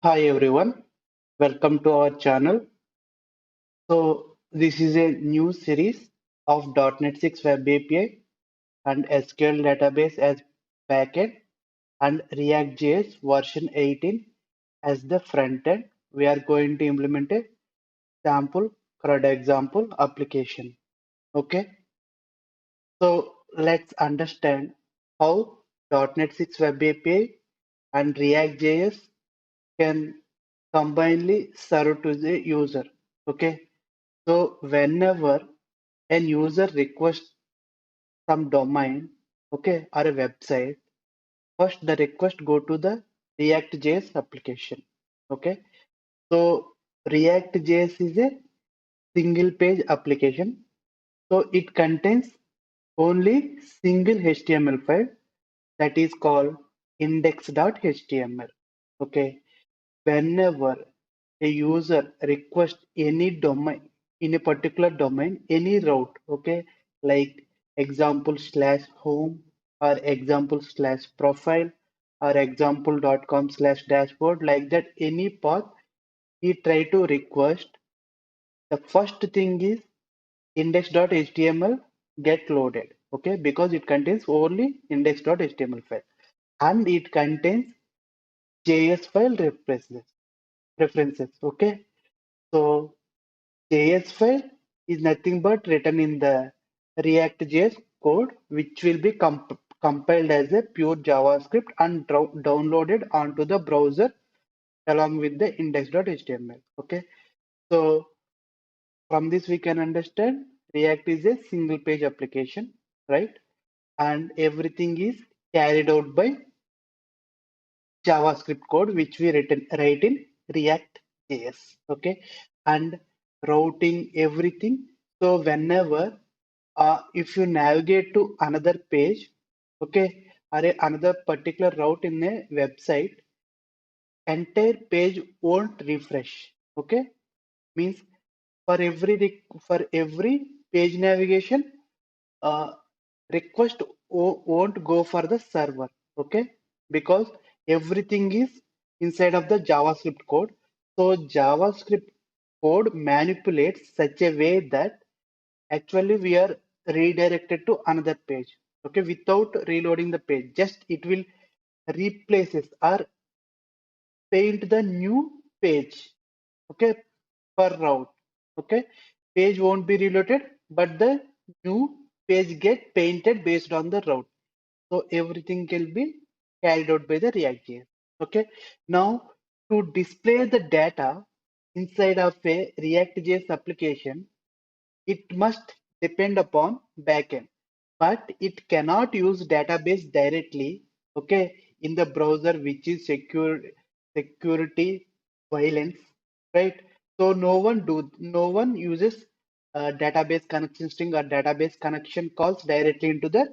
Hi everyone, welcome to our channel. So this is a new series of .NET 6 Web API and SQL Database as backend and Reactjs version 18 as the front end. We are going to implement a sample CRUD example application. Okay, so let's understand how .NET 6 Web API and Reactjs can combinedly serve to the user. Okay, so whenever an user requests some domain, okay, or a website, first the request go to the React.js application. Okay, so React.js is a single page application. So it contains only single HTML file that is called index.html. Okay, whenever a user requests any domain in a particular domain, any route, okay, like example/home or example/profile or example.com/dashboard, like that, any path he try to request, the first thing is index.html get loaded, okay, because it contains only index.html file and it contains JS file references, okay. So JS file is nothing but written in the React.js code, which will be compiled as a pure JavaScript and downloaded onto the browser along with the index.html. Okay, so from this we can understand React is a single page application, right? And everything is carried out by JavaScript code which we write in React.js. Okay, and routing everything. So whenever if you navigate to another page, okay, or another particular route in a website, entire page won't refresh. Okay, means for every page navigation, uh, request won't go for the server, okay, because everything is inside of the JavaScript code. So JavaScript code manipulates such a way that actually we are redirected to another page, okay, without reloading the page. Just it will replaces or paint the new page, okay, per route. Okay, page won't be reloaded, but the new page get painted based on the route. So everything can be carried out by the React.js. Okay, now to display the data inside of a React.js application, it must depend upon backend, but it cannot use database directly, okay, in the browser, which is security violence, right? So no one uses database connection string or database connection calls directly into the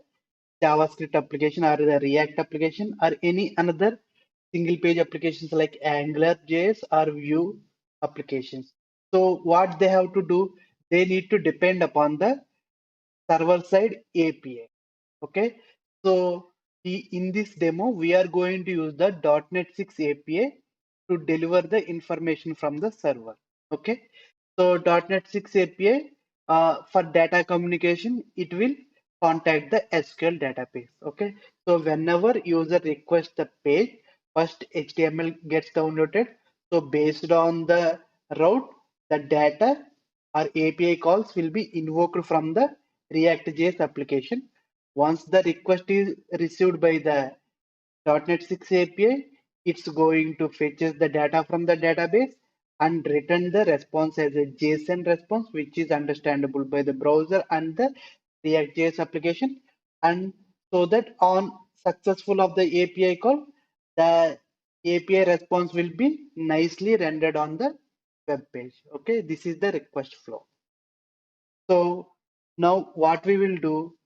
JavaScript application or the React application or any another single page applications like Angular JS or Vue applications. So what they have to do, they need to depend upon the server side API. Okay, so in this demo, we are going to use the .NET 6 API to deliver the information from the server. Okay, so .NET 6 API for data communication, it will contact the SQL database. Okay, so whenever user requests the page, first HTML gets downloaded. So based on the route, the data or API calls will be invoked from the React.js application. Once the request is received by the .NET 6 API, it's going to fetches the data from the database and return the response as a JSON response, which is understandable by the browser and the React.js application. And so that on successful of the API call, the API response will be nicely rendered on the web page. Okay, this is the request flow. So now what we will do,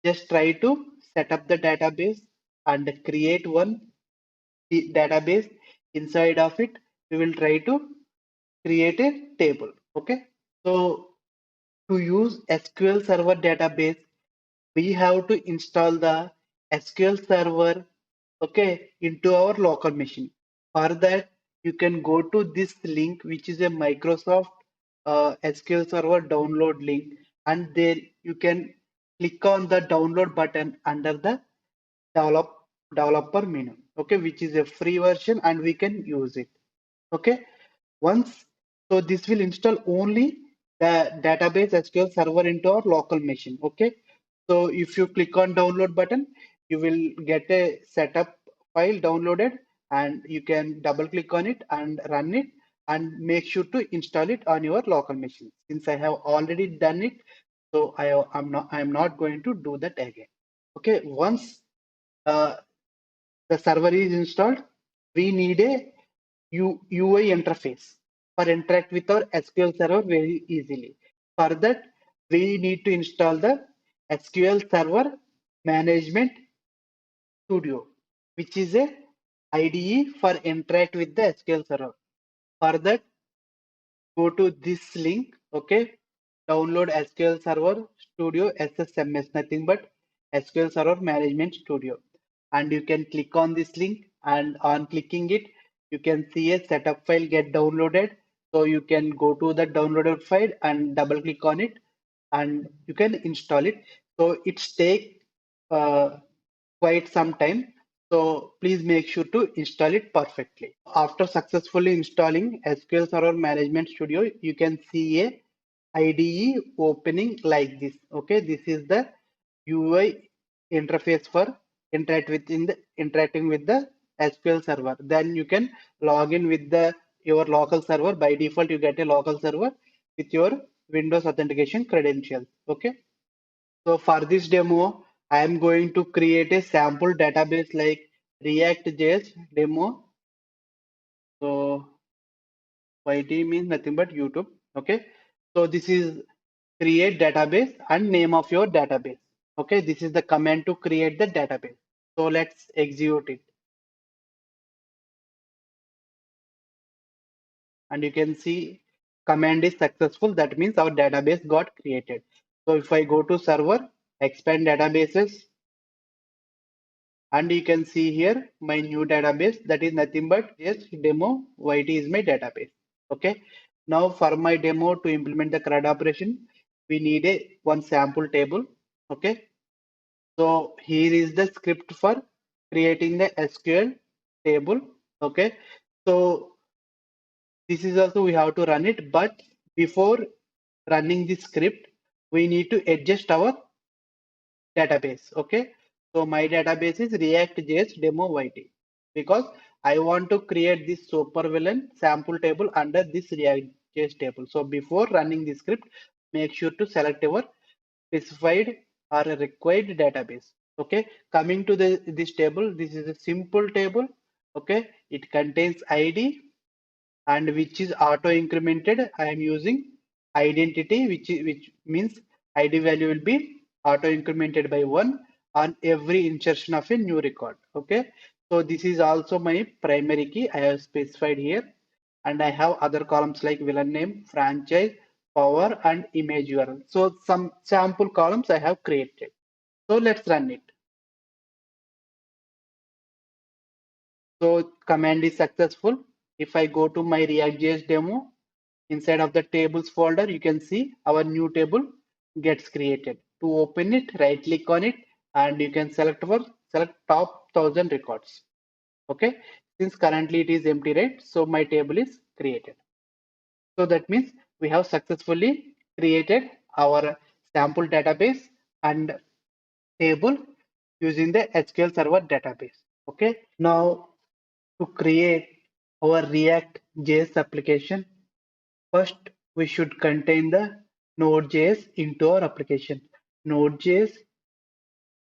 just try to set up the database and create one database. Inside of it, we will try to create a table. Okay, so to use SQL Server database, we have to install the SQL Server, okay, into our local machine. For that, you can go to this link, which is a Microsoft SQL Server download link, and there you can click on the download button under the develop developer menu, okay, which is a free version and we can use it. Okay, once, so this will install only the database SQL server into our local machine. Okay, so if you click on download button, you will get a setup file downloaded, and you can double click on it and run it, and make sure to install it on your local machine. Since I have already done it, so I'm not going to do that again. Okay, once uh, the server is installed, we need a UI interface for interact with our SQL server very easily. For that, we need to install the SQL Server Management Studio, which is a IDE for interact with the SQL Server. For that, go to this link, okay? Download SQL Server Studio SSMS, nothing but SQL Server Management Studio. And you can click on this link, and on clicking it, you can see a setup file get downloaded. So you can go to the downloaded file and double click on it, and you can install it. So it's take uh, quite some time. So please make sure to install it perfectly. After successfully installing SQL Server Management Studio, you can see a IDE opening like this. Okay, this is the UI interface for interacting with the SQL server. Then you can log in with the your local server. By default, you get a local server with your Windows authentication credentials. Okay. So for this demo, I am going to create a sample database like Reactjs demo. So YT means nothing but YouTube. Okay. So this is create database and name of your database. Okay. This is the command to create the database. So let's execute it. And you can see command is successful. That means our database got created. So if I go to server, expand databases, and you can see here my new database, that is nothing but just demo YT is my database. Okay, now for my demo to implement the CRUD operation, we need a one sample table. Okay, so here is the script for creating the SQL table. Okay, so this is also we have to run it, but before running the script, we need to adjust our database. Okay, so my database is React.js demo YT, because I want to create this supervillain sample table under this React.js table. So before running the script, make sure to select our specified or required database. Okay, coming to this table, this is a simple table. Okay, it contains ID, and which is auto incremented. I am using identity, which means ID value will be auto incremented by 1 on every insertion of a new record. Okay, so this is also my primary key I have specified here, and I have other columns like villain name, franchise, power, and image URL. So some sample columns I have created. So let's run it. So command is successful. If I go to my React.js demo, inside of the tables folder, you can see our new table gets created. To open it, right click on it, and you can select top 1000 records. Okay, since currently it is empty, right? So my table is created. So that means we have successfully created our sample database and table using the SQL Server database. Okay, now to create our React.js application, first, we should contain the Node.js into our application. Node.js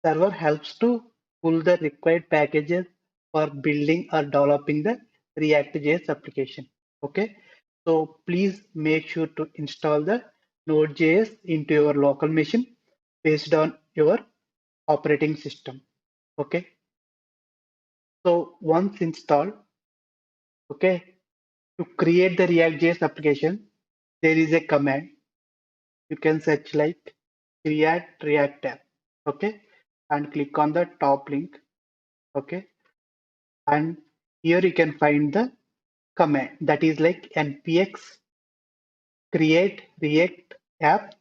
server helps to pull the required packages for building or developing the React.js application. Okay, so please make sure to install the Node.js into your local machine based on your operating system. Okay, so once installed, okay, to create the React.js application, there is a command. You can search like React tab. Okay, and click on the top link. Okay, and here you can find the command that is like npx create react app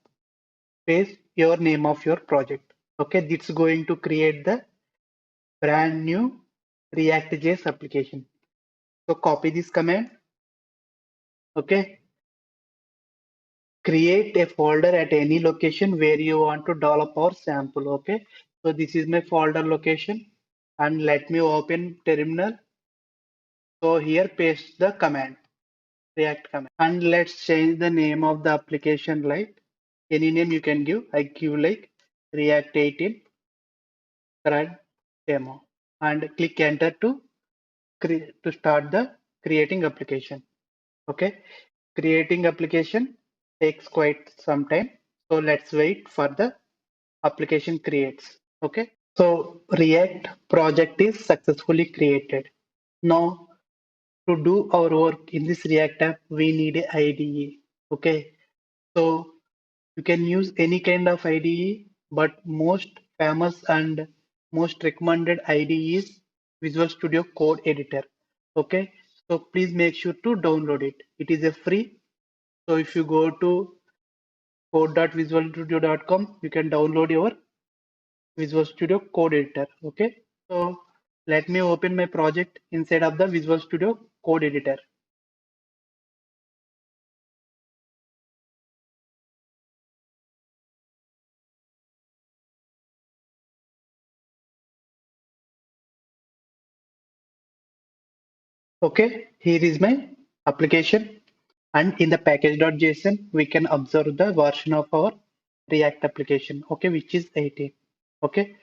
space your name of your project. Okay, it's going to create the brand new Reactjs application. So copy this command. Okay, create a folder at any location where you want to develop our sample. Okay, so this is my folder location, and let me open terminal. So here paste the command, react command, and let's change the name of the application like any name you can give. I give like React 18 CRUD demo and click enter to start the creating application. Okay, creating application takes quite some time, so let's wait for the application creates. Okay, so React project is successfully created. Now to do our work in this React app, we need a IDE. Okay, so you can use any kind of IDE, but most famous and most recommended IDE is Visual Studio Code Editor. Okay, so please make sure to download it. It is a free. So if you go to code.visualstudio.com, you can download your Visual Studio Code Editor. Okay, so let me open my project inside of the Visual Studio Code Editor. Okay, here is my application, and in the package.json we can observe the version of our React application, okay, which is 18. Okay,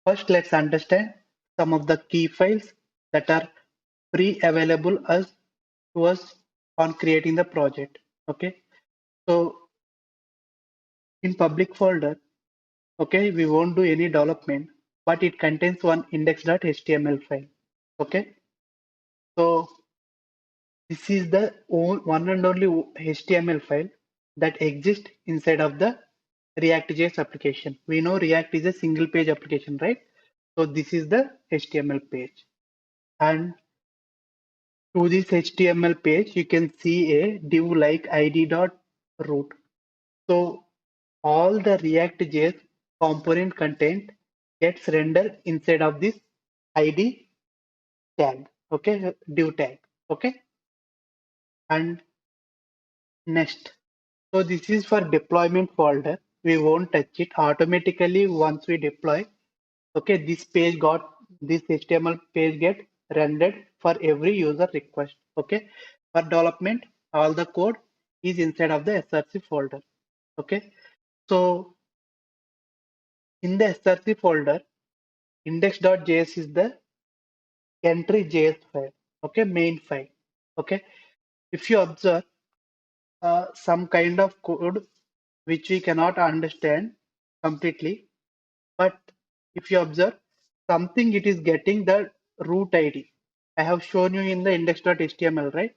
first let's understand some of the key files that are pre-available as to us on creating the project. Okay, so in public folder, okay, we won't do any development, but it contains one index.html file. Okay, so this is the one and only HTML file that exists inside of the React.js application. We know React is a single page application, right? So this is the HTML page. And to this HTML page, you can see a div like id.root. So all the React.js component content gets rendered inside of this id tag, okay, div tag, okay. And next, so this is for deployment folder. We won't touch it automatically once we deploy. Okay, this HTML page get rendered for every user request. Okay, for development, all the code is inside of the src folder. Okay, so in the src folder, index.js is the entry.js file. Okay, main file. Okay, if you observe some kind of code which we cannot understand completely, but if you observe something, it is getting the root ID. I have shown you in the index.html, right?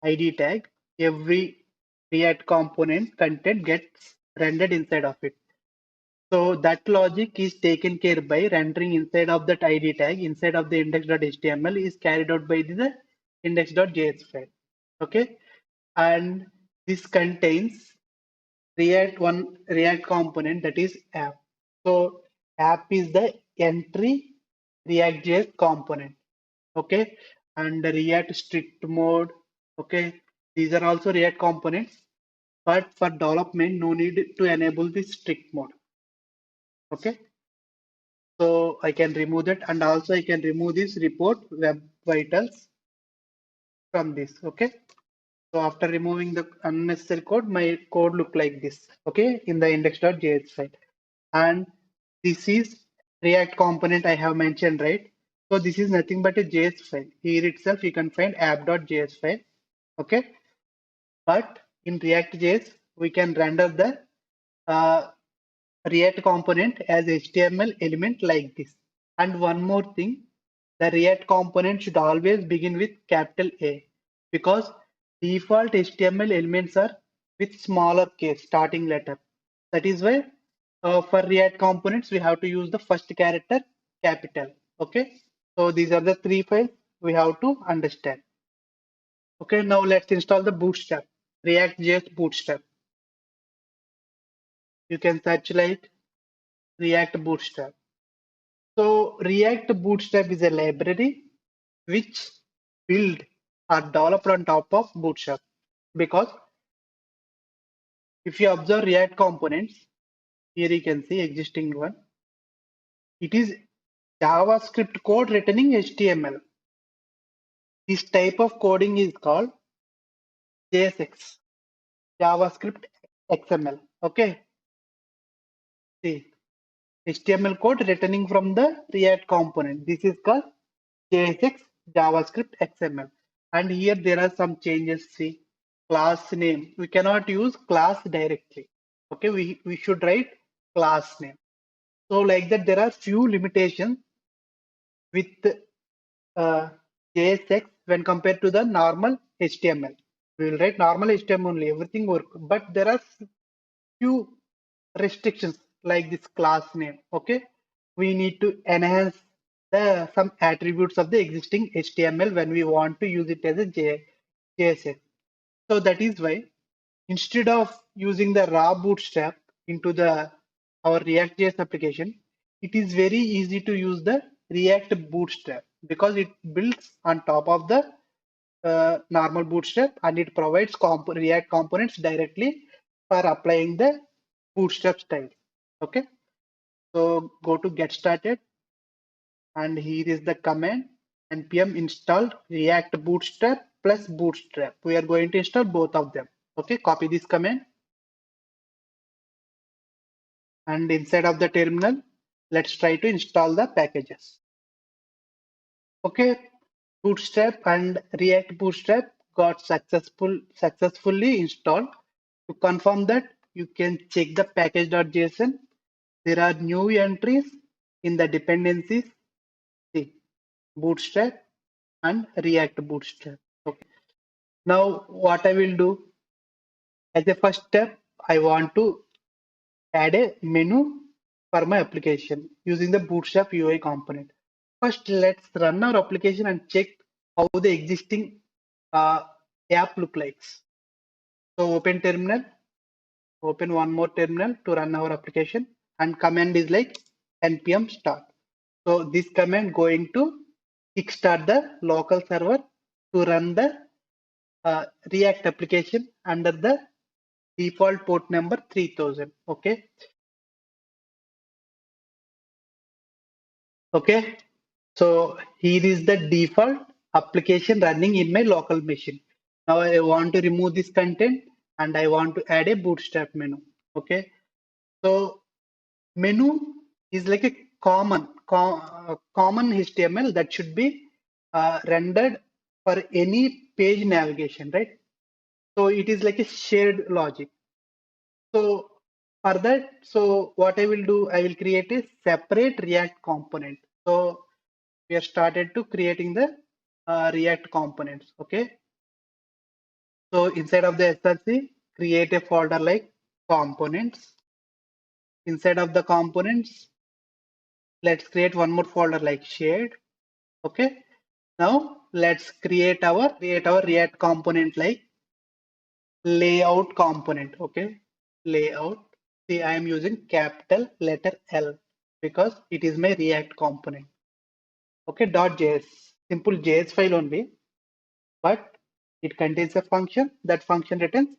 ID tag, every React component content gets rendered inside of it. So that logic is taken care by rendering inside of that ID tag, inside of the index.html is carried out by the index.js file. Okay. And this contains React component that is app. So app is the entry React.js component. Okay, and the React strict mode. Okay, these are also React components, but for development, no need to enable the strict mode. Okay, so I can remove that, and also I can remove this report web vitals from this. Okay, so after removing the unnecessary code, my code look like this. Okay, in the index.js file. And this is React component I have mentioned, right? So this is nothing but a JS file. Here itself you can find app.js file. Okay, but in React.js we can render the uh, React component as HTML element like this. And one more thing, the React component should always begin with capital A because default HTML elements are with smaller case starting letter. That is why for React components we have to use the first character capital. Okay, so these are the three files we have to understand. Okay, now let's install the bootstrap, Reactjs bootstrap. You can search like React bootstrap. So React bootstrap is a library which build or developed on top of bootstrap, because if you observe React components, here you can see existing one. It is JavaScript code written in HTML. This type of coding is called JSX, JavaScript XML. Okay, see, HTML code returning from the React component. This is called JSX, JavaScript XML. And here there are some changes. See, class name. We cannot use class directly. Okay, we should write class name. So like that, there are few limitations with JSX when compared to the normal HTML. We will write normal HTML only, everything work. But there are few restrictions like this class name. Okay, we need to enhance the some attributes of the existing HTML when we want to use it as a JSX. So that is why instead of using the raw bootstrap into the our React.js application, it is very easy to use the React bootstrap because it builds on top of the normal bootstrap and it provides React components directly for applying the bootstrap style. Okay, so go to get started and here is the command npm install React bootstrap plus bootstrap. We are going to install both of them. Okay, copy this command and inside of the terminal, let's try to install the packages. Okay, bootstrap and React bootstrap got successfully installed. To confirm that, you can check the package.json. There are new entries in the dependencies. See, bootstrap and React bootstrap. Okay. Now what I will do as a first step, I want to add a menu for my application using the bootstrap UI component. First, let's run our application and check how the existing uh, app look like. So open terminal, open one more terminal to run our application and command is like npm start. So this command going to kickstart the local server to run the React application under the default port number 3000. Okay. Okay. So here is the default application running in my local machine. Now I want to remove this content and I want to add a bootstrap menu. Okay. So menu is like a common HTML that should be rendered for any page navigation, right? So it is like a shared logic. So for that, so what I will do, I will create a separate React component. So we are started to creating the React components. Okay. So inside of the SRC, create a folder like components. Inside of the components, let's create one more folder like shared. Okay. Now let's create our React component like layout component. Okay. Layout. See, I am using capital letter L because it is my React component. Okay. .js, simple JS file only, but it contains a function. That function returns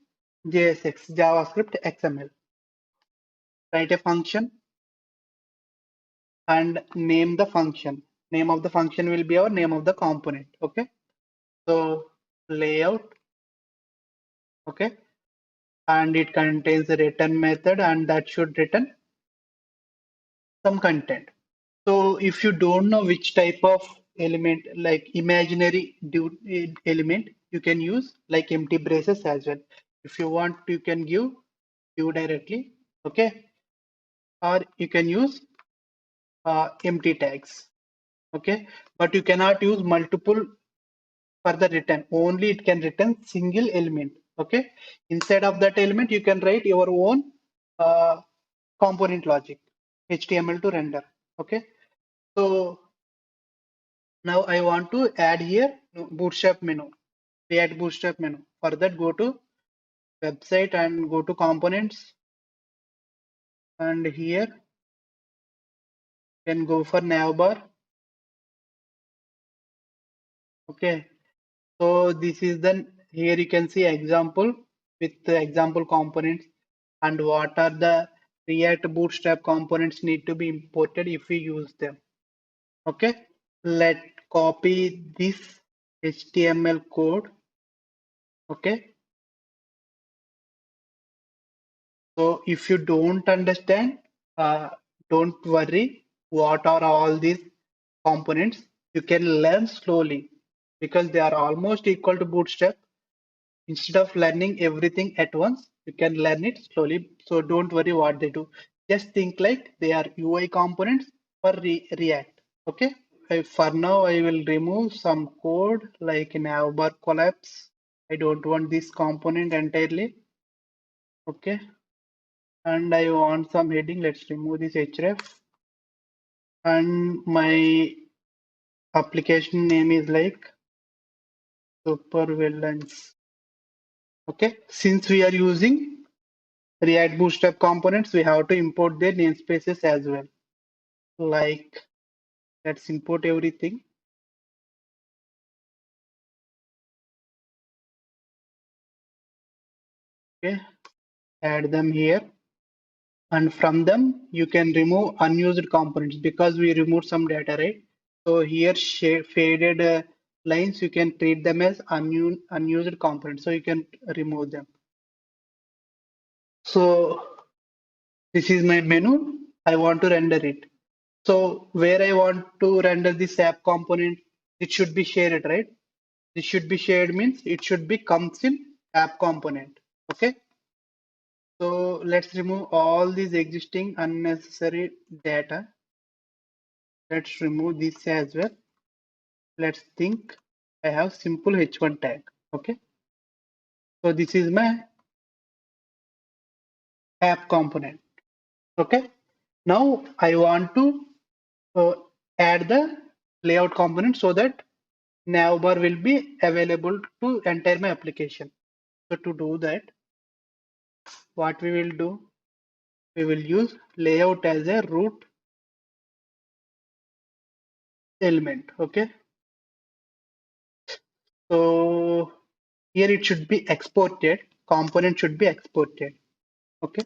JSX, JavaScript XML. Write a function and name the function. Name of the function will be our name of the component. Okay. So layout. Okay. And it contains a return method and that should return some content. So if you don't know which type of element like imaginary element, you can use like empty braces as well. If you want, you can give directly. Okay. Or you can use empty tags. Okay. But you cannot use multiple for the return. Only it can return single element. Okay. Inside of that element, you can write your own component logic, HTML to render. Okay. So now I want to add here bootstrap menu. React Bootstrap menu. For that, go to website and go to components, and here you can go for navbar. Okay, so this is the, here you can see example with the example components and what are the React Bootstrap components need to be imported if we use them. Okay, let copy this HTML code. Okay, so if you don't understand, don't worry. What are all these components? You can learn slowly because they are almost equal to Bootstrap. Instead of learning everything at once, you can learn it slowly. So don't worry what they do. Just think like they are UI components for React. Okay. For now, I will remove some code like navbar collapse. I don't want this component entirely. Okay. And I want some heading. Let's remove this href. And my application name is like supervillains. Okay. Since we are using React Bootstrap components, we have to import their namespaces as well. Like, let's import everything. Okay, add them here. And from them, you can remove unused components because we removed some data, right? So here, faded lines, you can treat them as unused components. So you can remove them. So this is my menu. I want to render it. So where I want to render this app component, it should be shared, right? This should be shared means it should be comes in app component. Okay. So let's remove all these existing unnecessary data. Let's remove this as well. Let's think I have simple h1 tag. Okay. So this is my app component. Okay. Now I want to uh, add the layout component so that navbar will be available to enter my application. So to do that, what we will do, we will use layout as a root element. Okay. So here it should be exported. Component should be exported. Okay.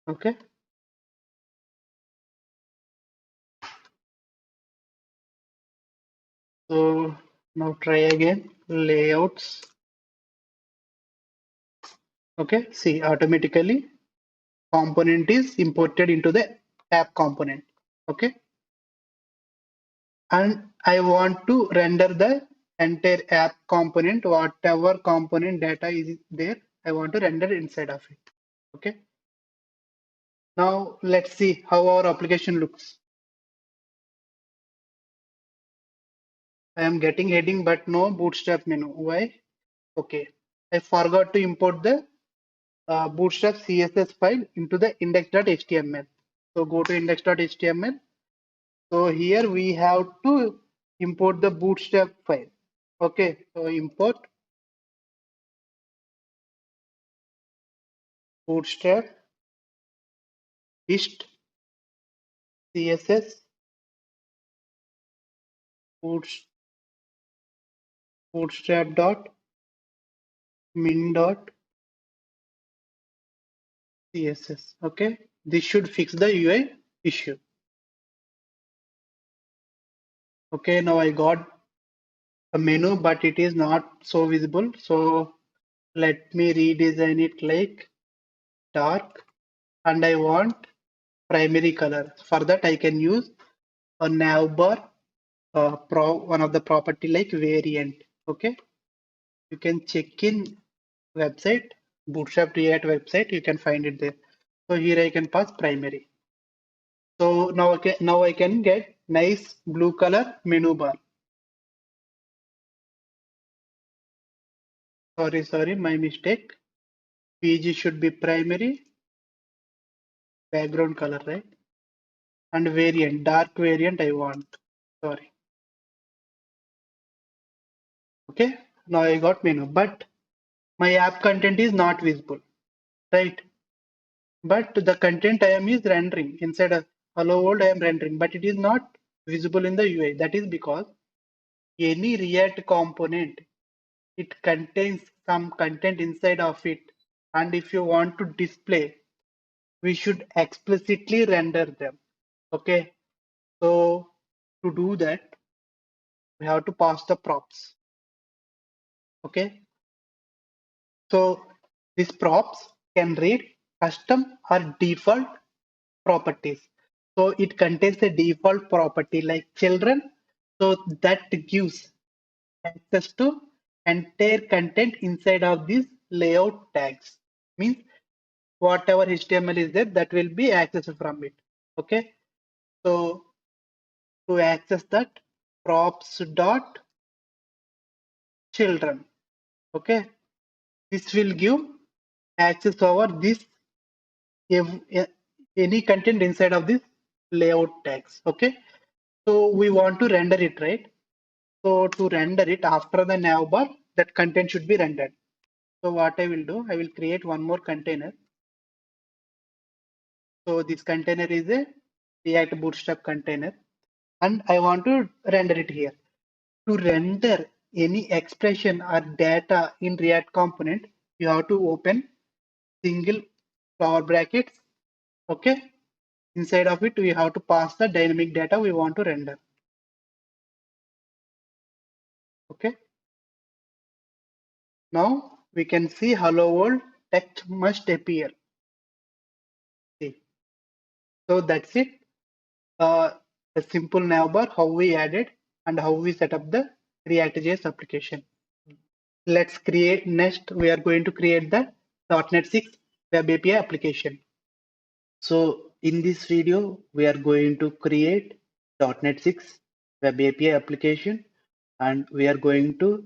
Okay. So now try again. Layouts. Okay. See, automatically component is imported into the app component. Okay. And I want to render the entire app component, whatever component data is there, I want to render inside of it. Okay. Now let's see how our application looks. I am getting heading, but no bootstrap menu. Why? Okay. I forgot to import the bootstrap CSS file into the index.html. So go to index.html. So here we have to import the bootstrap file. Okay. So import bootstrap dist CSS bootstrap dot min dot CSS. Okay. This should fix the UI issue. Okay. Now I got a menu, but it is not so visible. So let me redesign it like dark, and I want primary color. For that, I can use a navbar one of the property like variant. Okay, you can check in website, Bootstrap React website, you can find it there. So here I can pass primary. So now I can get nice blue color menu bar. Sorry, my mistake. PG should be primary, background color, right? And variant, dark variant I want. Sorry. Okay. Now I got menu, but my app content is not visible, right? But the content I am is rendering inside a hello world I am rendering, but it is not visible in the UI. That is because any React component, it contains some content inside of it. And if you want to display, we should explicitly render them. Okay. So to do that, we have to pass the props. Okay. So these props can read custom or default properties. So it contains a default property like children. So that gives access to entire content inside of these layout tags. Means whatever HTML is there, that will be accessed from it. Okay. So to access that, props dot children. Okay. This will give access over this any content inside of this layout tags. Okay. So we want to render it, right? So to render it after the navbar, that content should be rendered. So what I will do, I will create one more container. So this container is a React Bootstrap container, and I want to render it here. To render any expression or data in React component, you have to open single flower brackets. Okay. Inside of it, we have to pass the dynamic data we want to render. Okay. Now we can see hello world text must appear. See. So that's it. A simple navbar, how we added and how we set up the React.js application. Let's create next. We are going to create the .NET 6 Web API application. So in this video, we are going to create .NET 6 Web API application, and we are going to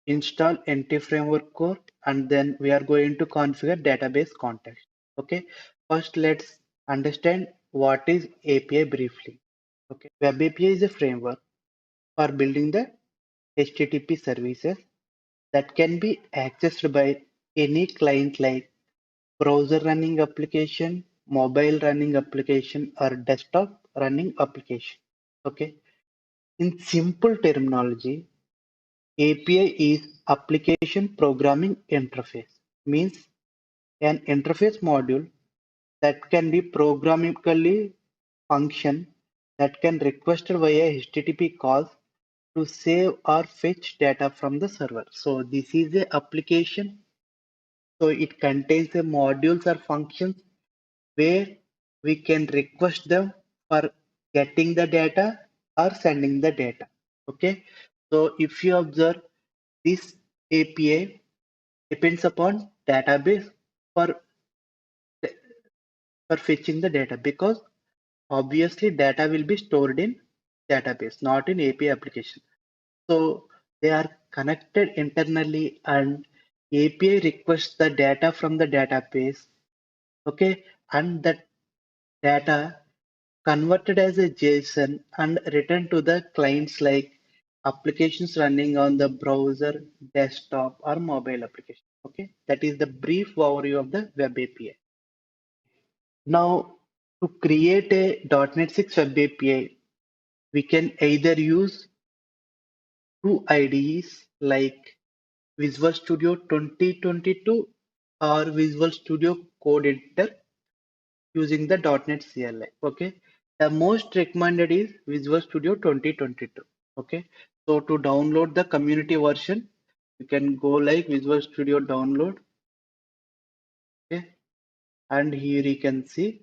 install NT framework core, and then we are going to configure database context. Okay. First, let's understand what is API briefly. Okay. Web API is a framework for building the HTTP services that can be accessed by any client like browser running application, mobile running application, or desktop running application. Okay. In simple terminology, API is application programming interface. Means an interface module that can be programmatically function that can request via HTTP calls to save or fetch data from the server. So this is a application. So it contains a modules or functions where we can request them for getting the data or sending the data. Okay. So if you observe, this API depends upon database for fetching the data, because obviously data will be stored in database, not in API application. So they are connected internally, and API requests the data from the database. Okay. And that data converted as a JSON and returned to the clients like applications running on the browser, desktop, or mobile application. Okay. That is the brief overview of the web API. Now, to create a .NET 6 Web API, we can either use two IDEs like Visual Studio 2022 or Visual Studio Code Editor using the .NET CLI. Okay, the most recommended is Visual Studio 2022. Okay, so to download the community version, you can go like Visual Studio download. Okay, and here you can see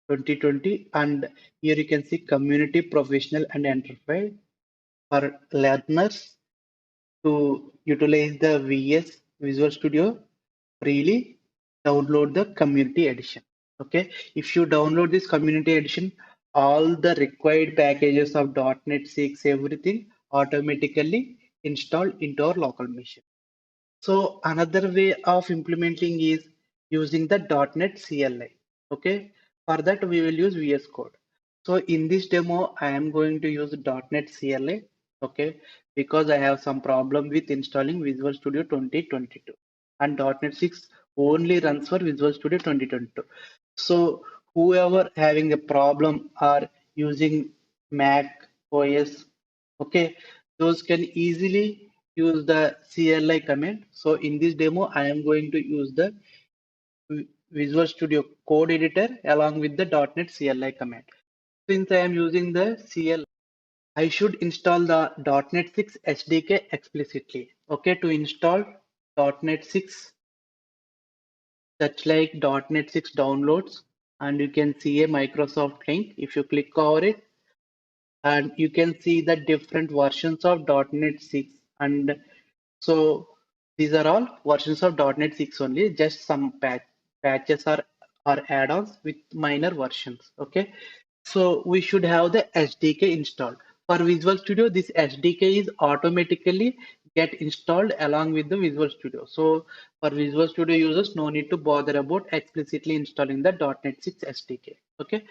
2020, and here you can see community, professional, and enterprise for learners to utilize the Visual Studio freely. Download the community edition. Okay, if you download this community edition, all the required packages of .NET 6, everything automatically installed into our local machine. So another way of implementing is using the .NET CLI. Okay, for that we will use VS Code. So in this demo, I am going to use .NET CLA, okay, because I have some problem with installing Visual Studio 2022, and .NET 6 only runs for Visual Studio 2022. So whoever having a problem or using Mac OS, okay, those can easily use the CLI command. So in this demo, I am going to use the Visual Studio Code Editor along with the .NET CLI command. Since I am using the CLI, I should install the .NET 6 SDK explicitly. Okay, to install .NET 6, such like .NET 6 downloads, and you can see a Microsoft link. If you click over it, and you can see the different versions of .NET 6, and so these are all versions of .NET 6 only, just some patches or add-ons with minor versions. Okay, so we should have the SDK installed. For Visual Studio, this SDK is automatically get installed along with the Visual Studio. So for Visual Studio users, no need to bother about explicitly installing the .NET 6 SDK. Okay,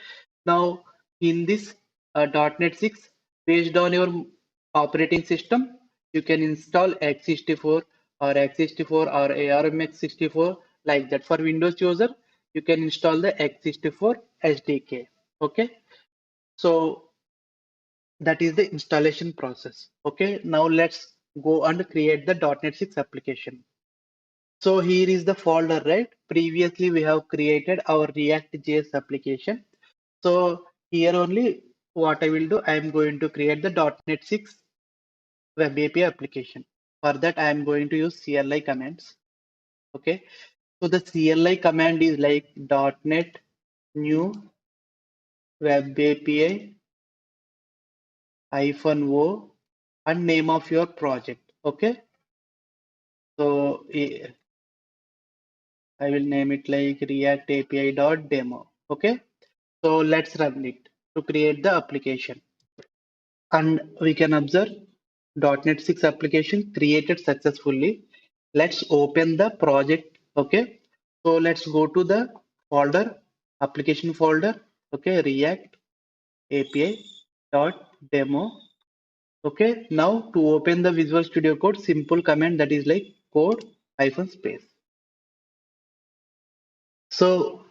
now in this .NET 6, based on your operating system, you can install x64 or x64 or ARMX64 like that. For Windows user, you can install the x64 SDK. Okay, so that is the installation process. Okay, now let's go and create the .NET 6 application. So here is the folder, right? Previously we have created our React.js application. So here only what I will do, I am going to create the .NET 6 Web API application. For that, I am going to use CLI commands. Okay, so the CLI command is like .NET new Web API -o and name of your project. Okay, so I will name it like React API.demo. Okay, so let's run it to create the application. And we can observe .NET 6 application created successfully. Let's open the project. Okay, so let's go to the folder, application folder. Okay, React API dot demo. Okay, now to open the Visual Studio Code, simple command that is like code hyphen space. So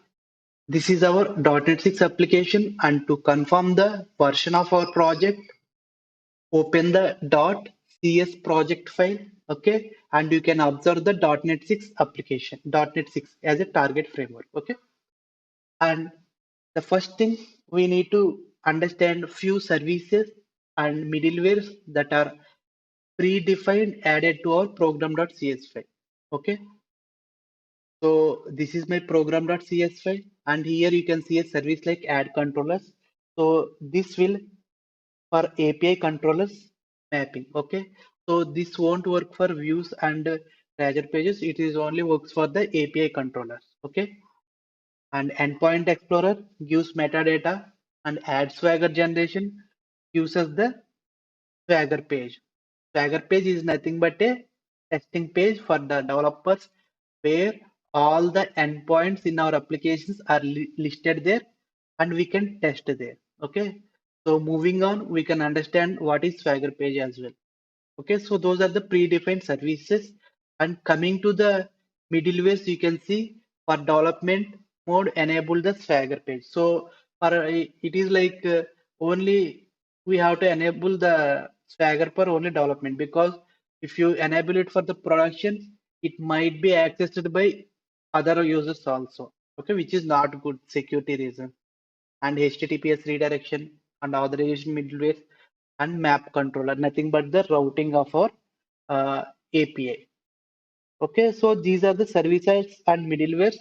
this is our .NET 6 application, and to confirm the version of our project, open the .cs project file, okay, and you can observe the .NET 6 application, .NET 6 as a target framework, okay. And the first thing we need to understand few services and middlewares that are predefined added to our program.cs file, okay. So this is my program.cs file, and here you can see a service like add controllers. So this will for API controllers mapping. Okay, so this won't work for views and Azure pages. It is only works for the API controllers. Okay, and endpoint explorer gives metadata, and add swagger generation gives us the swagger page. Swagger page is nothing but a testing page for the developers where all the endpoints in our applications are listed there and we can test there. Okay. So moving on, we can understand what is Swagger page as well. Okay, so those are the predefined services. And coming to the middlewares, you can see for development mode, enable the Swagger page. So for it is like only we have to enable the Swagger for only development, because if you enable it for the production, it might be accessed by other users also. Okay, which is not good security reason. And HTTPS redirection and authorization middleware and map controller, nothing but the routing of our API. Okay, so these are the services and middlewares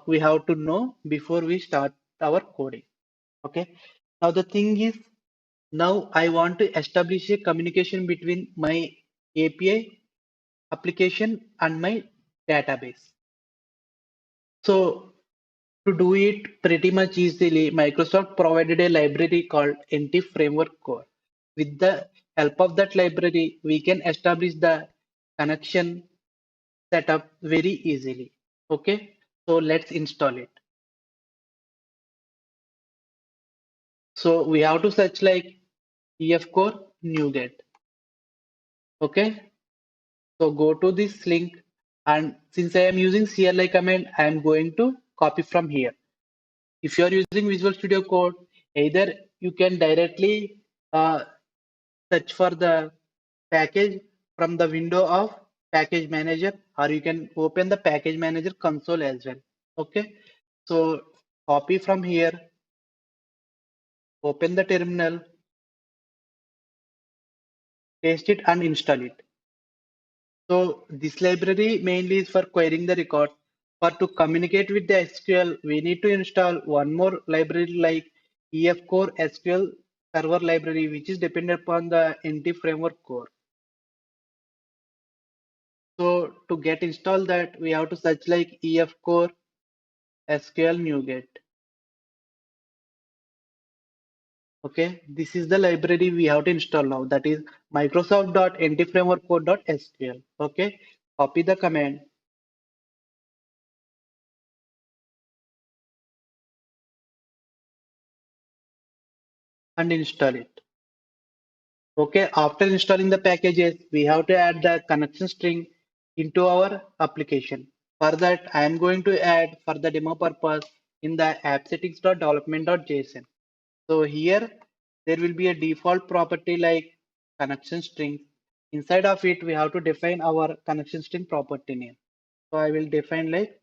we have to know before we start our coding. Okay, now the thing is, now I want to establish a communication between my API application and my database. So to do it pretty much easily, Microsoft provided a library called NT Framework Core. With the help of that library, we can establish the connection setup very easily. Okay, so let's install it. So we have to search like EF core NuGet. Okay. So go to this link, and since I am using CLI command, I am going to copy from here. If you are using Visual Studio Code, either you can directly search for the package from the window of package manager, or you can open the package manager console as well. Okay. So copy from here, open the terminal, paste it and install it. So this library mainly is for querying the records. For to communicate with the SQL, we need to install one more library like EF Core SQL Server library, which is dependent upon the NT framework core. So to get installed that, we have to search like EF Core SQL NuGet. Okay, this is the library we have to install now. That is microsoft.ntframeworkcore.sql. Okay, copy the command and install it. Okay, after installing the packages, we have to add the connection string into our application. For that, I am going to add for the demo purpose in the app settings.development.json. So here there will be a default property like connection string. Inside of it, we have to define our connection string property name. So I will define like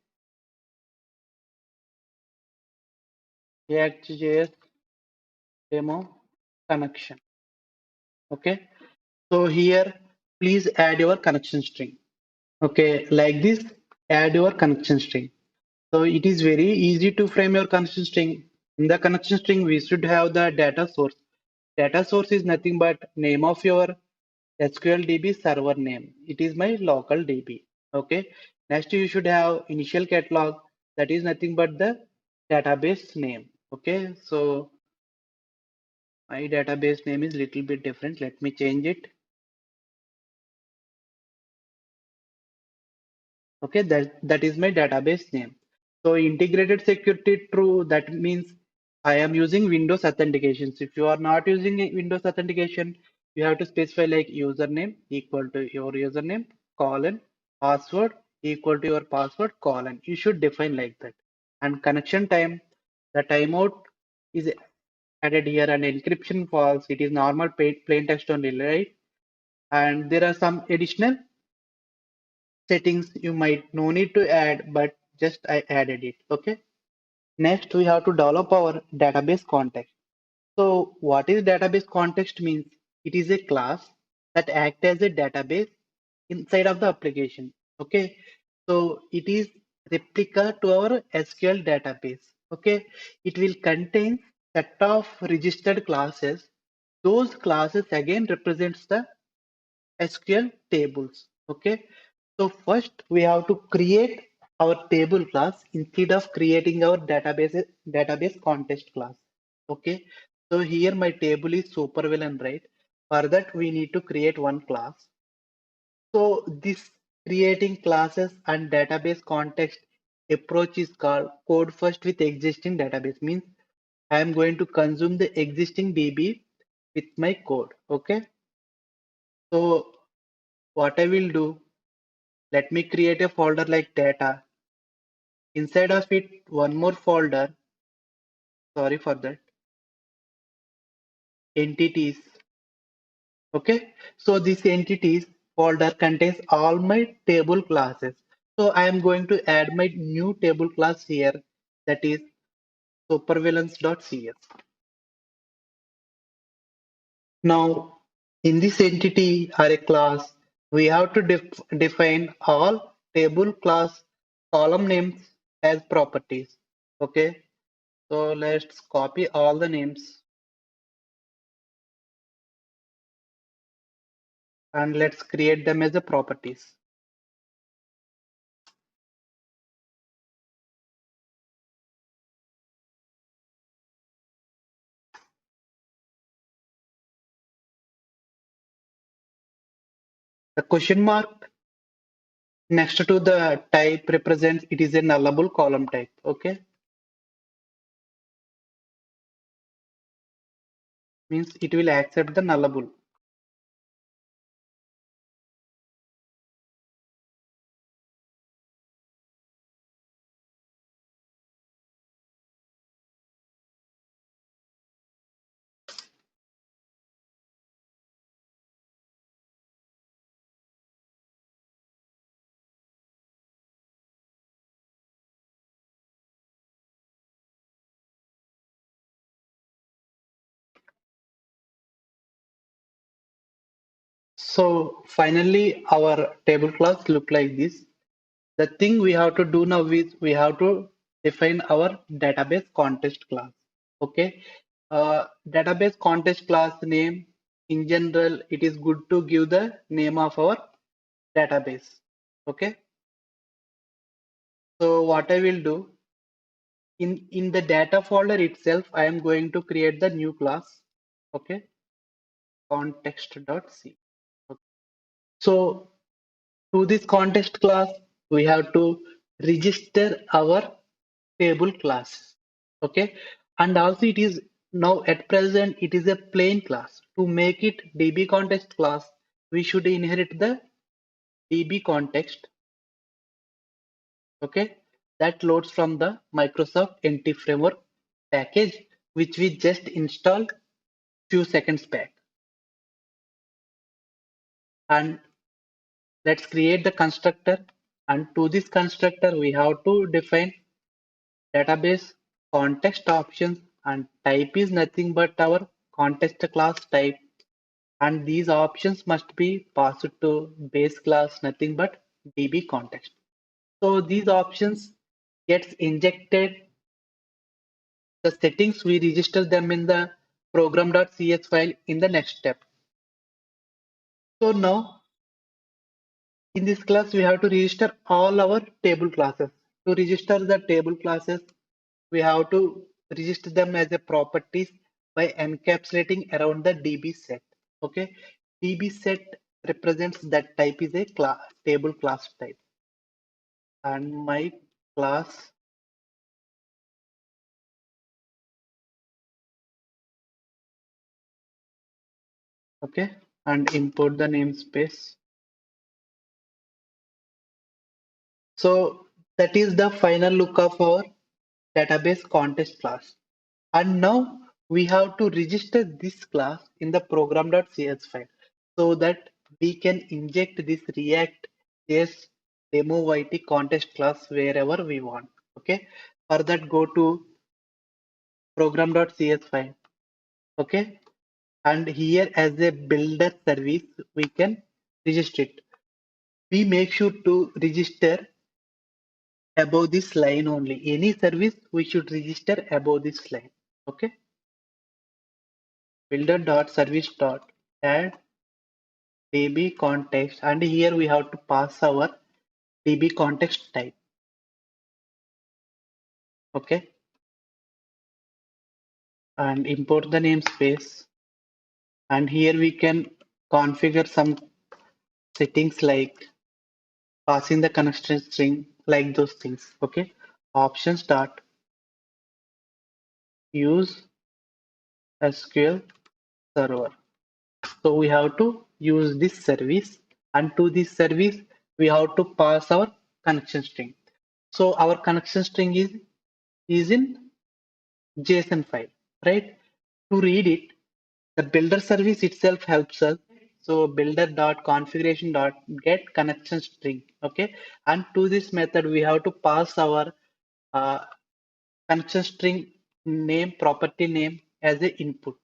Reactjs demo connection. Okay. So here, please add your connection string. Okay, like this, add your connection string. So it is very easy to frame your connection string. In the connection string, we should have the data source. Data source is nothing but name of your SQL DB server name. It is my local DB. Okay. Next, you should have initial catalog. That is nothing but the database name. Okay. So my database name is little bit different. Let me change it. Okay, that is my database name. So integrated security true, that means I am using Windows authentications. If you are not using Windows authentication, you have to specify like username equal to your username colon password equal to your password colon. You should define like that. And connection time, the timeout is added here, and encryption false. It is normal plain text only, right? And there are some additional settings you might no need to add, but just I added it. Okay. Next, we have to develop our database context. So what is database context means? It is a class that acts as a database inside of the application. Okay. So it is replica to our SQL database. Okay. It will contain set of registered classes. Those classes again represents the SQL tables. Okay. So first we have to create our table class instead of creating our database context class. Okay. So here my table is supervillain, right? For that we need to create one class. So this creating classes and database context approach is called code first with existing database, means I am going to consume the existing DB with my code. Okay. So what I will do, let me create a folder like data. Inside of it, one more folder, sorry for that, entities. Okay, so this entities folder contains all my table classes. So I am going to add my new table class here, that is supervillains.cs. Now, in this entity or a class, we have to define all table class column names as properties. Okay, so let's copy all the names and let's create them as a properties. The question mark next to the type represents it is a nullable column type. Okay. means it will accept the nullable. So finally, our table class look like this. The thing we have to do now is we have to define our database context class. Okay. Database context class name in general, it is good to give the name of our database. Okay. So what I will do in the data folder itself, I am going to create the new class. Okay. Context.c. Okay. So to this context class, we have to register our table class. Okay, and also it is now at present it is a plain class. To make it DB context class, we should inherit the DB context. Okay, that loads from the Microsoft Entity Framework package, which we just installed few seconds back. And let's create the constructor. And to this constructor, we have to define database context options, and type is nothing but our context class type, and these options must be passed to base class nothing but db context. So these options gets injected the settings, we register them in the program.cs file in the next step. So now in this class we have to register all our table classes. To register the table classes, we have to register them as a properties by encapsulating around the db set. Okay, db set represents that type is a class, table class type, and my class. Okay, and import the namespace. So that is the final look of our database context class. And now we have to register this class in the program.cs file so that we can inject this React.js demo YT context class wherever we want. Okay. For that, go to program.cs file. Okay. And here as a builder service, we can register it. We make sure to register above this line only. Any service we should register above this line. Okay. Builder.service.add db context, and here we have to pass our db context type. Okay, and import the namespace, and here we can configure some settings like passing the connection string, like those things. Okay, options start use SQL server. So we have to use this service, and to this service we have to pass our connection string. So our connection string is in JSON file, right? To read it, the builder service itself helps us. So builder.configuration.get connection string. Okay, and to this method we have to pass our uh, connection string name, property name as a input.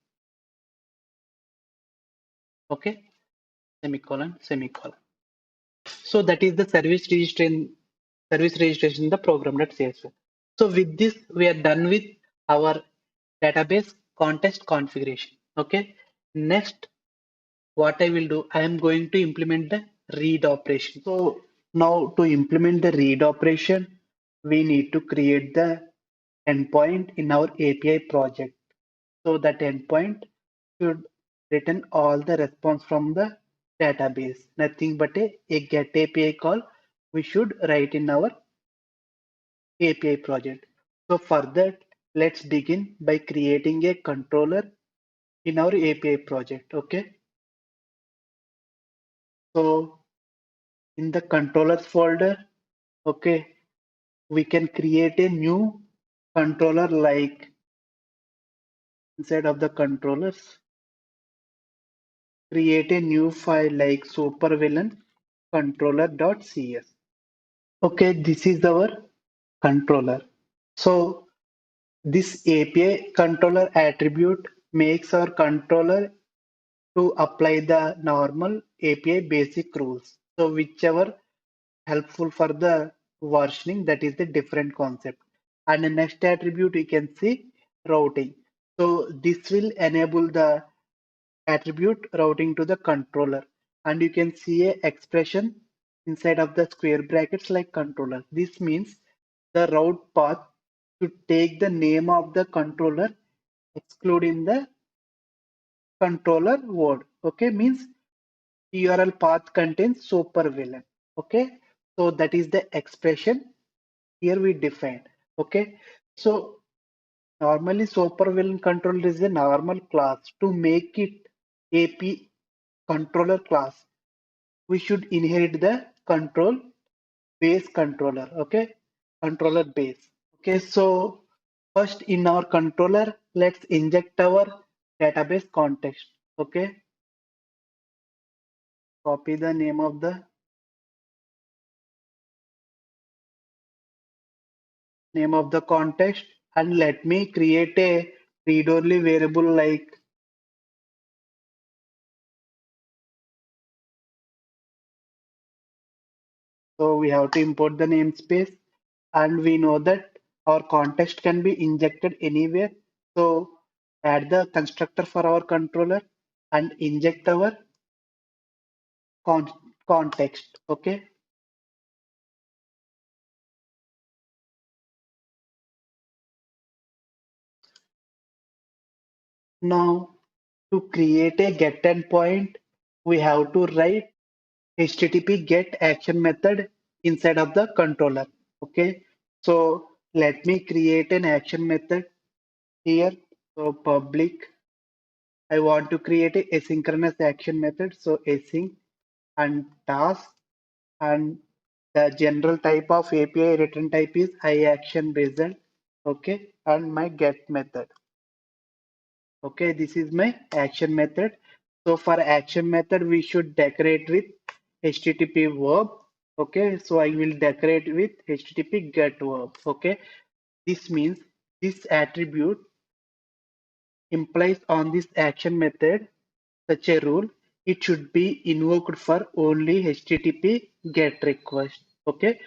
Okay, semicolon semicolon. So that is the service registration in the program.csv. So with this, we are done with our database context configuration. Okay. Next, what I will do, I am going to implement the read operation. So now to implement the read operation, we need to create the endpoint in our API project. So that endpoint should return all the response from the database, nothing but a get API call we should write in our API project. So for that, let's begin by creating a controller in our API project. Okay, so in the controllers folder, okay, we can create a new controller like inside of the controllers, create a new file like supervillain controller.cs. Okay, this is our controller. So this API controller attribute makes our controller to apply the normal API basic rules. So whichever helpful for the versioning, that is the different concept. And the next attribute you can see routing. So this will enable the attribute routing to the controller, and you can see a expression inside of the square brackets like controller. This means the route path to take the name of the controller excluding the controller word. Okay, means URL path contains supervillain. Okay, so that is the expression here we define. Okay, so normally supervillain controller is a normal class. To make it AP controller class, we should inherit the control base controller. Okay, controller base. Okay, so first in our controller, let's inject our database context. Okay, copy the name of the context, and let me create a read-only variable like, so we have to import the namespace, and we know that our context can be injected anywhere. So add the constructor for our controller and inject our con context. Okay. Now to create a get endpoint, we have to write HTTP get action method inside of the controller. Okay. So let me create an action method here. So public, I want to create a asynchronous action method. So async and task, and the general type of API return type is iActionResult. Okay, and my get method. Okay, this is my action method. So for action method, we should decorate with HTTP verb. Okay, so I will decorate with HTTP get verb. Okay, this means this attribute implies on this action method such a rule, it should be invoked for only HTTP GET request. Okay,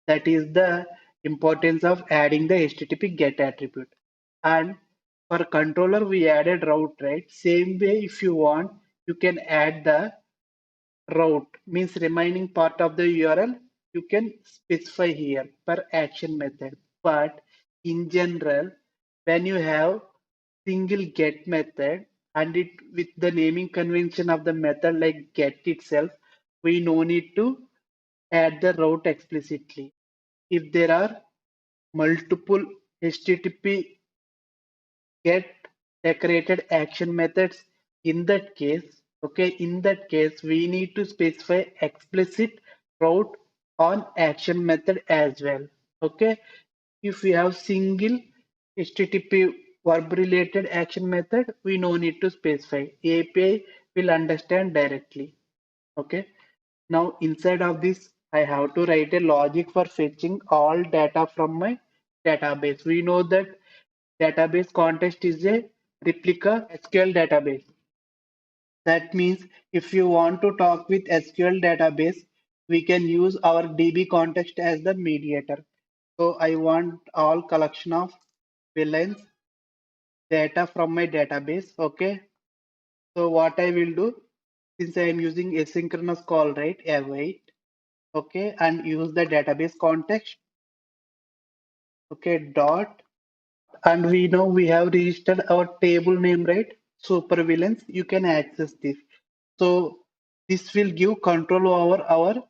that is the importance of adding the HTTP GET attribute. And for controller, we added route, right? Same way, if you want, you can add the route, means remaining part of the URL, you can specify here per action method. But in general, when you have single get method and it with the naming convention of the method like get itself, we no need to add the route explicitly. If there are multiple HTTP get decorated action methods, in that case, okay, in that case, we need to specify explicit route on action method as well. Okay, if we have single HTTP verb related action method, we no need to specify. API will understand directly. Okay. Now inside of this, I have to write a logic for fetching all data from my database. We know that database context is a replica SQL database. That means if you want to talk with SQL database, we can use our DB context as the mediator. So I want all collection of villains data from my database. Okay. So what I will do, since I am using asynchronous call, right? Await. Okay. And use the database context. Okay. Dot. And we know we have registered our table name, right? Supervillains. You can access this. So this will give control over our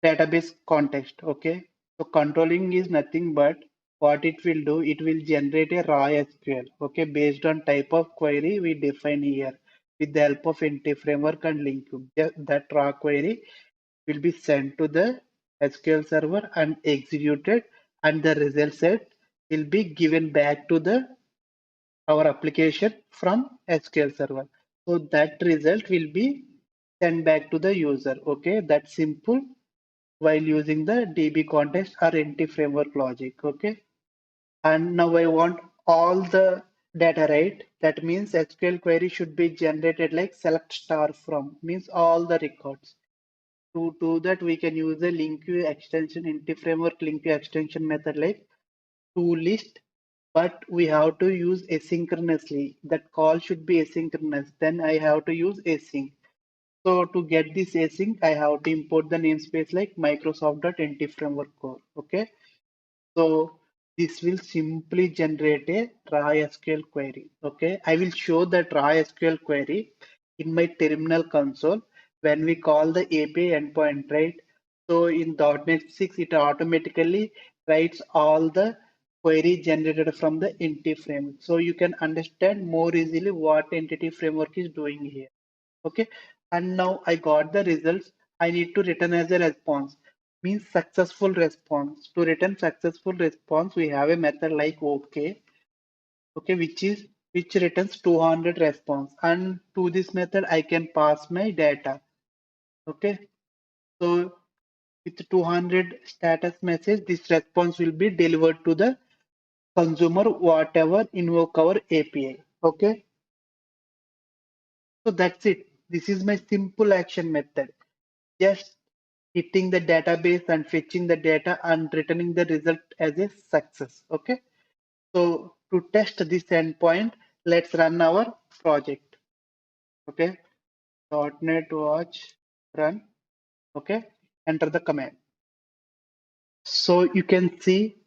database context. Okay. So controlling is nothing but what it will do, it will generate a raw SQL, okay, based on type of query we define here with the help of Entity Framework and link. That raw query will be sent to the SQL server and executed, and the result set will be given back to the our application from SQL server. So that result will be sent back to the user. Okay, that's simple while using the DB context or Entity Framework logic. Okay, and now I want all the data, right? That means SQL query should be generated like select star from, means all the records. To do that, we can use the link queue extension, Entity Framework link queue extension method like to list, but we have to use asynchronously. That call should be asynchronous. Then I have to use async. So to get this async, I have to import the namespace like Microsoft.entity framework core. Okay. So this will simply generate a raw SQL query. Okay. I will show that raw SQL query in my terminal console when we call the API endpoint, right? So in .NET 6, it automatically writes all the query generated from the entity framework. So you can understand more easily what entity framework is doing here. Okay, and now I got the results. I need to return as a response, means successful response. To return successful response, we have a method like okay, which returns 200 response, and to this method I can pass my data. Okay, so with 200 status message, this response will be delivered to the consumer whatever invoke our API. Okay, so that's it. This is my simple action method. Just hitting the database and fetching the data and returning the result as a success. Okay. So to test this endpoint, let's run our project. Okay. .NET watch run. Okay. Enter the command. So you can see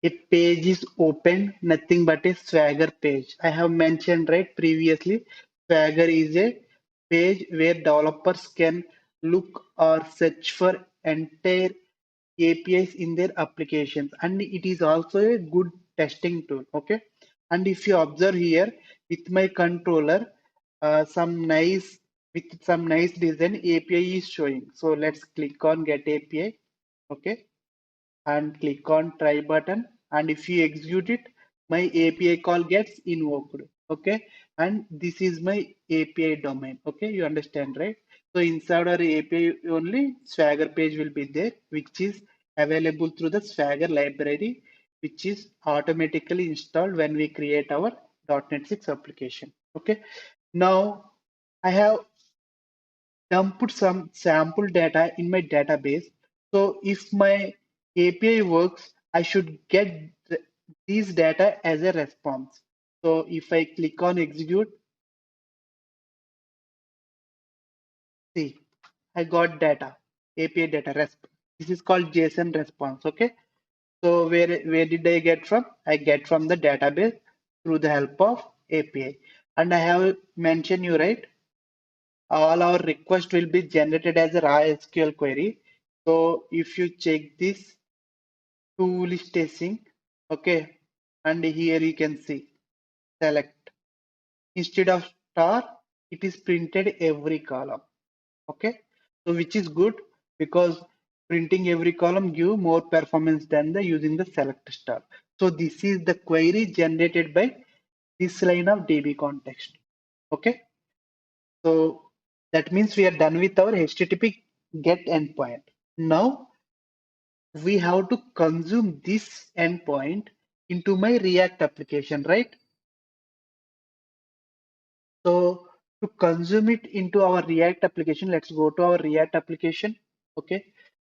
a page is open, nothing but a Swagger page. I have mentioned right previously, Swagger is a page where developers can look or search for entire APIs in their applications, and it is also a good testing tool. Okay, and if you observe here with my controller, some nice with some nice design API is showing. So let's click on Get API. Okay, and click on try button, and if you execute it, my API call gets invoked. Okay, and this is my API domain. Okay, you understand, right? So inside our API only Swagger page will be there, which is available through the Swagger library, which is automatically installed when we create our .NET 6 application. Okay, now I have dumped some sample data in my database. So if my API works, I should get these data as a response. So if I click on execute, see, I got data, API data resp. This is called JSON response. Okay. So where did I get from? I get from the database through the help of API. And I have mentioned you right, all our request will be generated as a raw SQL query. So if you check this to list async, okay, and here you can see select. Instead of star, it is printed every column. Okay, so which is good because printing every column give more performance than the using the select star. So this is the query generated by this line of DB context. Okay, so that means we are done with our HTTP GET endpoint. Now we have to consume this endpoint into my React application, right? So to consume it into our React application, let's go to our React application. Okay.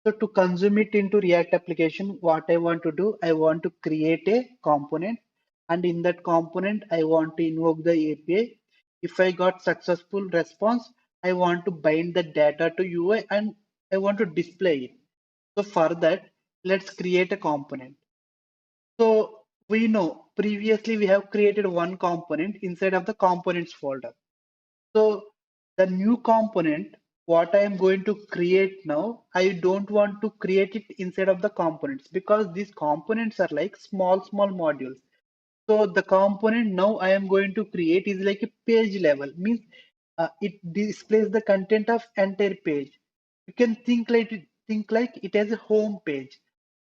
So to consume it into React application, what I want to do, I want to create a component, and in that component, I want to invoke the API. If I got successful response, I want to bind the data to UI and I want to display it. So for that, let's create a component. So we know previously we have created one component inside of the components folder. So the new component, what I am going to create now, I don't want to create it inside of the components because these components are like small modules. So the component now I am going to create is like a page level, means it displays the content of entire page. You can think like it as a home page.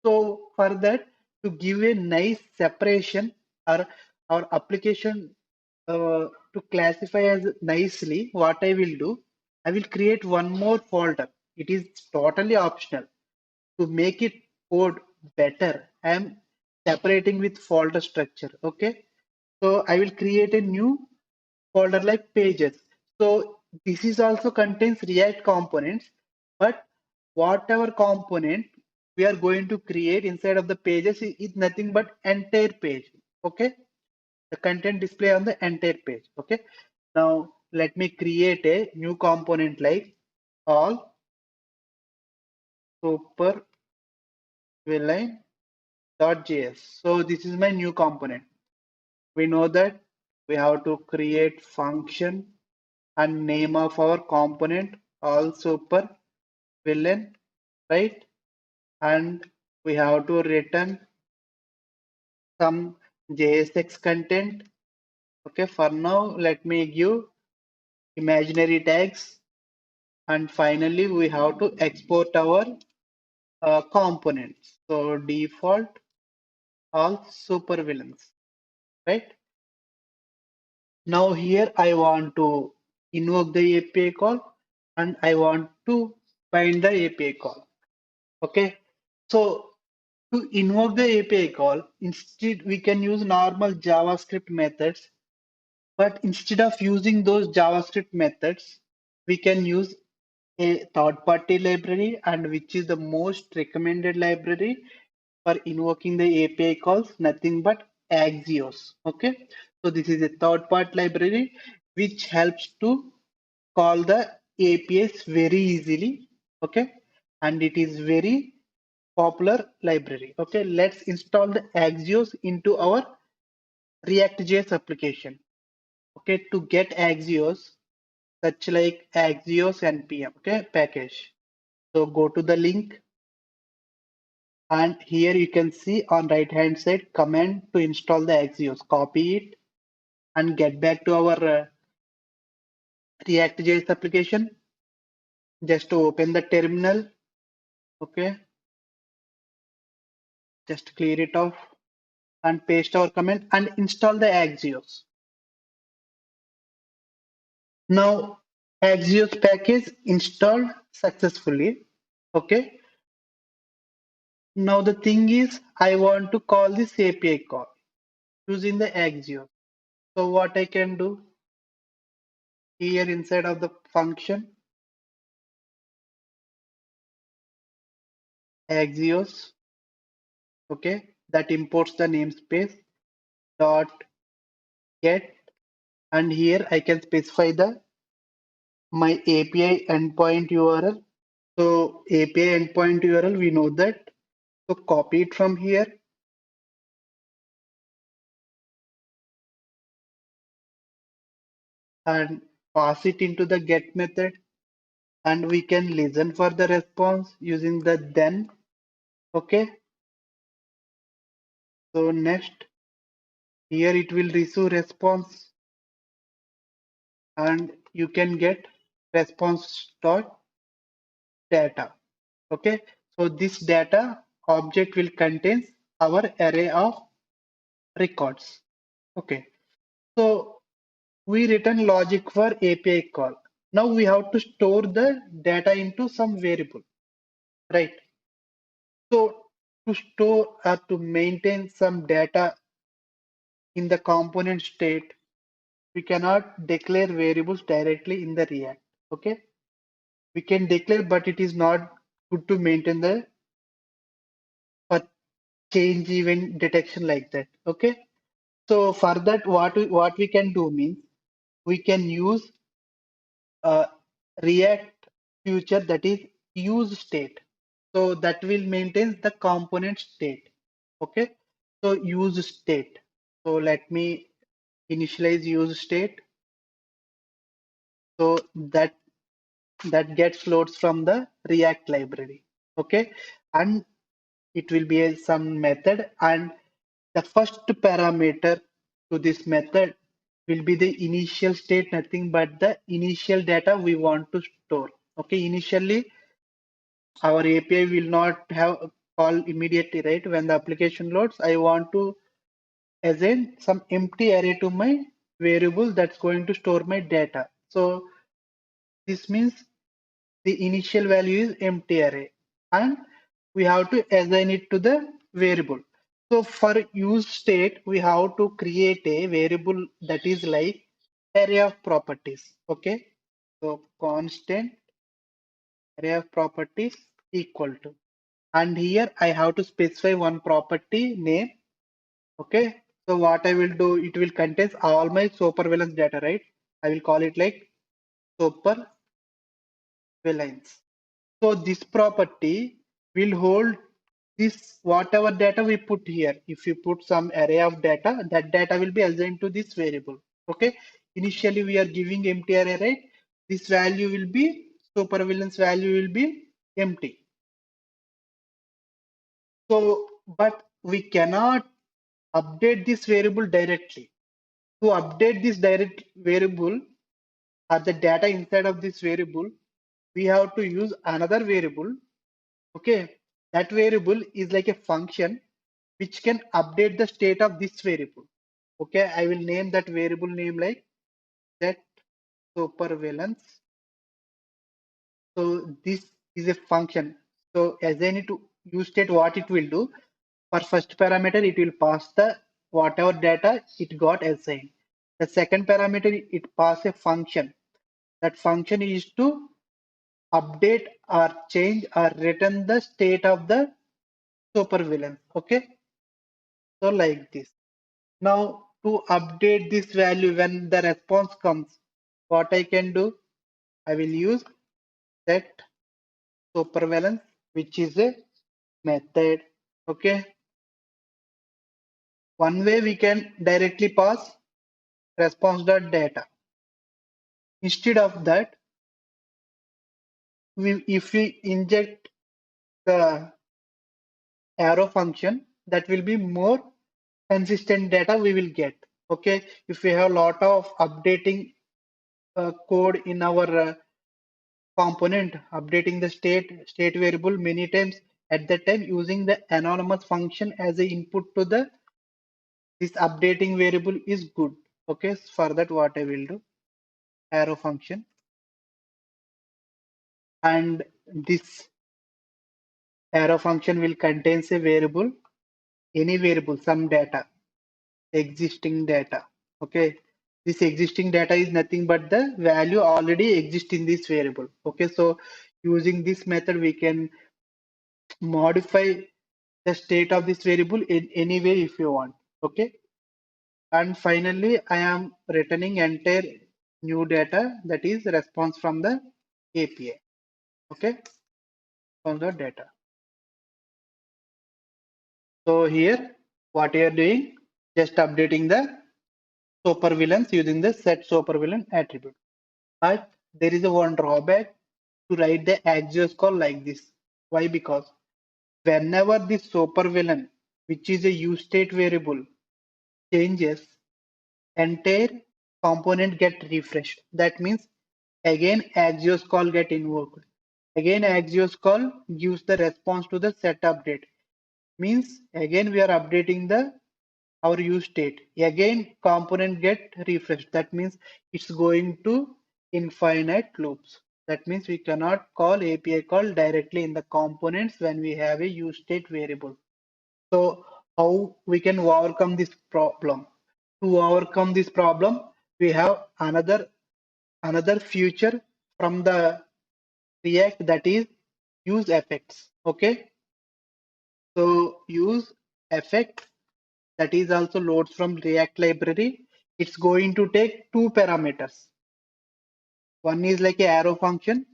So for that, to give a nice separation or our application to classify as nicely, what I will do, I will create one more folder. It is totally optional. To make it code better, I am separating with folder structure. Okay. So I will create a new folder like pages. So this is also contains React components, but whatever component we are going to create inside of the pages is nothing but entire page. Okay. The content display on the entire page. Okay. Now let me create a new component like all super villain.js. So this is my new component. We know that we have to create function and name of our component all super villain, right? And we have to return some JSX content. Okay, for now, let me give imaginary tags. And finally, we have to export our components. So default all super villains, right? Now here I want to invoke the API call and I want to bind the API call. Okay. So to invoke the API call, instead we can use normal JavaScript methods, but instead of using those JavaScript methods, we can use a third-party library, and which is the most recommended library for invoking the API calls, nothing but Axios. Okay, so this is a third-party library which helps to call the APIs very easily. Okay, and it is very popular library. Okay, let's install the Axios into our Reactjs application. Okay, to get Axios, such like Axios npm, okay, package. So go to the link, and here you can see on right hand side command to install the Axios. Copy it and get back to our React.js application. Just to open the terminal, okay, just clear it off and paste our command and install the Axios. Now Axios package installed successfully. Okay. Now the thing is I want to call this API call using the Axios. So what I can do here inside of the function Axios, okay, that imports the namespace dot get, and here I can specify the my API endpoint URL. So API endpoint URL, we know that. So copy it from here and pass it into the get method, and we can listen for the response using the then. Okay. So next here it will receive response and you can get response dot data. Okay. So this data object will contain our array of records. Okay. So we return logic for API call. Now we have to store the data into some variable, right? So to store or to maintain some data in the component state, we cannot declare variables directly in the React. Okay. We can declare, but it is not good to maintain the for change event detection like that. Okay. So for that, what we can do means we can use a React feature that is use state. So that will maintain the component state. Okay. So use state. So let me initialize use state. So that that gets loads from the React library. Okay, and it will be some method, and the first parameter to this method will be the initial state, nothing but the initial data we want to store. Okay, initially our API will not have a call immediately, right? When the application loads, I want to assign some empty array to my variable that's going to store my data. So this means the initial value is empty array, and we have to assign it to the variable. So for use state, we have to create a variable that is like array of properties. Okay, so constant array of properties equal to, and here I have to specify one property name. Okay, so what I will do, it will contains all my supervillains data, right? I will call it like supervillains. So this property will hold this whatever data we put here. If you put some array of data, that data will be assigned to this variable. Okay. Initially we are giving empty array, right? This value will be supervillains value will be empty. So, but we cannot update this variable directly. To update this direct variable or the data inside of this variable, we have to use another variable. Okay, that variable is like a function which can update the state of this variable. Okay, I will name that variable name like set supervillains. So this is a function. So as I need to use state, what it will do, for first parameter it will pass the whatever data it got assigned. The second parameter it pass a function. That function is to update or change or return the state of the supervillain. Okay, so like this. Now to update this value when the response comes, what I can do, I will use set supervillain, which is a method. Okay, one way we can directly pass response.data. Instead of that, if we inject the arrow function, that will be more consistent data we will get. Okay, if we have a lot of updating code in our component, updating the state variable many times at that time, using the anonymous function as a input to the this updating variable is good. Okay, so for that what I will do, arrow function, and this arrow function will contains a variable, any variable, some data, existing data. Okay, this existing data is nothing but the value already exists in this variable. Okay, so using this method we can modify the state of this variable in any way if you want. Okay, and finally I am returning entire new data, that is response from the API. Okay, from the data. So here what you are doing, just updating the supervillains using the set supervillain attribute. But there is a one drawback to write the Axios call like this. Why? Because whenever this supervillain, which is a use state variable, changes, entire component get refreshed. That means again Axios call get invoked. Again Axios call gives the response to the set update. Means again we are updating the our use state. Again component get refreshed. That means it's going to infinite loops. That means we cannot call API call directly in the components when we have a use state variable. So how we can overcome this problem? To overcome this problem, we have another feature from the React, that is use effects. Okay, so use effect, that is also loads from React library. It's going to take two parameters. One is like a arrow function.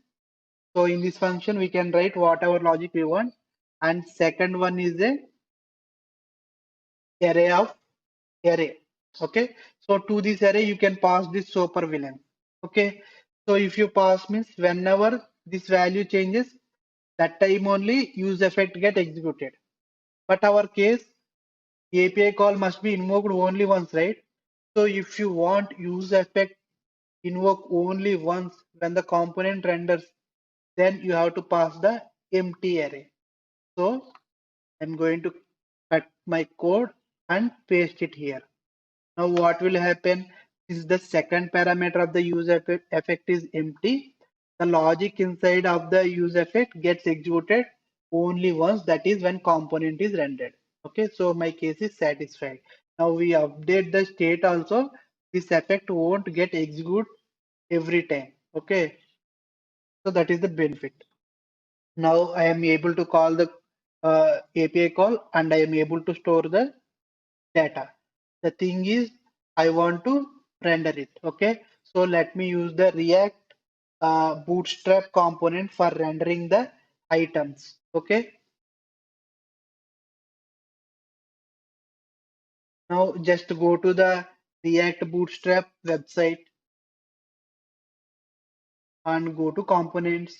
So in this function we can write whatever logic we want, and second one is a array of array. Okay, so to this array you can pass this supervillain. Okay, So if you pass means whenever this value changes, that time only use effect get executed. But our case, API call must be invoked only once, right? So if you want use effect invoke only once when the component renders, then you have to pass the empty array. So I'm going to cut my code and paste it here. Now what will happen is the second parameter of the use effect is empty. The logic inside of the use effect gets executed only once, that is when component is rendered. Okay, so my case is satisfied. Now we update the state also. This effect won't get executed every time. Okay, so that is the benefit. Now I am able to call the API call and I am able to store the data. The thing is, I want to render it. Okay, so let me use the React bootstrap component for rendering the items. Okay, now just go to the React bootstrap website and go to components.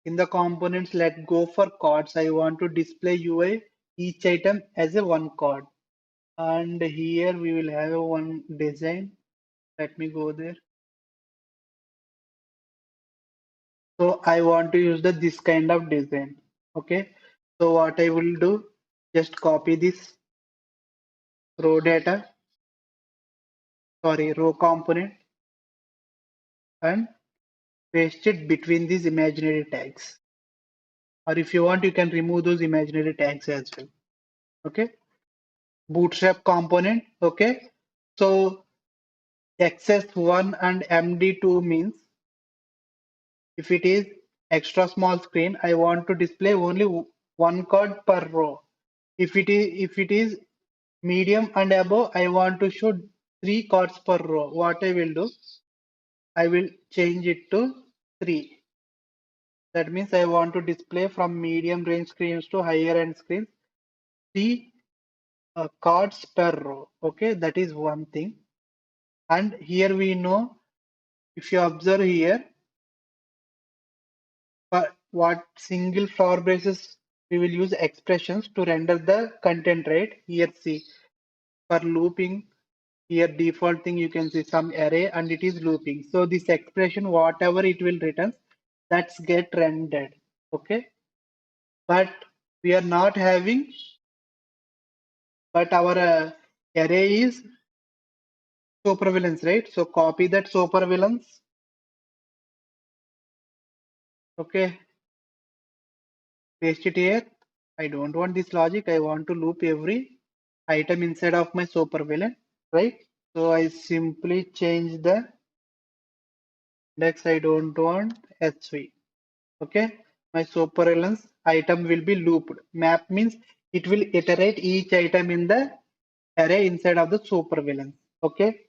In the components, let go for cards. I want to display UI each item as a one card. And here we will have a one design. Let me go there. So I want to use this kind of design. Okay. So what I will do, just copy this row component and paste it between these imaginary tags. Or if you want, you can remove those imaginary tags as well. Okay. Bootstrap component. Okay. So XS1 and MD2 means if it is extra small screen, I want to display only one card per row. If it is medium and above, I want to show three cards per row. What I will do, I will change it to three. That means I want to display from medium range screens to higher end screens, three cards per row. Okay, that is one thing. And here we know, if you observe here, for what single flower braces we will use expressions to render the content, right? Here see, for looping, here default thing you can see some array and it is looping. So this expression, whatever it will return, that's get rendered. Okay, but we are not having, but our array is supervillains, right? So copy that supervillains. Okay, paste it here. I don't want this logic. I want to loop every item inside of my supervillain, right? So I simply change the index. I don't want SV. Okay, my supervillains item will be looped. Map means it will iterate each item in the array inside of the supervillains. Okay,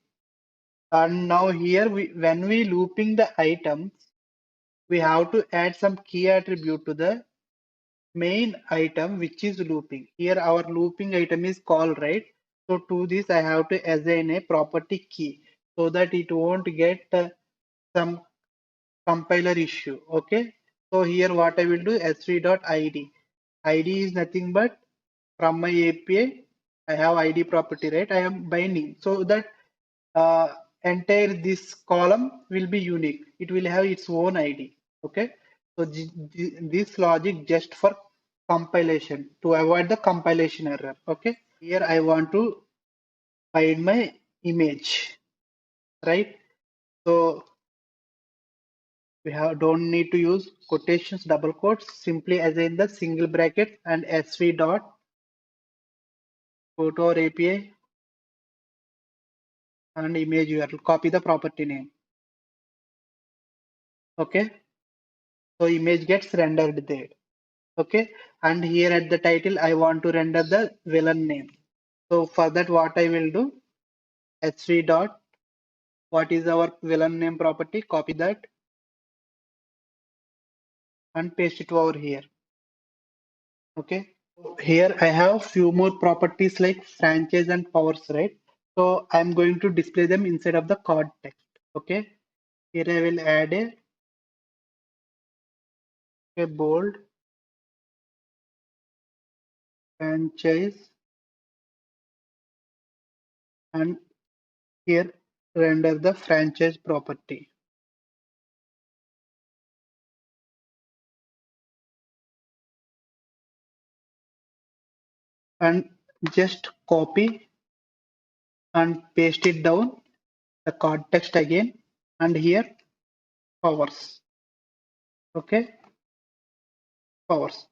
and now here when we looping the items, we have to add some key attribute to the main item which is looping. Here our looping item is call, right? So to this I have to assign a property key so that it won't get some compiler issue. Okay, so here what I will do, sv.id. ID is nothing but from my API I have ID property, right? I am binding so that uh, entire this column will be unique. It will have its own ID. Okay, so this logic just for compilation to avoid the compilation error. Okay, here I want to find my image, right? So we don't need to use quotations, double quotes, simply assign the single bracket and sv dot go to our API and image URL, copy the property name. Okay, so image gets rendered there. Okay, and here at the title I want to render the villain name. So for that what I will do, sv dot what is our villain name property, copy that and paste it over here. Okay, here I have few more properties like franchise and powers, right? So I'm going to display them inside of the card text. Okay, Here I will add a bold franchise, and here render the franchise property. And just copy and paste it down the context again, and here powers. Okay, powers.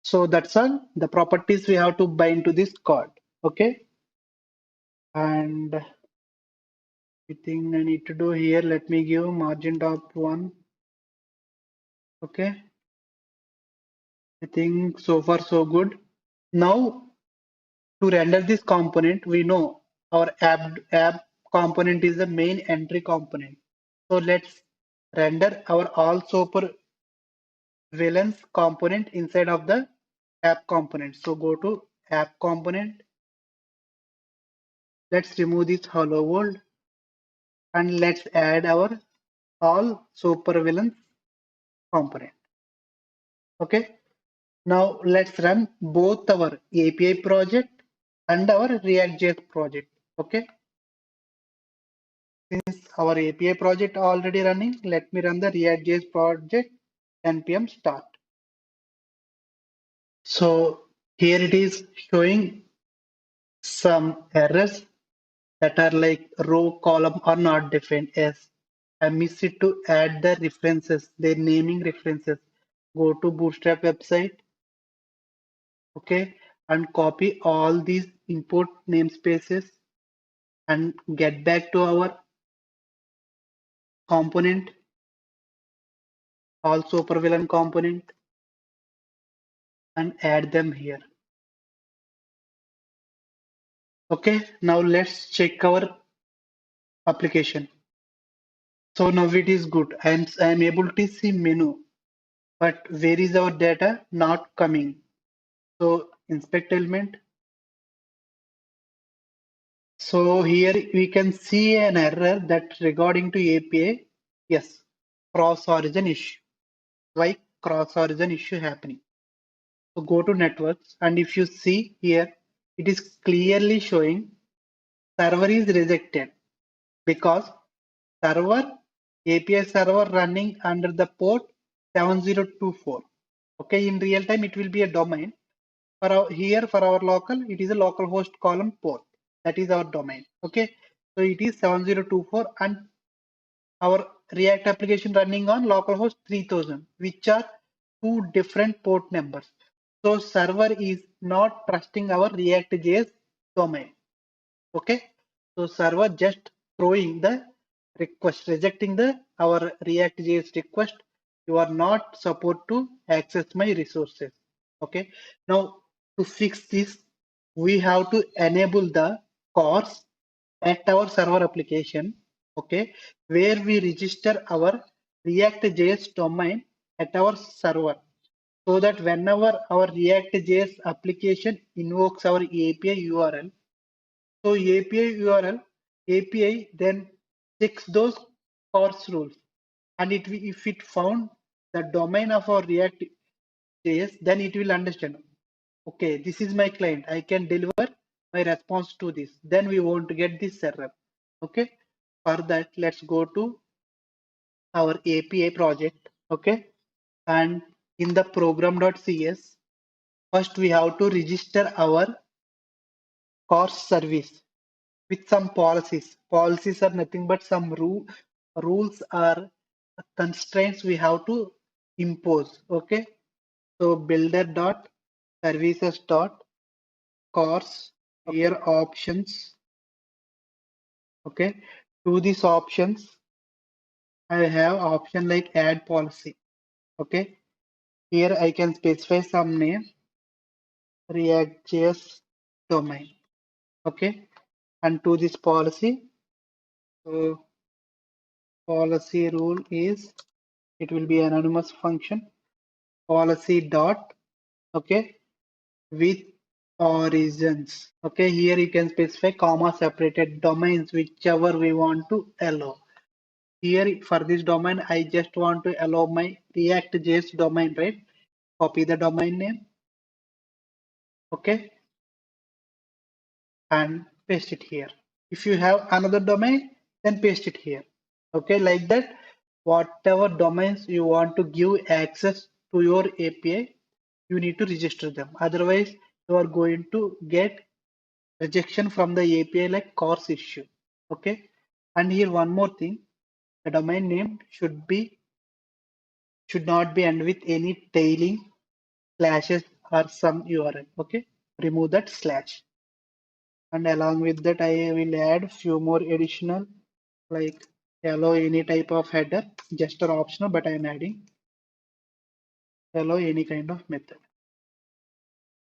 So that's all the properties we have to bind to this card. Okay, and the thing I need to do here, let me give margin top 1. Okay, I think so far so good. Now to render this component, we know our app component is the main entry component. So let's render our all super villains component inside of the app component. So go to app component. Let's remove this hello world and let's add our all super villains component. Okay. Now let's run both our API project and our Reactjs project. Okay. Since our API project already running, let me run the Reactjs project npm start. So here it is showing some errors that are like row column are not defined as I missed it to add the references, their naming references. Go to bootstrap website, okay, and copy all these import namespaces and get back to our component, all supervillain component, and add them here. Okay, now let's check our application. So now it is good. I am able to see menu, but where is our data? Not coming. So inspect element. So here we can see an error that regarding to API. Yes, cross origin issue. Why cross origin issue happening? So go to networks, and if you see here, it is clearly showing server is rejected because server API server running under the port 7024. Okay, in real time it will be a domain. For our, here for our local, it is a localhost column port. That is our domain. Okay, so it is 7024 and our React application running on localhost 3000, which are two different port numbers. So server is not trusting our React.js domain. Okay, so server just throwing the request, rejecting the our React.js request. You are not supposed to access my resources. Okay, now to fix this, we have to enable the CORS at our server application. Okay, where we register our React.js domain at our server, so that whenever our React.js application invokes our API URL, so API URL, API then checks those parse rules, and if it found the domain of our React JS, then it will understand. Okay, this is my client. I can deliver my response to this. Then we won't get this error. Okay, for that, let's go to our API project. Okay, and in the program.cs, first we have to register our course service with some policies. Policies are nothing but some rules or constraints we have to impose. Okay, so builder dot services dot course here options. Okay, to these options I have option like add policy. Okay, here I can specify some name React.js domain. Okay, and to this policy, so policy rule is it will be anonymous function policy dot, okay, with origins. Okay, here you can specify comma separated domains whichever we want to allow. here for this domain, I just want to allow my Reactjs domain, right? Copy the domain name, okay, and paste it here. If you have another domain, then paste it here. Okay, like that, whatever domains you want to give access to your API, you need to register them. Otherwise, you are going to get rejection from the API like course issue. Okay, and here one more thing, the domain name should not be end with any tailing slashes or some URL. Okay, remove that slash. And along with that, I will add few more additional like allow any type of header, just an optional, but I am adding allow any kind of method.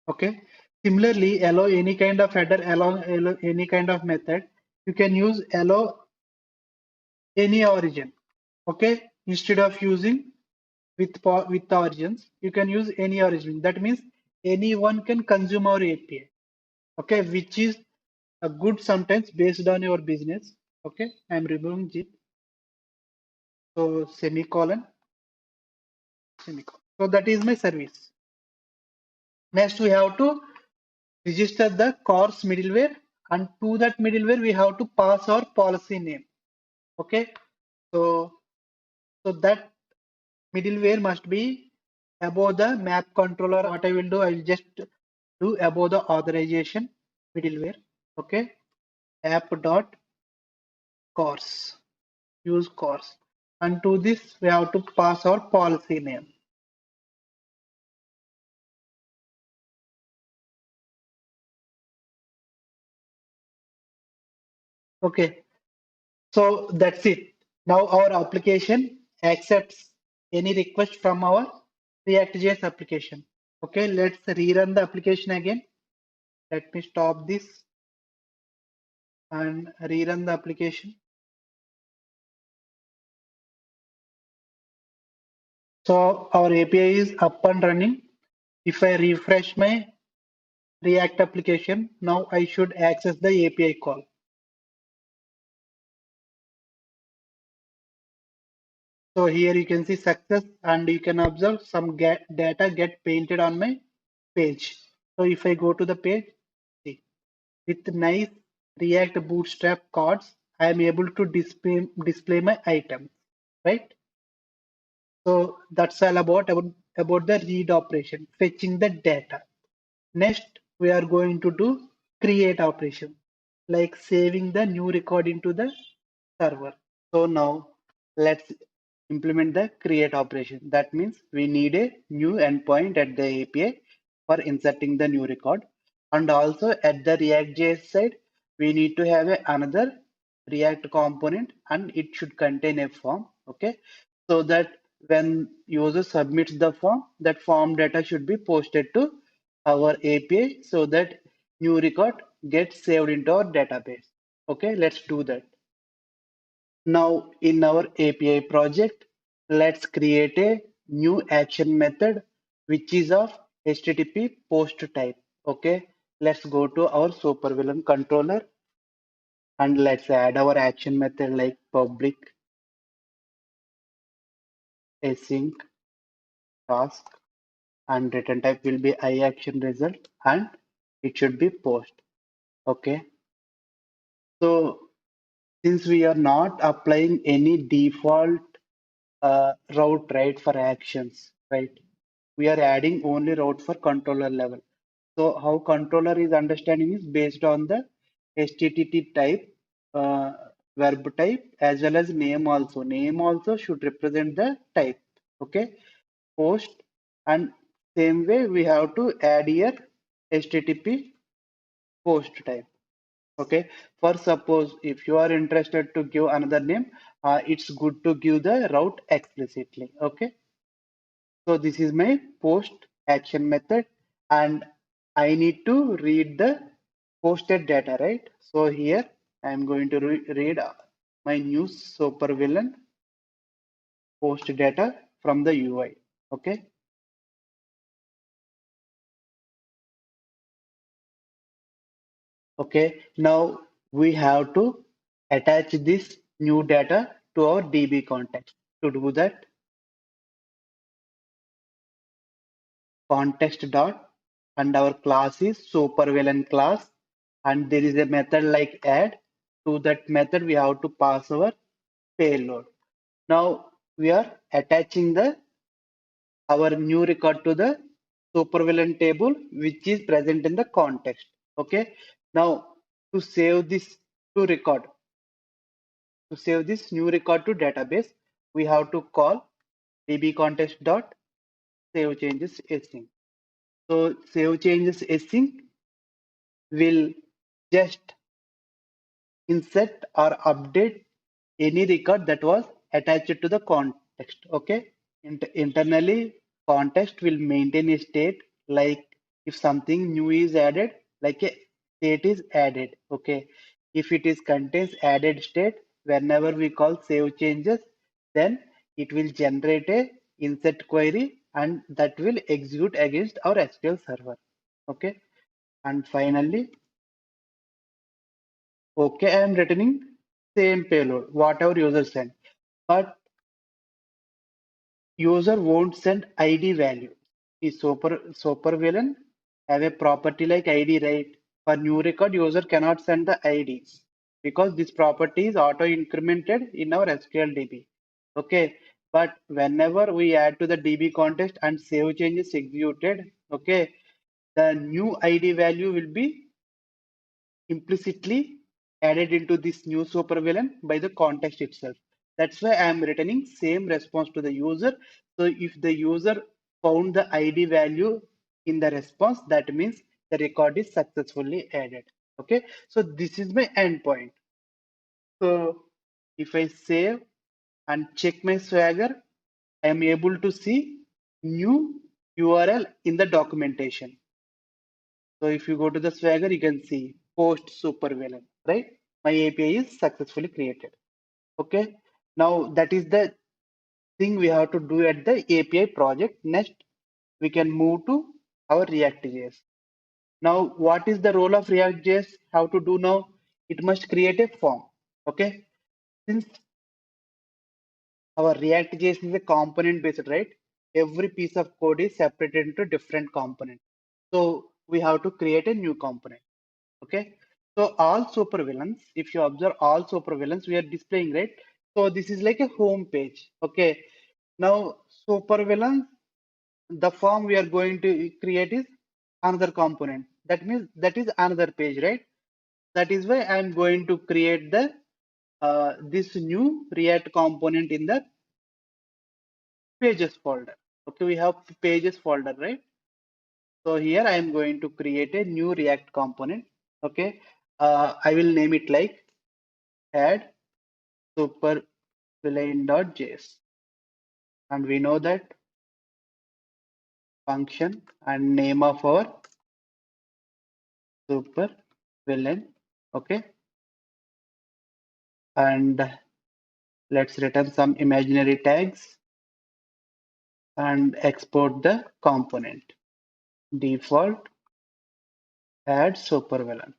Okay. Similarly, allow any kind of header, allow any kind of method. You can use allow any origin. Okay. Instead of using with the origins, you can use any origin. That means anyone can consume our API. Okay, which is a good sometimes based on your business. Okay, I'm removing G. So semicolon, semicolon. So that is my service. Next, we have to register the course middleware, and to that middleware we have to pass our policy name. Okay, so that middleware must be above the map controller. What I will do, I will just do above the authorization middleware. Okay, app dot course, use course, and to this we have to pass our policy name. Okay, so that's it. Now our application accepts any request from our React.js application. Okay, let's rerun the application again. Let me stop this and rerun the application. So our API is up and running. If I refresh my React application, now I should access the API call. So here you can see success, and you can observe some data get painted on my page. So if I go to the page, see, with nice React Bootstrap cards, I am able to display my items, right? So that's all about the read operation, fetching the data. Next, we are going to do create operation, like saving the new record into the server. So now let's implement the create operation. That means we need a new endpoint at the API for inserting the new record. And also at the React.js side, we need to have another React component, and it should contain a form. Okay. So that when user submits the form, that form data should be posted to our API so that new record gets saved into our database. Okay, let's do that. Now in our API project, let's create a new action method which is of HTTP post type. Okay, let's go to our supervillain controller and let's add our action method like public async task, and return type will be iAction result, and it should be post. Okay, so since we are not applying any default route, right, for actions, right, we are adding only route for controller level. So how controller is understanding is based on the HTTP type, uh, verb type, as well as name also. Name also should represent the type. Okay, post, and same way we have to add here HTTP post type. Okay, for suppose if you are interested to give another name, it's good to give the route explicitly. Okay, so this is my post action method, and I need to read the posted data, right? So here I am going to read my new supervillain post data from the UI. Okay, okay, now we have to attach this new data to our DB context. To do that, context dot and our class is supervillain class, and there is a method like add. To that method we have to pass our payload. Now we are attaching the our new record to the supervillain table which is present in the context. Okay. Now to save this to record, to save this new record to database, we have to call db context dot save changes async. So save changes async will just insert or update any record that was attached to the context. Okay. Internally, context will maintain a state like if something new is added, like a state is added. Okay. If it is contains added state, whenever we call save changes, then it will generate a insert query and that will execute against our SQL server. Okay. And finally, okay, I am returning same payload, whatever user sent. But user won't send ID value. Is supervillain have a property like ID, right? For new record, user cannot send the ID because this property is auto incremented in our SQL DB. Okay, but whenever we add to the DB context and save changes executed, okay, the new ID value will be implicitly added into this new supervillain by the context itself. That's why I am returning same response to the user. So if the user found the ID value in the response, that means the record is successfully added. Okay, so this is my endpoint. So if I save and check my Swagger, I am able to see new URL in the documentation. So if you go to the Swagger, you can see post supervillain, right? My API is successfully created. Okay. Now that is the thing we have to do at the API project. Next, we can move to our React.js. Now, what is the role of React.js? How to do now? It must create a form. Okay. Since our React.js is a component based, right? Every piece of code is separated into different components. So we have to create a new component. Okay. So all supervillains, if you observe all supervillains, we are displaying, right? So this is like a home page. Okay. Now supervillains, the form we are going to create is another component. That means that is another page, right? That is why I am going to create the this new React component in the pages folder. Okay, we have pages folder, right? So here I am going to create a new React component. Okay, I will name it like add supervillain.js, and we know that function and name of our supervillain. Okay, and let's return some imaginary tags and export the component. Default add supervillain.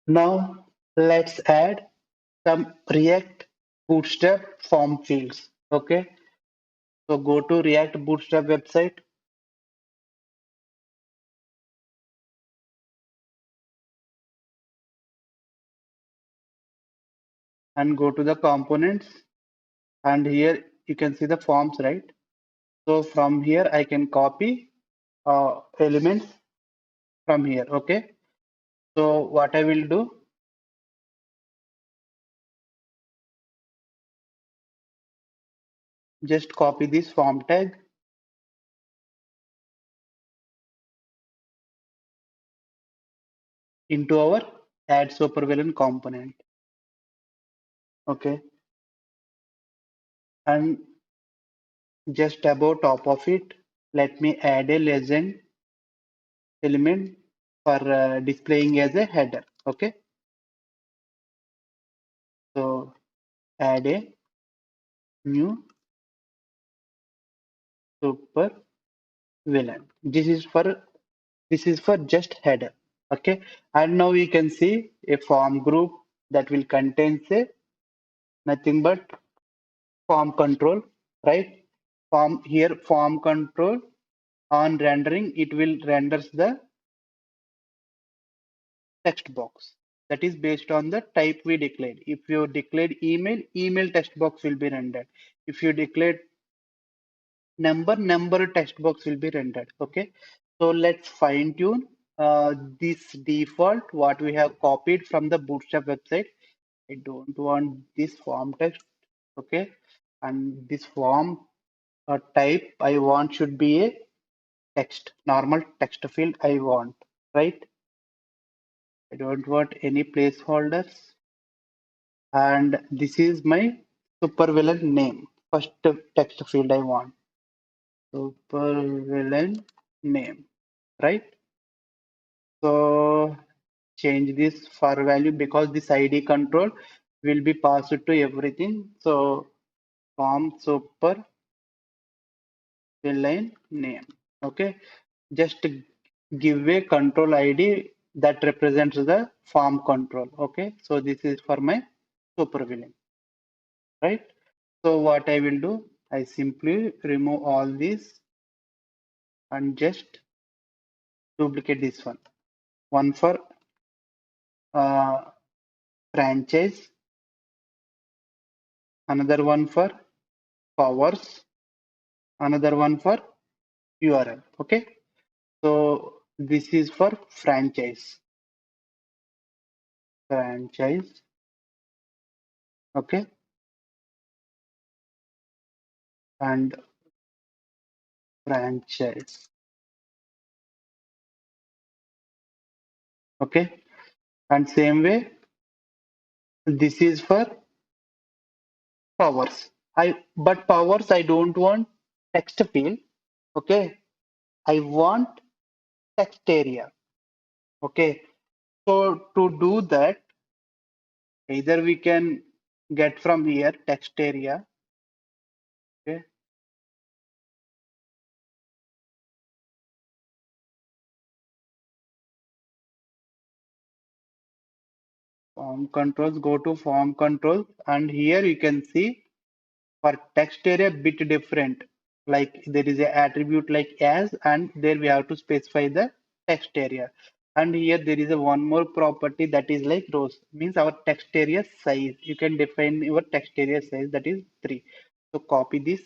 Now let's add some React Bootstrap form fields. Okay, so go to React Bootstrap website and go to the components, and here you can see the forms, right? So from here I can copy elements from here. Okay, so what I will do, just copy this form tag into our add supervillain component. Okay, and just above top of it, let me add a legend element for displaying as a header. Okay, so add a new super villain. This is for just header. Okay, and now we can see a form group that will contain a nothing but form control, right? Form control on rendering, it will renders the text box that is based on the type we declared. If you declared email, email text box will be rendered. If you declared number text box will be rendered. Okay, so let's fine tune this default what we have copied from the bootstrap website. I don't want this form text. Okay, and this form type I want should be a text, normal text field I want, right? I don't want any placeholders. And this is my supervillain name. First text field I want. Supervillain name, right? So change this for value because this ID control will be passed to everything. So form supervillain name. Okay, just give a control ID that represents the form control. Okay, so this is for my supervillain, right? So what I will do, I simply remove all these and just duplicate this one. One for uh, franchise, another one for powers, another one for URL. Okay, so this is for franchise. Okay, and franchise. Okay, and same way, this is for powers. But powers I don't want text field. Okay, I want text area. Okay, so to do that, either we can get from here text area. Okay, form controls, go to form controls, and here you can see for text area bit different. Like there is a attribute like as, and there we have to specify the text area. And here there is a one more property that is like rows, means our text area size. You can define your text area size, that is 3. So copy this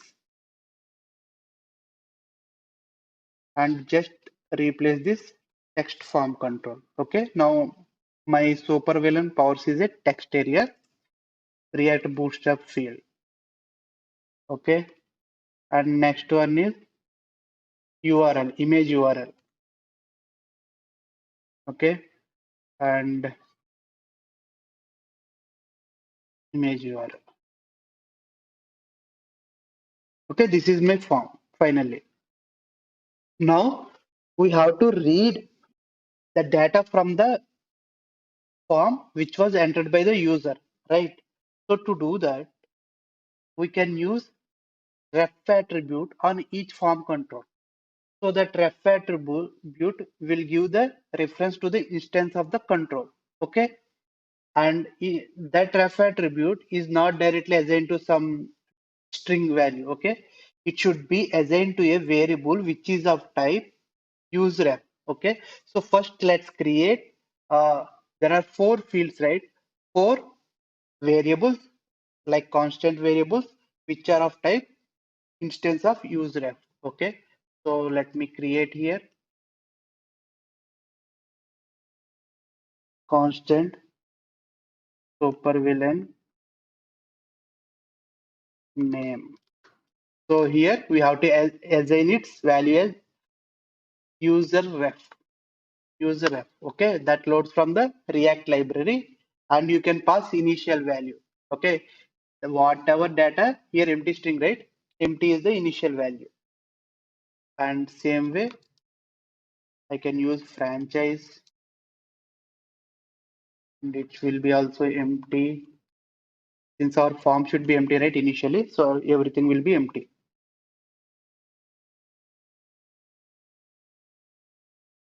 and just replace this text form control. Okay, now my supervillain powers is a text area React Bootstrap field. Okay, and next one is URL, image URL. Okay, and image URL. Okay, this is my form finally. Now we have to read the data from the form which was entered by the user, right? So to do that, we can use ref attribute on each form control. So that ref attribute will give the reference to the instance of the control. Okay, and that ref attribute is not directly assigned to some string value. Okay, it should be assigned to a variable which is of type useref. Okay, so first let's create there are 4 fields, right? 4 variables like constant variables which are of type instance of useref. Okay, so let me create here constant supervillain name. So here we have to assign its value as useref. Useref. Okay, that loads from the React library, and you can pass initial value. Okay, whatever data here empty string, right? Empty is the initial value. And same way, I can use franchise, and it will be also empty since our form should be empty, right? Initially, so everything will be empty.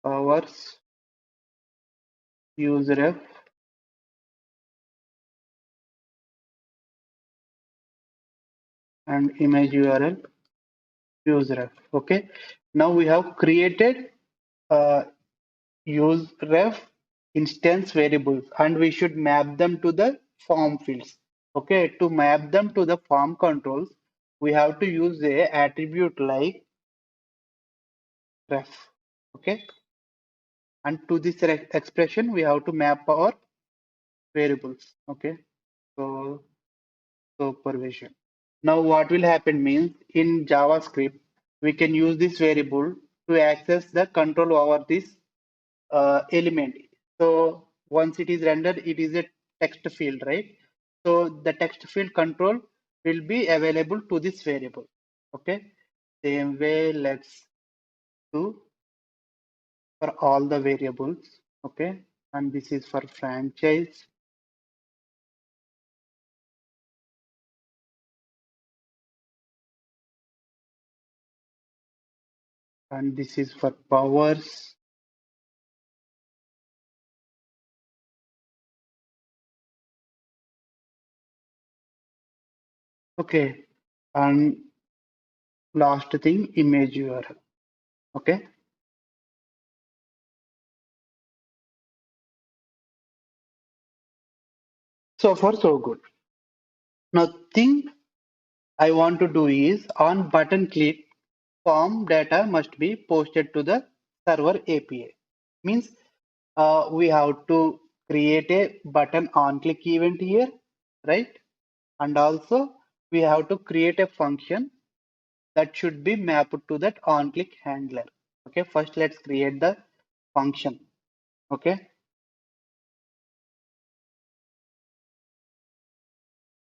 Hours useref and image URL useref. Okay, now we have created useref instance variables and we should map them to the form fields. Okay, to map them to the form controls, we have to use a attribute like ref. Okay, and to this expression we have to map our variables. Okay, so supervision. Now what will happen means in JavaScript we can use this variable to access the control over this element. So once it is rendered, it is a text field, right? So the text field control will be available to this variable. Okay, same way let's do for all the variables. Okay, and this is for franchise. And this is for powers. Okay, and last thing, image URL. Okay, so far so good. Now thing I want to do is on button click, form data must be posted to the server API. Means we have to create a button on click event here, right? And also we have to create a function that should be mapped to that on click handler. Okay, first let's create the function. Okay,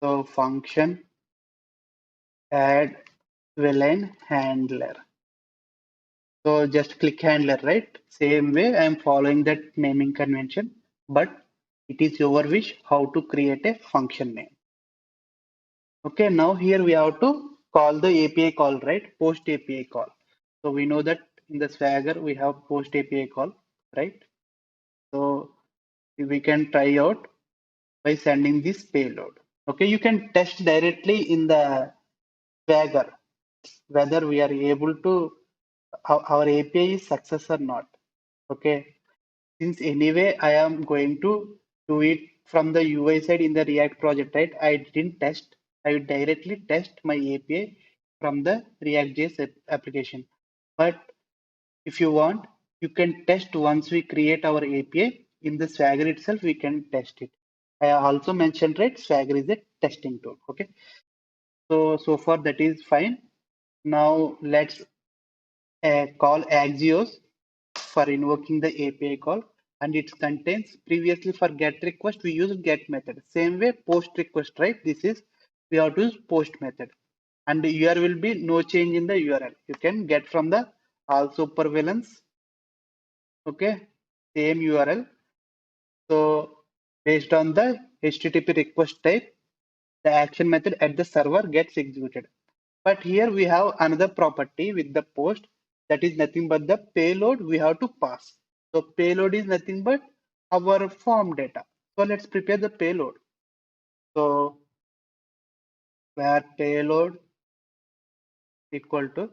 so function add villain handler. So just click handler, right? Same way I'm following that naming convention, but it is your wish how to create a function name. Okay, now here we have to call the API call, right? Post API call. So we know that in the Swagger we have post API call, right? So we can try out by sending this payload. Okay, you can test directly in the Swagger whether we are able to our API is success or not. Okay, since anyway I am going to do it from the UI side in the React project, right? I didn't test. I would directly test my API from the Reactjs application. But if you want, you can test once we create our API in the Swagger itself. We can test it. I also mentioned, right? Swagger is a testing tool. Okay. So far that is fine. Now let's call Axios for invoking the API call, and it contains previously for get request we used get method. Same way post request, right? This is we have to use post method, and the URL will be no change in the URL. You can get from the all supervillains. Okay, same URL. So based on the HTTP request type, the action method at the server gets executed. But here we have another property with the post that is nothing but the payload we have to pass. So payload is nothing but our form data. So let's prepare the payload. So where payload equal to,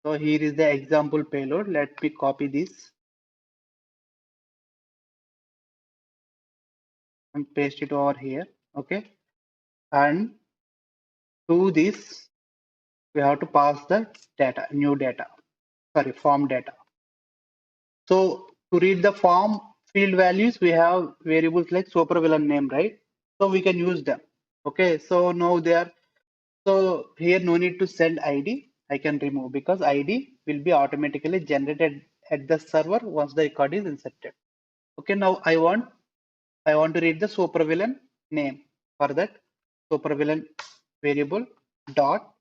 so here is the example payload. Let me copy this and paste it over here. Okay. And to this, we have to pass the data, new data, sorry, form data. So to read the form field values, we have variables like supervillain name, right? So we can use them. Okay, so now they are, so here no need to send ID. I can remove because ID will be automatically generated at the server once the record is inserted. Okay, now I want to read the supervillain name. For that, supervillain variable dot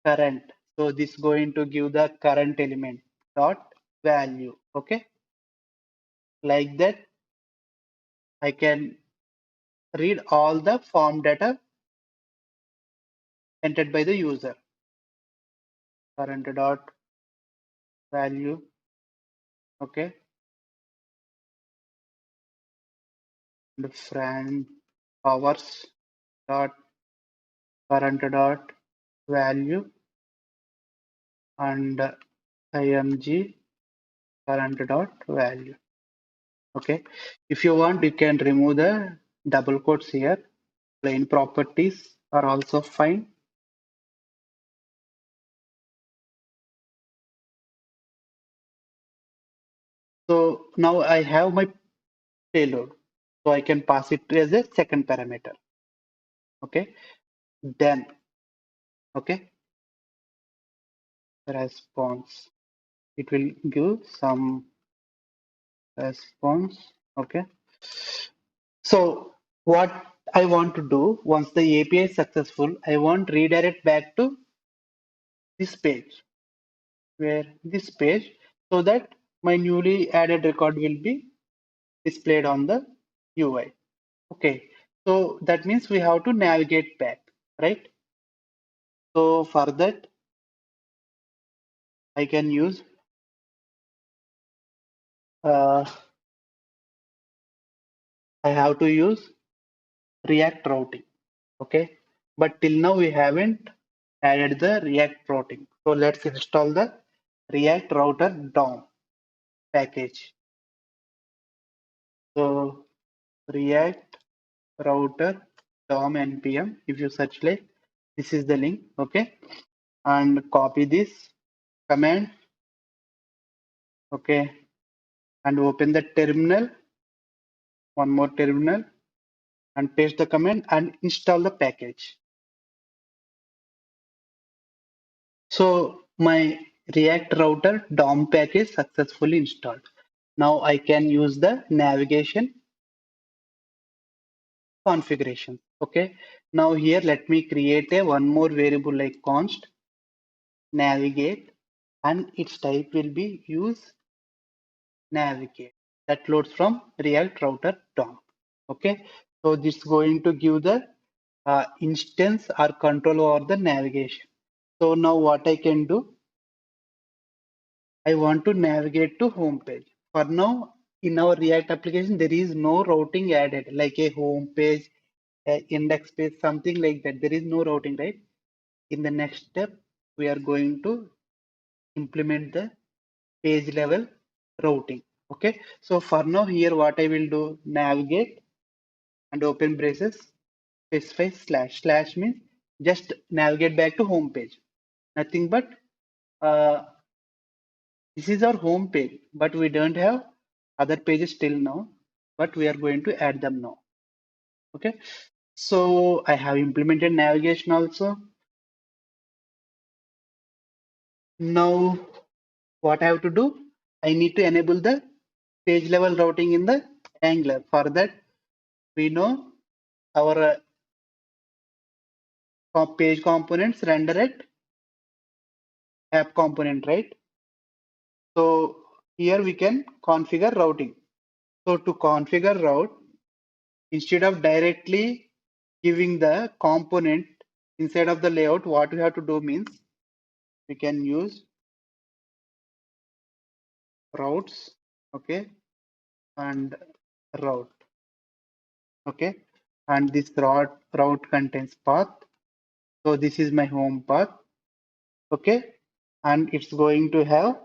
current. So this is going to give the current element dot value. Okay, like that I can read all the form data entered by the user. Current dot value. Okay, different hours dot current dot value and img current dot value. Okay, if you want, you can remove the double quotes here. Plain properties are also fine. So now I have my payload, so I can pass it as a second parameter. Okay, then okay, response. It will give some response. Okay, so what I want to do once the API is successful, I want redirect back to this page, where this page, so that my newly added record will be displayed on the UI. Okay, so that means we have to navigate back, right? So for that, I can use uh, I have to use React routing. Okay, but till now we haven't added the React routing. So let's install the React router DOM package. So React router DOM npm. If you search like this is the link. Okay, and copy this command. Okay, and open the terminal. One more terminal and paste the command and install the package. So my React router DOM package successfully installed. Now I can use the navigation configuration. Okay. Now here let me create a one more variable like const navigate, and its type will be use navigate that loads from React router DOM. Okay. So this is going to give the instance or control over the navigation. So now what I can do, I want to navigate to home page. For now, in our React application, there is no routing added, like a home page, a index page, something like that. There is no routing, right? In the next step, we are going to implement the page level routing. Okay. So for now, here what I will do, navigate and open braces, specify slash. Slash means just navigate back to home page. Nothing but uh, this is our home page, but we don't have other pages till now, but we are going to add them now. Okay, so I have implemented navigation also. Now, what I have to do? I need to enable the page level routing in the Angular. For that, we know our page components render at app component, right? So here we can configure routing. So to configure route, instead of directly giving the component inside of the layout, what we have to do means we can use routes, okay, and route, okay, and this route contains path. So this is my home path, okay, and it's going to have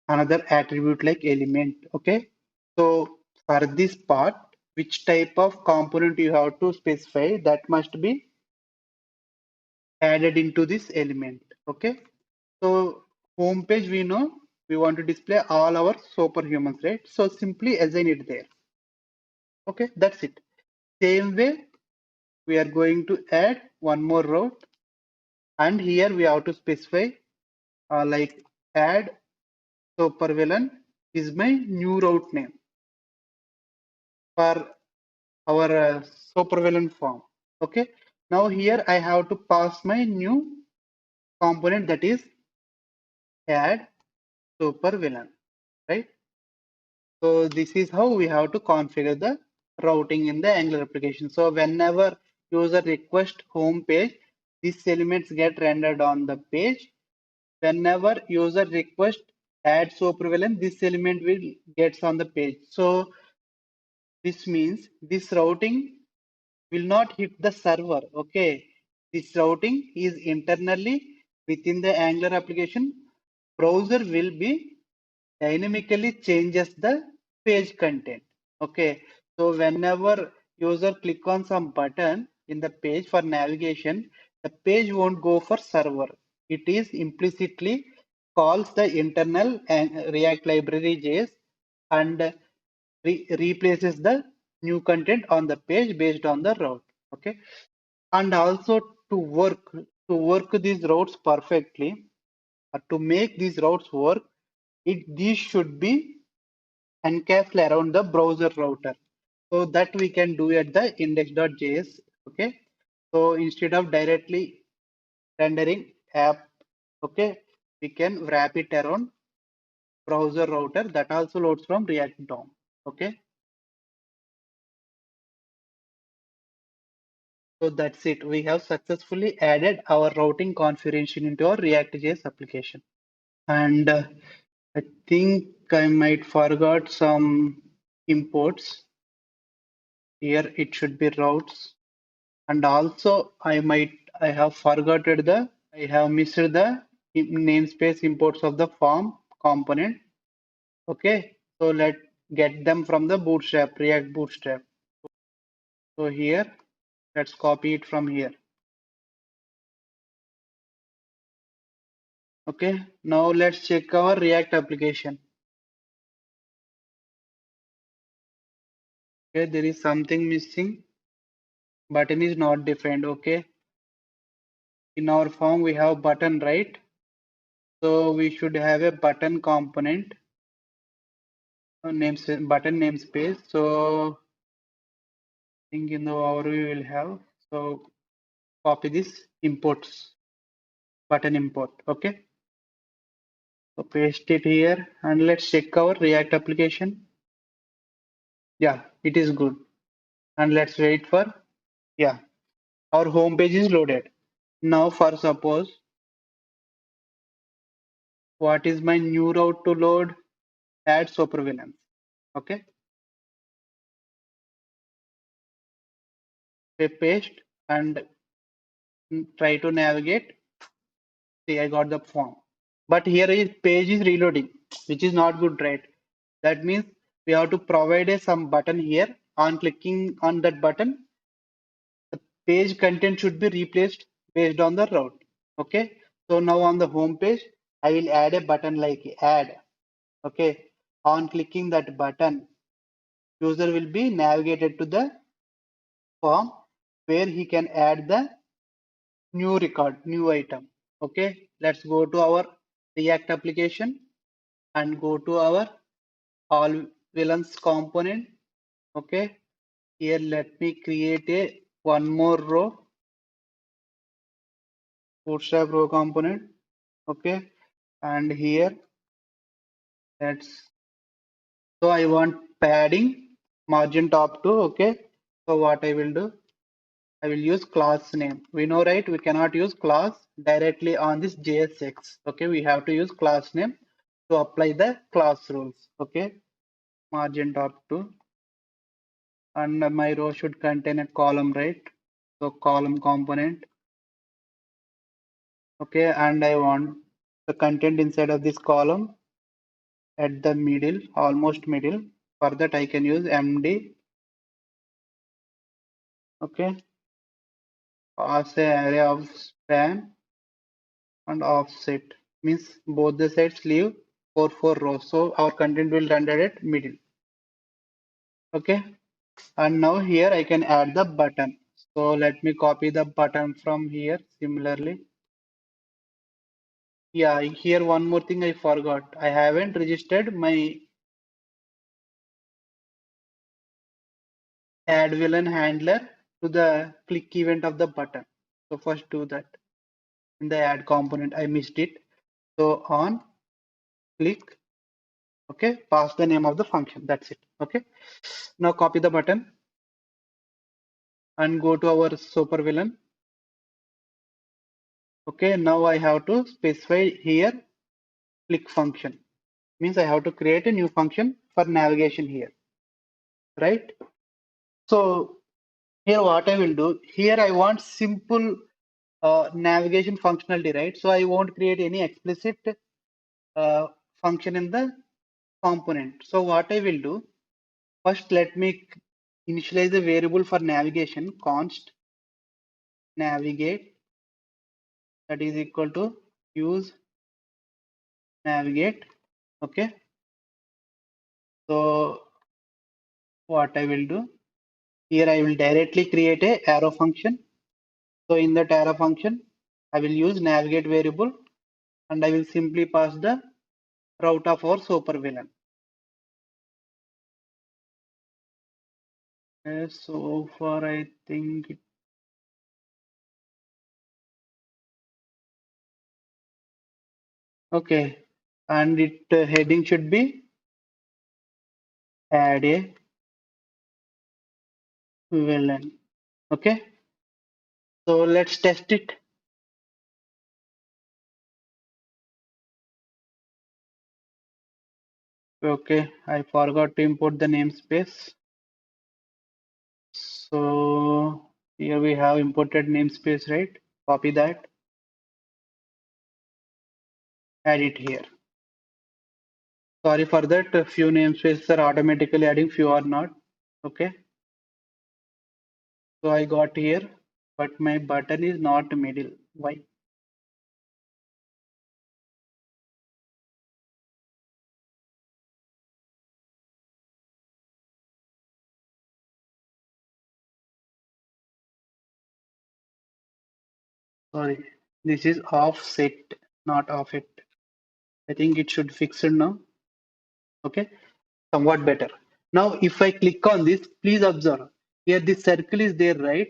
another attribute like element, okay. So for this part, which type of component you have to specify, that must be added into this element, okay. So home page, we know we want to display all our superhumans, right? So simply assign it there. Okay, that's it. Same way, we are going to add one more route, and here we have to specify like add supervillain is my new route name for our supervillain form. Okay, now here I have to pass my new component, that is add supervillain, right? So this is how we have to configure the routing in the Angular application. So whenever user request home page, these elements get rendered on the page. Whenever user request add supervillain, this element will gets on the page. So this means this routing will not hit the server. Okay, This routing is internally within the Angular application. Browser will be dynamically changes the page content. Okay, so whenever user click on some button in the page for navigation, the page won't go for server. It is implicitly calls the internal React library JS and replaces the new content on the page based on the route. Okay, and also to work these routes perfectly, or to make these routes work, these should be encapsulated around the browser router, so that we can do at the index.js. Okay, so instead of directly rendering app, okay, we can wrap it around browser router that also loads from React DOM. Okay, so that's it. We have successfully added our routing configuration into our React.js application. And I think I might forgot some imports. Here it should be routes. And also I have forgotten I have missed the namespace imports of the form component. Okay, so let's get them from the bootstrap, React bootstrap. So here, let's copy it from here. Okay, now let's check our React application. Okay, there is something missing. Button is not defined. Okay, in our form we have button, right? So we should have a button component, namespace, button namespace. So I think in the overview we will have. So copy this imports, button import. Okay, so paste it here and let's check our React application. Yeah, it is good. And let's wait for, yeah, our home page is loaded. Now for suppose, what is my new route to load? Add supervillains. Okay, paste and try to navigate. See, I got the form. But here is page is reloading, which is not good, right? That means we have to provide some button here. On clicking on that button, the page content should be replaced based on the route. Okay. So now on the home page, I will add a button like add. Okay. On clicking that button, user will be navigated to the form where he can add the new record, new item. Okay. Let's go to our React application and go to our all villains component. Okay, here let me create a one more row, bootstrap row component. Okay, and here that's, so I want padding margin top to. Okay, so what I will do, I will use class name. We know, right, we cannot use class directly on this JSX. Okay, we have to use class name to apply the class rules. Okay, margin top to, and my row should contain a column, right? So column component. Okay, and I want the content inside of this column at the middle, almost middle. For that I can use MD. Okay, pass a array of span and offset, means both the sides leave 4 rows. So our content will render at middle. Okay, and now here I can add the button. So let me copy the button from here. Similarly, yeah, here one more thing I forgot. I haven't registered my add villain handler to the click event of the button. So first do that in the add component. I missed it. So on click, okay, pass the name of the function. That's it. Okay. Now copy the button and go to our super villain. Okay. Now I have to specify here click function. Means I have to create a new function for navigation here. Right. So here what I will do, here I want simple navigation functionality, right? So I won't create any explicit uh, function in the component. So what I will do, first let me initialize a variable for navigation, const navigate, that is equal to use navigate. Okay, so what I will do here, I will directly create a arrow function. So in that arrow function, I will use navigate variable and I will simply pass the route of our supervillain. So far I think okay, and it heading should be add a villain. Okay, so let's test it. Okay, I forgot to import the namespace. So here we have imported namespace, right? Copy that, add it here. Sorry for that. A few namespaces are automatically adding, few are not. Okay, so I got here, but my button is not middle. Why? Sorry, this is offset, not offset. I think it should fix it now. Okay, somewhat better. Now, if I click on this, please observe here this circle is there, right?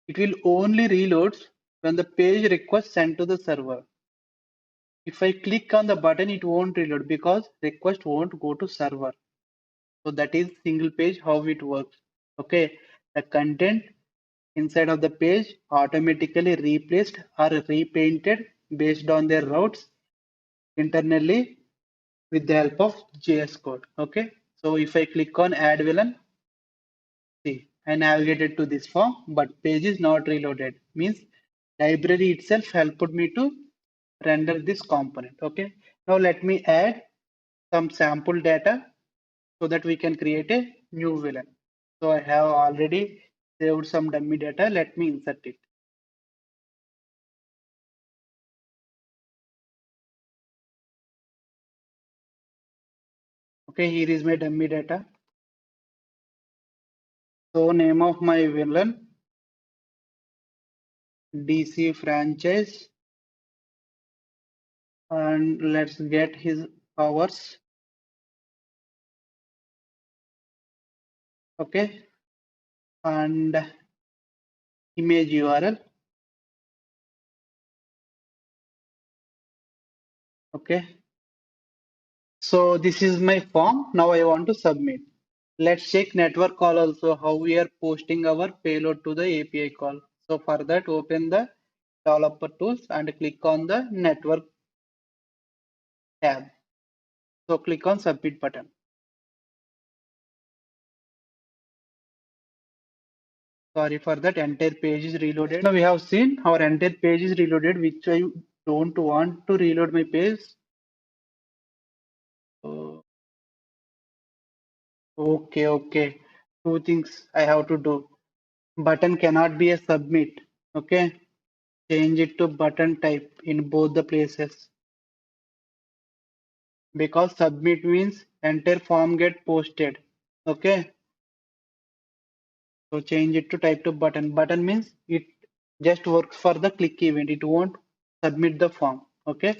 It will only reload when the page request sent to the server. If I click on the button, it won't reload because request won't go to server. So that is single page how it works. Okay, the content inside of the page automatically replaced or repainted based on their routes internally with the help of JS code. Okay, so if I click on add villain, see I navigated to this form, but page is not reloaded. Means library itself helped me to render this component. Okay, now let me add some sample data so that we can create a new villain. So I have already saved some dummy data. Let me insert it. Okay, here is my dummy data. So name of my villain, DC franchise, and let's get his powers. Okay, and image URL. Okay, so this is my form. Now I want to submit. Let's check network call also, how we are posting our payload to the API call. So for that, open the developer tools and click on the network tab. So click on submit button. Sorry for that, entire page is reloaded. Now we have seen our entire page is reloaded, which I don't want to reload my page. Oh, okay. Two things I have to do. Button cannot be a submit. Okay. Change it to button type in both the places. Because submit means entire form get posted. Okay. So change it to type to button. Button means it just works for the click event. It won't submit the form. Okay.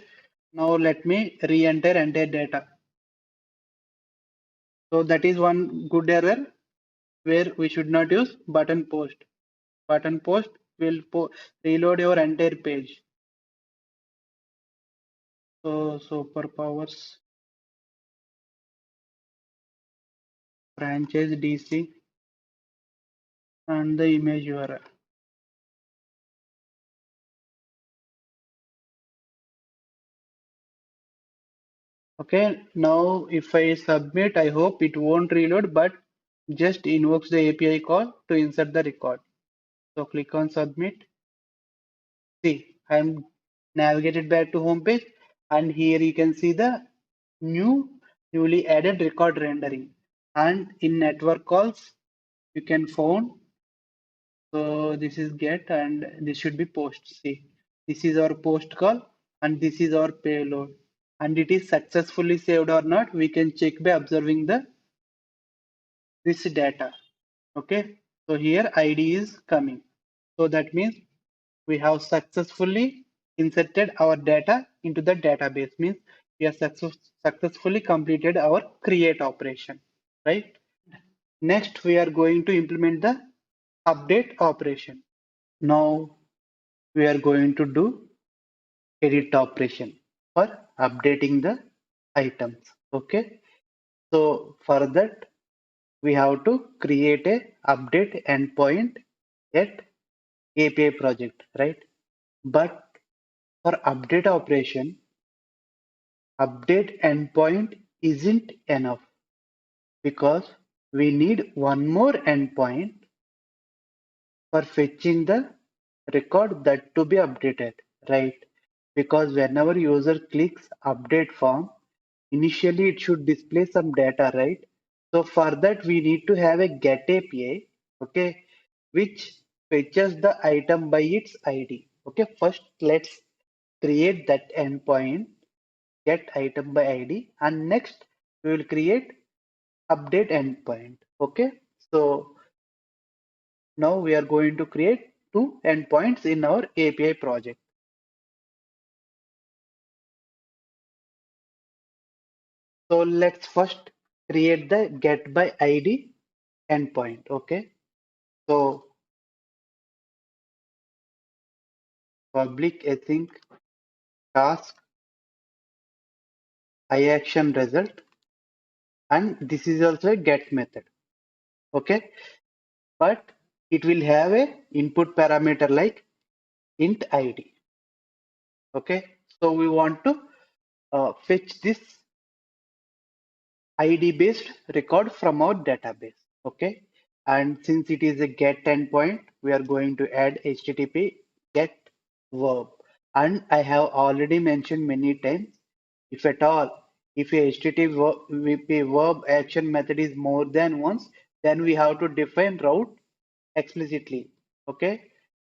Now let me re-enter entire data. So that is one good error where we should not use button post. Button post will reload your entire page. So superpowers franchise DC and the image URL. Okay, now if I submit, I hope it won't reload, but just invokes the API call to insert the record. So click on submit. See, I'm navigated back to home page, and here you can see the newly added record rendering. And in network calls, you can found. So this is get, and this should be post. See, this is our post call, and this is our payload. And it is successfully saved or not, we can check by observing the this data. Okay, so here ID is coming. So that means we have successfully inserted our data into the database, means we have successfully completed our create operation, right? Next, we are going to implement the update operation. Now we are going to do edit operation for updating the items. Okay, so for that we have to create a update endpoint at API project, right? But for update operation, update endpoint isn't enough because we need one more endpoint for fetching the record that to be updated, right? Because whenever user clicks update form, initially it should display some data, right? So for that we need to have a get API, okay, which fetches the item by its ID. Okay, first let's create that endpoint get item by ID, and next we will create update endpoint. Okay, so now we are going to create two endpoints in our API project. So let's first create the get by ID endpoint. Okay, so public async task iaction result, and this is also a get method. Okay, but it will have a input parameter like int ID. Okay, so we want to fetch this ID based record from our database. Okay, and since it is a get endpoint, we are going to add HTTP get verb. And I have already mentioned many times, if at all, if a HTTP verb action method is more than once, then we have to define route explicitly. Okay,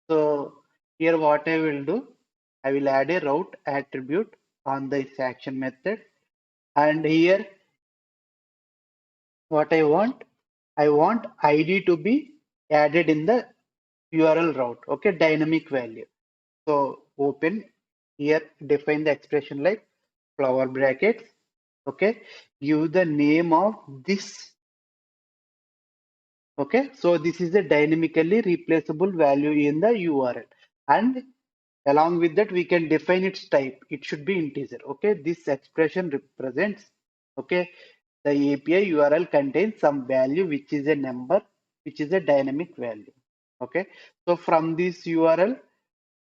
so here what I will do, I will add a route attribute on this action method, and here what I want ID to be added in the URL route. Okay, dynamic value. So open here, define the expression like flower brackets. Okay, give the name of this. Okay, so this is a dynamically replaceable value in the URL, and along with that we can define its type. It should be integer. Okay, this expression represents, okay, the API URL contains some value which is a number, which is a dynamic value. Okay, so from this URL,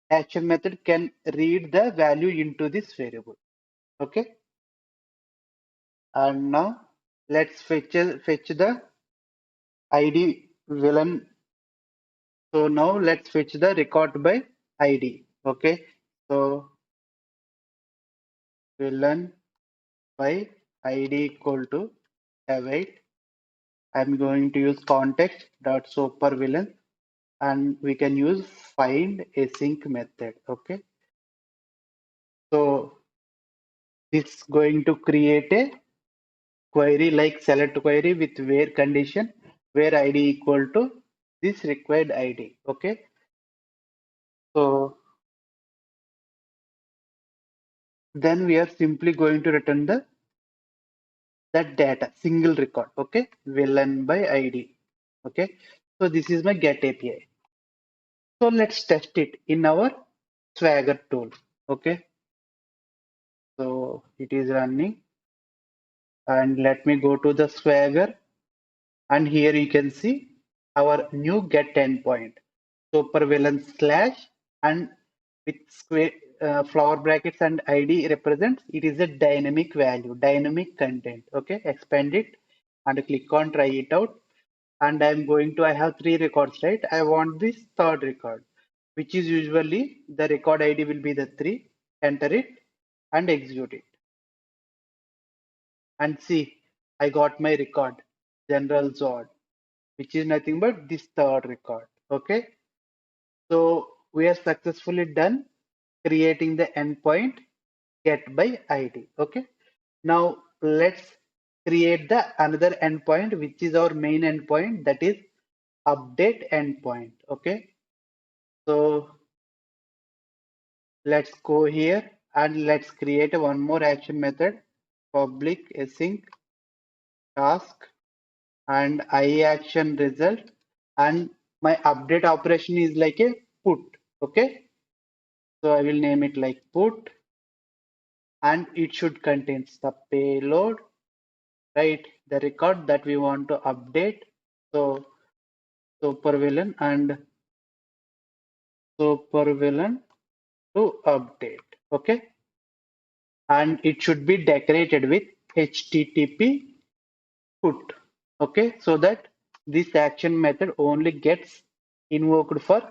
action method can read the value into this variable. Okay, and now let's fetch the ID villain. So now let's fetch the record by ID. Okay, so villain by ID equal to await. I'm going to use context dot supervillain, and we can use find async method. Okay, so this going to create a query like select query with where condition, where ID equal to this required ID. Okay, so then we are simply going to return the that data single record. Okay, villain by ID. Okay, so this is my get API. So let's test it in our Swagger tool. Okay, so it is running, and let me go to the Swagger, and here you can see our new get endpoint supervillain slash, and with square flower brackets and ID represents it is a dynamic value, dynamic content. Okay, expand it and click on try it out, and I'm going to, I have three records, right? I want this third record. which is usually the record ID will be the 3, enter it and execute it. And see, I got my record, general Zod, which is nothing but this third record. Okay, so we have successfully done creating the endpoint get by ID. Okay, now let's create the another endpoint, which is our main endpoint, that is update endpoint. Okay, so let's go here and let's create one more action method, public async task and action result, and my update operation is like a put. Okay, so I will name it like put, and it should contain the payload, right, the record that we want to update. So supervillain and supervillain to update. Okay, and it should be decorated with http put. Okay, so that this action method only gets invoked for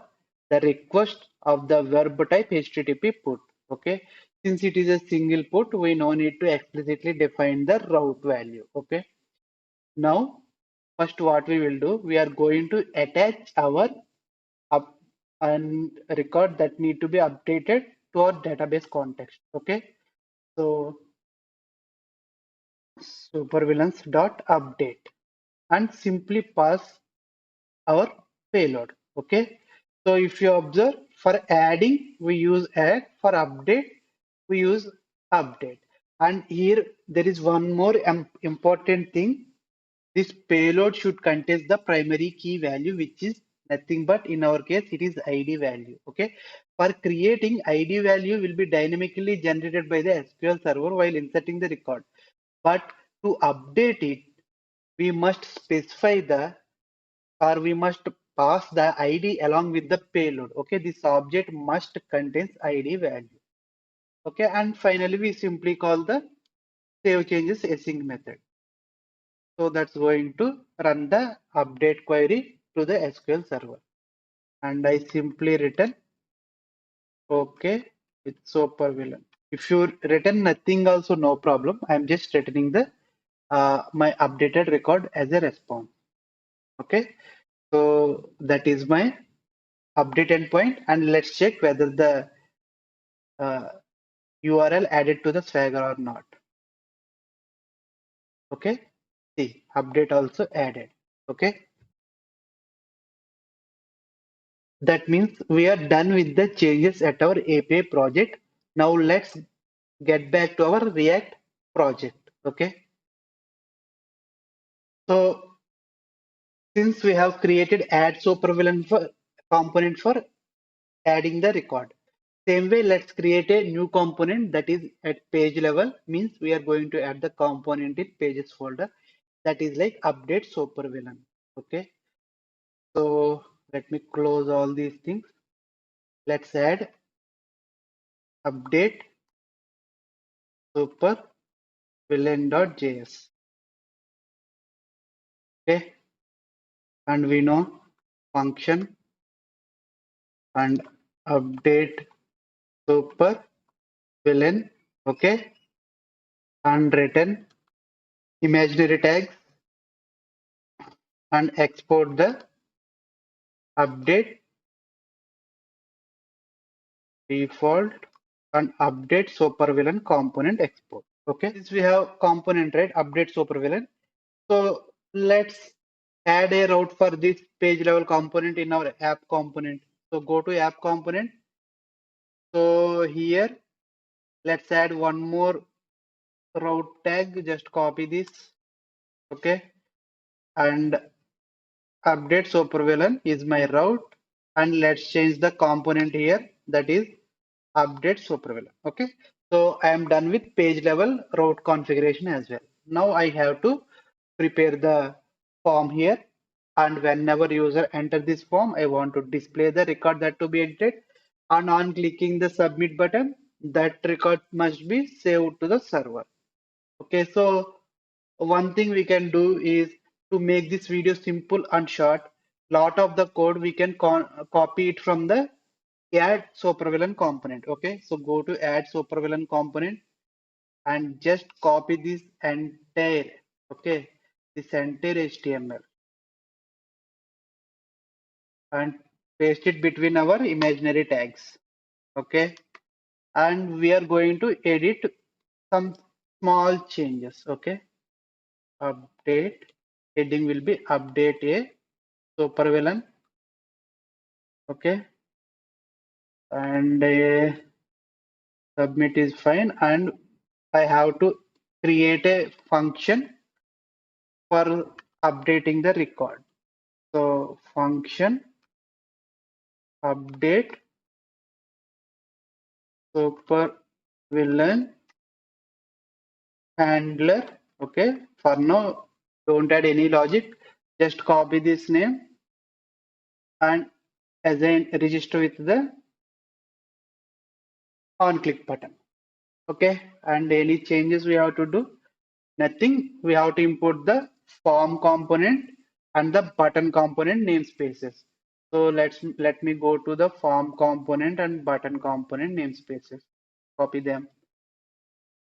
the request of the verb type http put. Okay, since it is a single put, we no need to explicitly define the route value. Okay, now first what we will do, we are going to attach our up and record that need to be updated to our database context. Okay, so supervillains dot update and simply pass our payload. Okay, so if you observe, for adding we use add, for update we use update, and here there is one more important thing. This payload should contain the primary key value, which is nothing but in our case it is ID value. Okay, for creating ID value will be dynamically generated by the SQL server while inserting the record, but to update it we must specify the, or we must pass the ID along with the payload. Okay, this object must contain ID value. Okay, and finally we simply call the save changes async method. So that's going to run the update query to the SQL server. And I simply return okay with supervillain. If you return nothing also no problem. I'm just returning the my updated record as a response. Okay, so that is my update endpoint, and let's check whether the uh, URL added to the Swagger or not. Okay, see, update also added. Okay, that means we are done with the changes at our API project. Now let's get back to our React project. Okay, so since we have created add supervillain for component for adding the record, same way let's create a new component that is at page level, means we are going to add the component in pages folder, that is like update supervillain. Okay, so let me close all these things. Let's add update supervillain.js. Okay, and we know function and update supervillain. Okay, and return imaginary tags and export the update default and update supervillain component export. Okay, since we have component, right, update supervillain, so let's add a route for this page level component in our app component. So go to app component. So here let's add one more route tag, just copy this. Okay, and update supervillain is my route, and let's change the component here, that is update supervillain. Okay, so I am done with page level route configuration as well. Now I have to prepare the form here, and whenever user enter this form I want to display the record that to be edited, and on clicking the submit button that record must be saved to the server. Okay, so one thing we can do is to make this video simple and short. Lot of the code we can copy it from the add supervillain component. Okay, so go to add supervillain component and just copy this entire, okay, this entire HTML and paste it between our imaginary tags. Okay, and we are going to edit some small changes. Okay, update heading will be update a supervillain. Okay, and submit is fine, and I have to create a function for updating the record. So function update supervillain handler. Okay, for now don't add any logic, just copy this name and assign register with the on click button. Okay, and any changes we have to do? Nothing. We have to import the form component and the button component namespaces. So let me go to the form component and button component namespaces. Copy them.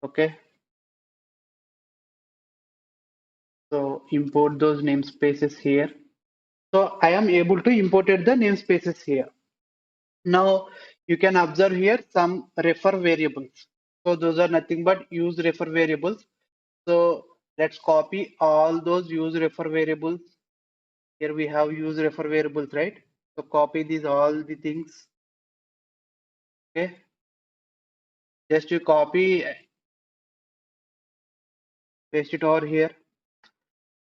Okay. So import those namespaces here. So I am able to import the namespaces here. Now you can observe here some refer variables. So those are nothing but use refer variables. So let's copy all those use refer variables. Here we have use refer variables, right? So copy these all the things. Okay. Just you copy, paste it over here.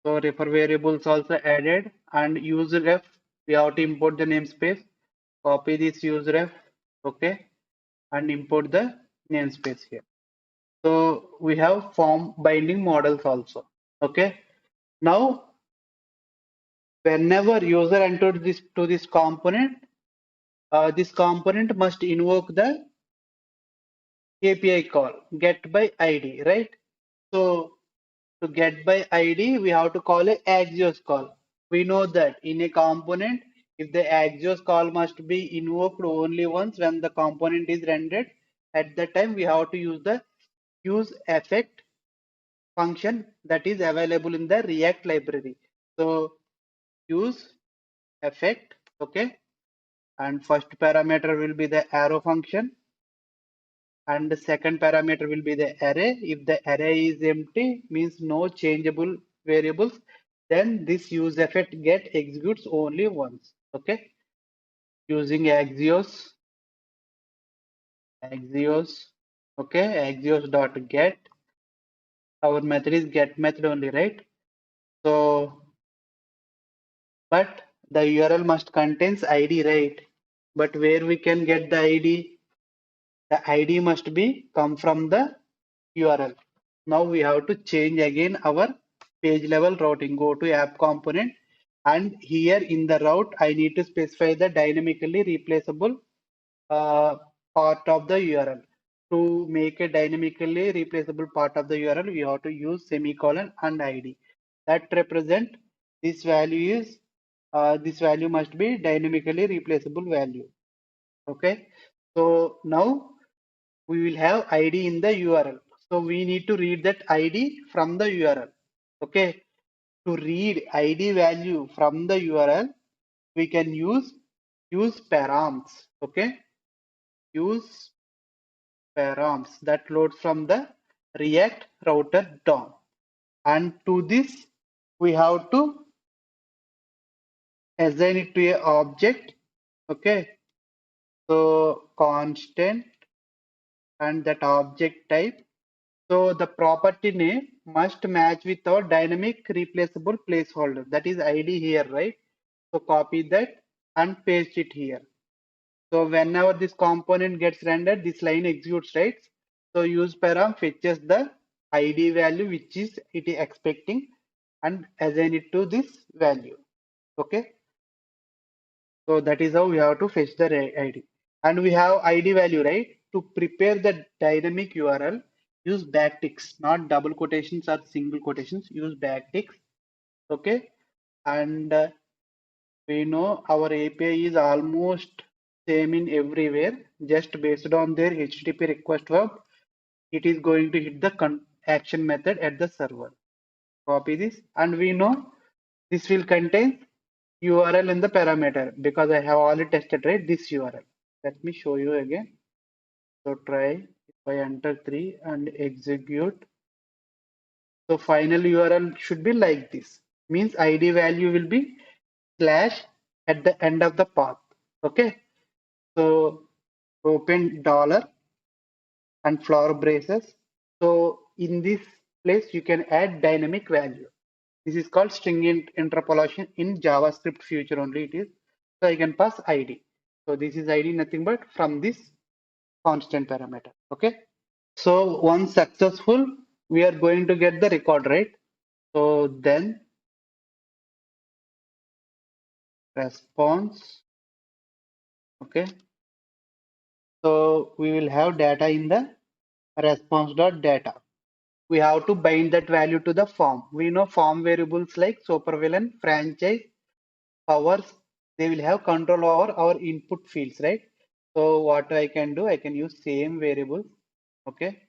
So refer variables also added and use ref. We have to import the namespace. Copy this use ref. Okay. And import the namespace here. So we have form binding models also. Okay. Now, whenever user entered this component, this component must invoke the API call get by ID, right? So to get by ID, we have to call a Axios call. We know that in a component, if the Axios call must be invoked only once when the component is rendered, at that time we have to use the use effect function that is available in the React library. So use effect, okay, and first parameter will be the arrow function and the second parameter will be the array. If the array is empty, means no changeable variables, then this use effect get executes only once. Okay, using Axios, okay, Axios dot get. Our method is get method only, right? So, but the URL must contains ID, right? But where we can get the ID? The ID must be come from the URL. Now we have to change again our page level routing. Go to app component and here in the route I need to specify the dynamically replaceable part of the URL. To make a dynamically replaceable part of the URL, we have to use semicolon and ID. That represent this value is this value must be dynamically replaceable value. Okay, so now we will have ID in the URL. So we need to read that ID from the URL. Okay, to read ID value from the URL, we can use params. Okay, use params that load from the React router DOM. And to this, we have to assign it to a object. Okay, so constant and that object type. So the property name must match with our dynamic replaceable placeholder. That is ID here, right? So copy that and paste it here. So whenever this component gets rendered, this line executes, right? So use param fetches the ID value which is it is expecting and assign it to this value. Okay. So that is how we have to fetch the ID. And we have ID value, right? To prepare the dynamic URL, use backticks, not double quotations or single quotations, use backticks. Okay. And we know our API is almost same in everywhere. Just based on their HTTP request verb, it is going to hit the action method at the server. Copy this, and we know this will contain URL in the parameter because I have already tested, right, this URL. Let me show you again. So try if I enter 3 and execute. So final URL should be like this. Means ID value will be slash at the end of the path. Okay. So open dollar and flower braces. So in this place you can add dynamic value. This is called string interpolation in JavaScript future only it is. So I can pass ID. So this is ID nothing but from this constant parameter. Okay. So once successful, we are going to get the record, right? So then response. Okay. So we will have data in the response.data. We have to bind that value to the form. We know form variables like supervillain, franchise, powers, they will have control over our input fields, right? So what I can do, I can use same variables. Okay.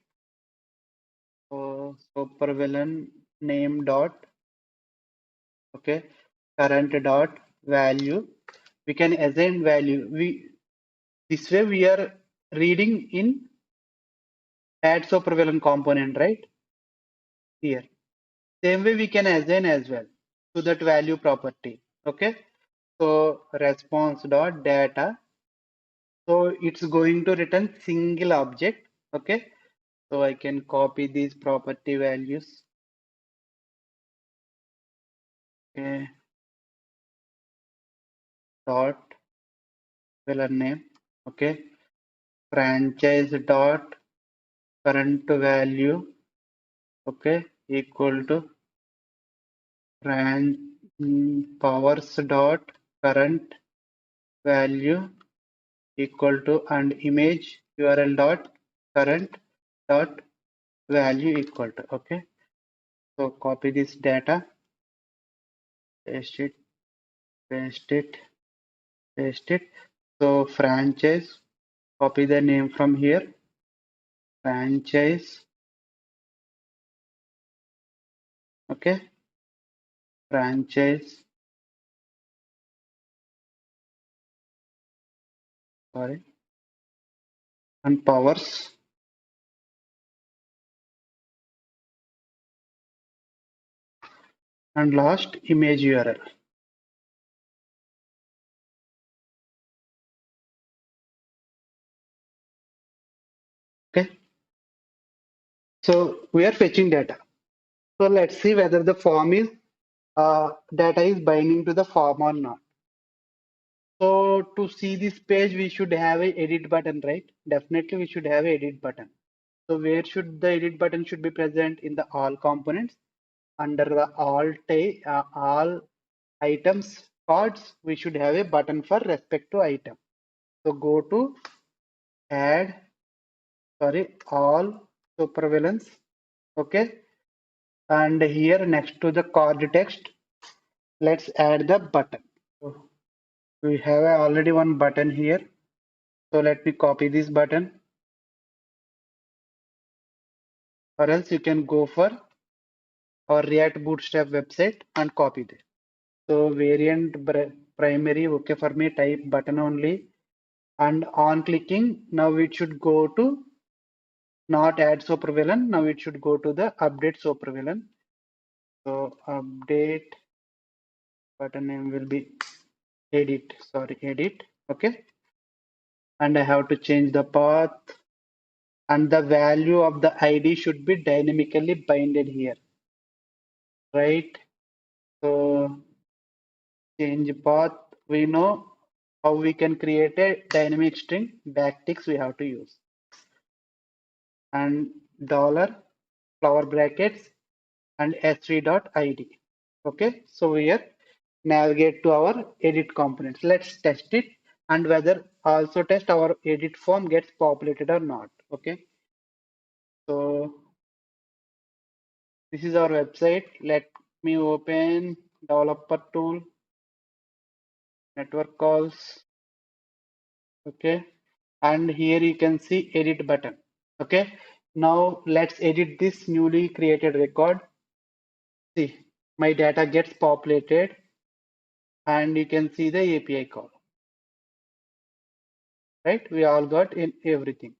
So supervillain name dot, okay, current dot value. We can assign value. This way we are reading in add supervillain component, right? Here. Same way we can assign as well to that value property. Okay. So response dot data. So it's going to return single object. Okay. So I can copy these property values. Okay. Dot villain name. Okay. Franchise dot current value. Okay. Equal to powers dot current value equal to and image URL dot current dot value equal to. Okay. So copy this data, paste it, paste it, paste it. So franchise, copy the name from here, franchise. Okay. Franchise, sorry, and powers and last image URL. Okay. So we are fetching data. So let's see whether the form is data is binding to the form or not. So to see this page, we should have a edit button, right? Definitely we should have a edit button. So where should the edit button should be present in the all components under the all items cards, we should have a button for respect to item. So go to add, sorry, all supervillains. Okay. And here next to the card text, let's add the button. So we have already one button here. So let me copy this button, or else you can go for our React Bootstrap website and copy this. So variant primary, okay, for me type button only, and on clicking, now it should go to not add supervillain. Now it should go to the update supervillain. So update button name will be edit, sorry, edit. Okay. And I have to change the path, and the value of the ID should be dynamically binded here, right? So change path, we know how we can create a dynamic string, backticks we have to use, and dollar flower brackets and s3.id. Okay, so here navigate to our edit components. Let's test it, and whether also test our edit form gets populated or not. Okay, so this is our website. Let me open developer tool, network calls. Okay, and here you can see edit button. Okay, now let's edit this newly created record. See, my data gets populated and you can see the API call, right? We all got in everything,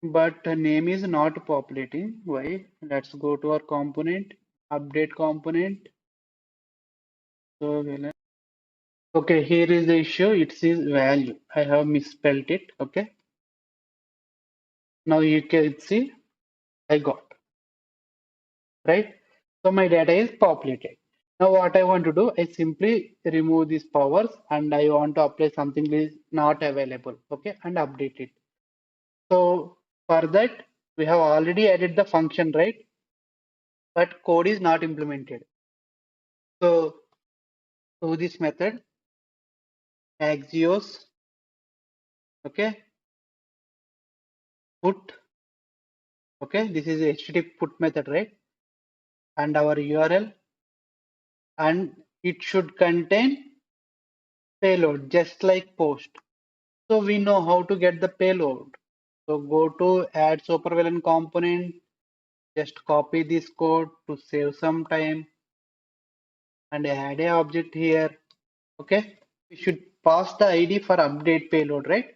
but the name is not populating. Why? Let's go to our component, update component. So, okay, here is the issue. It says value. I have misspelled it. Okay, now you can see I got, right? So my data is populated. Now what I want to do, I simply remove these powers and I want to apply something that is not available, okay, and update it. So for that, we have already added the function, right? But code is not implemented. So to this method, Axios, okay, put, okay, this is HTTP put method, right? And our URL, and it should contain payload, just like post. So we know how to get the payload. So go to add supervillain component, just copy this code to save some time and add a object here. Okay, we should pass the ID for update payload, right?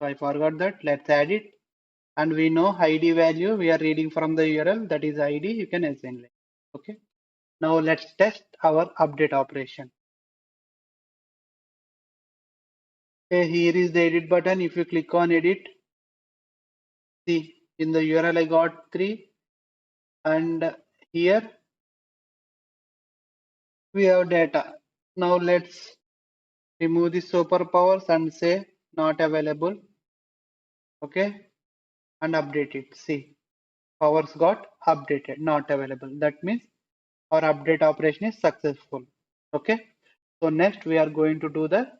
So I forgot that. Let's add it. And we know ID value we are reading from the URL, that is ID, you can assign it. Okay. Now let's test our update operation. Okay, here is the edit button. If you click on edit, see in the URL I got 3 and here we have data. Now let's remove the superpowers and say not available. Okay, and update it. See, powers got updated, not available. That means our update operation is successful. Okay, so next we are going to do the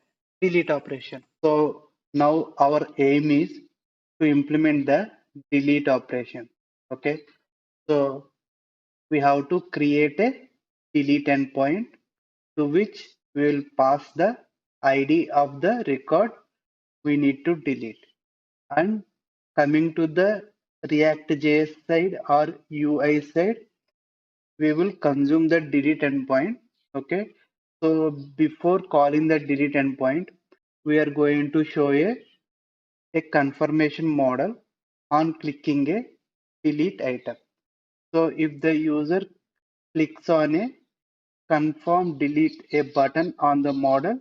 delete operation. So now our aim is to implement the delete operation. Okay, so we have to create a delete endpoint to which we will pass the ID of the record we need to delete. And coming to the React.js side or UI side, we will consume the delete endpoint. Okay. So before calling the delete endpoint, we are going to show a confirmation model on clicking a delete item. So if the user clicks on a confirm delete a button on the model,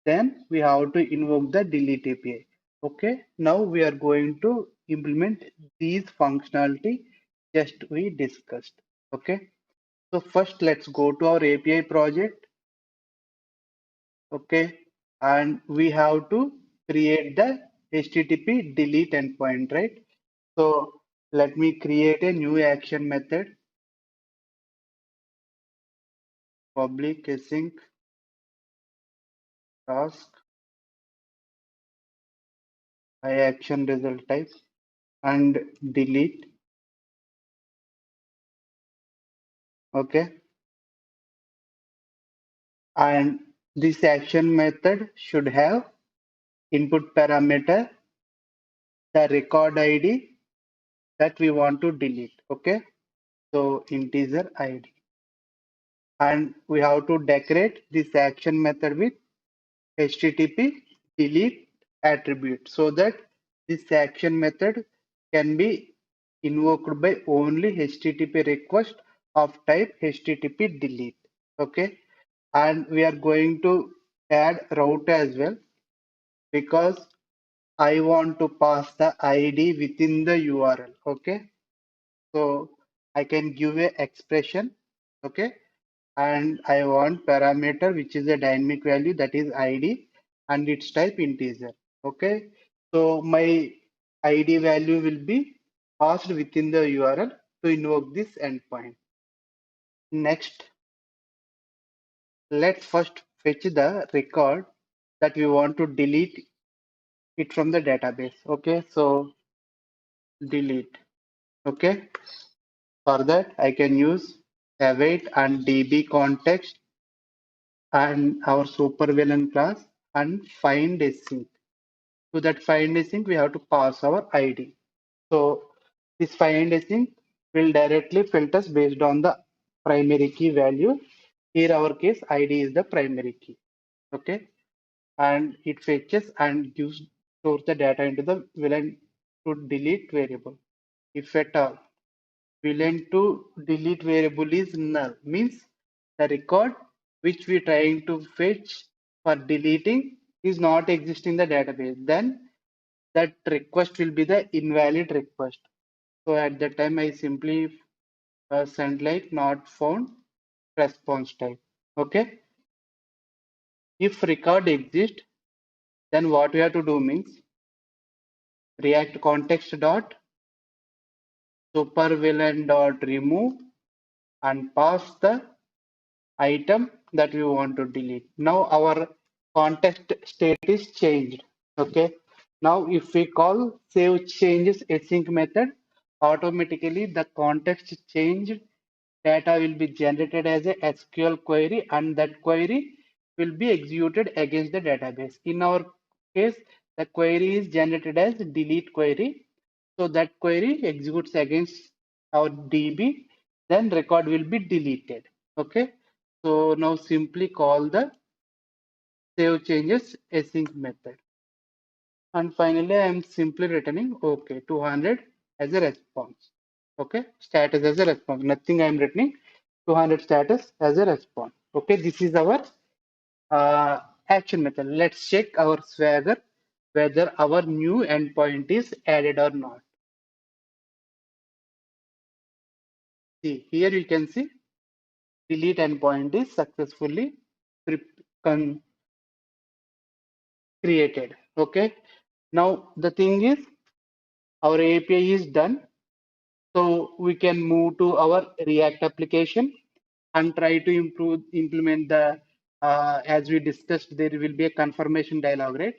then we have to invoke the delete API. Okay, now we are going to implement these functionality just we discussed. Okay, so first let's go to our API project. Okay, and we have to create the HTTP delete endpoint, right? So let me create a new action method, public async task I action result type and delete. Okay, and this action method should have input parameter, the record ID that we want to delete. Okay, so integer ID, and we have to decorate this action method with HTTP delete attribute so that this action method can be invoked by only HTTP request of type HTTP delete. Okay, and we are going to add route as well because I want to pass the ID within the URL. Okay, so I can give a expression. Okay, and I want parameter which is a dynamic value, that is ID, and its type integer. Okay, so my ID value will be passed within the URL to invoke this endpoint. Next, let's first fetch the record that we want to delete it from the database. Okay, so delete. Okay, for that I can use await and db context and our supervillain class and find async. To that find async, we have to pass our ID. So this find async will directly filters based on the primary key value. Here our case ID is the primary key. Okay, and it fetches and gives stores the data into the villain to delete variable. If at all villain to delete variable is null, means the record which we trying to fetch for deleting is not existing in the database. Then that request will be the invalid request. So at that time I simply send like not found response type. Okay. If record exists, then what we have to do means React context dot supervillain dot remove and pass the item that we want to delete. Now our context state is changed. Okay. Now if we call save changes async method, automatically the context changed data will be generated as a SQL query and that query will be executed against the database. In our case, the query is generated as delete query. So that query executes against our DB, then record will be deleted. Okay. So now simply call the save changes async method. And finally, I am simply returning OK 200 as a response. Okay, status as a response. Nothing I am returning 200 status as a response. Okay, this is our action method. Let's check our Swagger whether our new endpoint is added or not. See, here you can see delete endpoint is successfully created. Okay, now the thing is our API is done. So we can move to our React application and try to implement the as we discussed, there will be a confirmation dialog, right?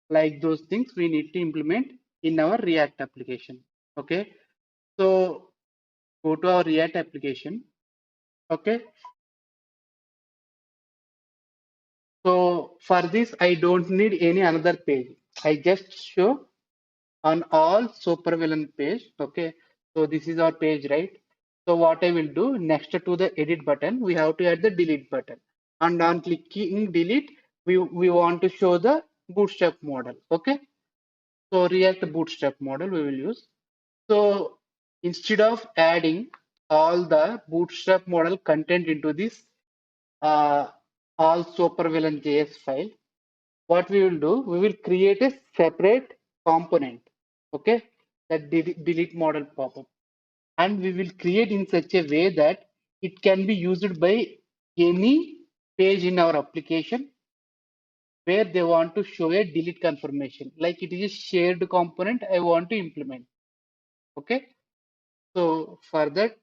Like those things we need to implement in our React application. Okay, so go to our React application. Okay, so for this I don't need any another page. I just show on all supervillain page. Okay, so this is our page, right? So what I will do, next to the edit button we have to add the delete button, and on clicking delete we want to show the bootstrap model. Okay, so React bootstrap model we will use. So instead of adding all the bootstrap model content into this uh, all supervillain JS file, what we will do, we will create a separate component. Okay, that delete model pop-up, and we will create in such a way that it can be used by any page in our application where they want to show a delete confirmation, like it is a shared component I want to implement. Okay, so for that,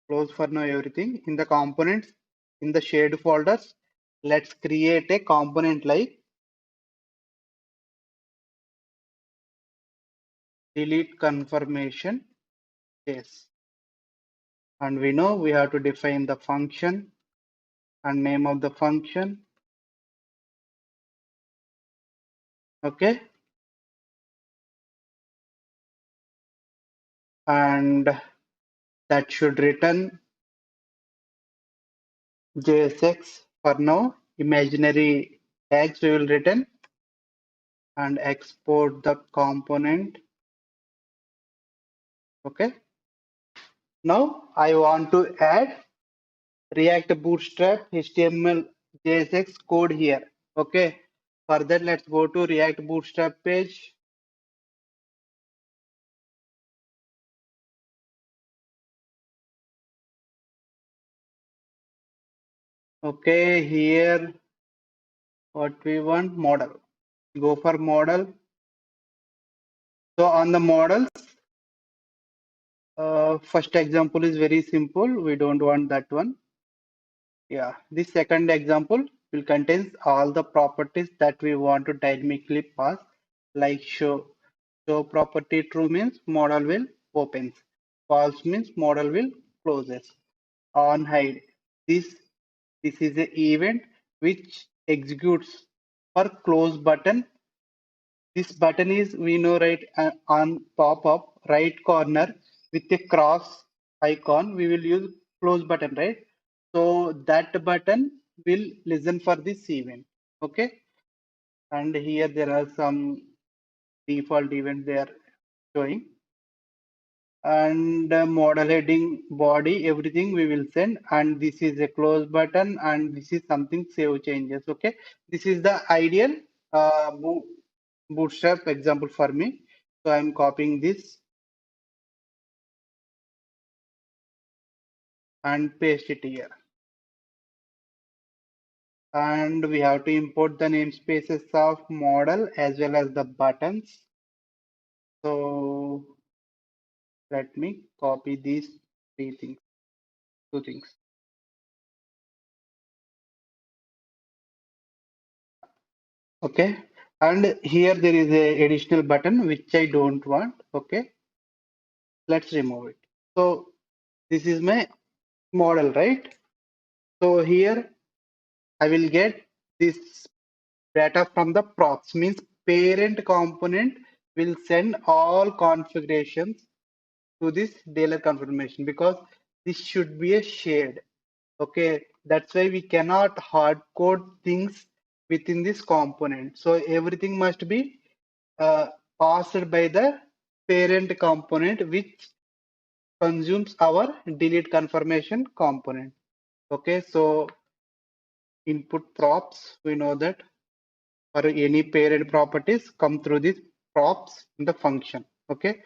close for now everything in the components in the shared folders. Let's create a component like delete confirmation. Yes, and we know we have to define the function and name of the function. Okay, and that should return JSX for now. Imaginary tags we will return and export the component. Okay, now I want to add React Bootstrap HTML JSX code here. Okay, for that let's go to React Bootstrap page. Okay, here what we want, model. Go for model. So on the models, first example is very simple. We don't want that one. Yeah, this second example will contains all the properties that we want to dynamically pass, like show. Show property true means model will opens. False means model will closes. On hide. This is the event which executes for close button. This button is, we know, right, on pop-up right corner with a cross icon. We will use close button, right? So that button will listen for this event. Okay. And here there are some default events they are showing. And model heading, body, everything we will send. And this is a close button, and this is something save changes. Okay. This is the ideal uh, bootstrap example for me. So I'm copying this and paste it here. And we have to import the namespaces of model as well as the buttons. So let me copy these two things. Okay. And here there is a additional button which I don't want. Okay. Let's remove it. So this is my model, right? So here I will get this data from the props, means parent component will send all configurations to this dealer confirmation, because this should be a shared. Okay, that's why we cannot hard code things within this component. So everything must be uh, passed by the parent component, which consumes our delete confirmation component. Okay, so input props, we know that for any parent properties come through this props in the function. Okay,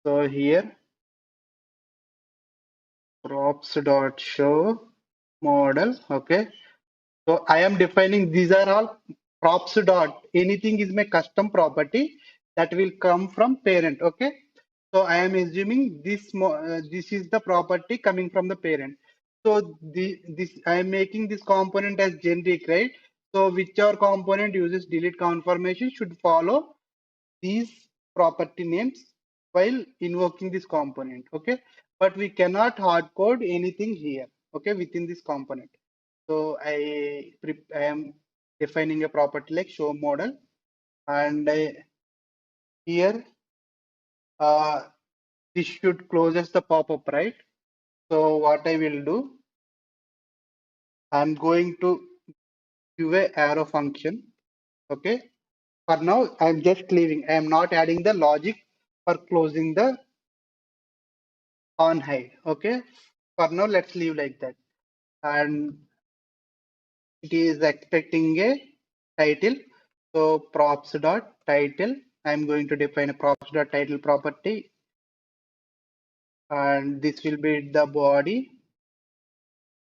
so here props dot show model. Okay, so I am defining these are all props dot, anything is my custom property that will come from parent. Okay, so I am assuming this is the property coming from the parent. So this I am making this component as generic, right? So whichever component uses delete confirmation should follow these property names while invoking this component. Okay, but we cannot hard code anything here. Okay, within this component. So I am defining a property like show model, and here uh, this should closes the pop-up, right? So what I will do, I'm going to give a arrow function. Okay, for now I'm just leaving. I am not adding the logic for closing the on hide. Okay, for now let's leave like that. And it is expecting a title. So props dot title. I'm going to define a props dot title property, and this will be the body.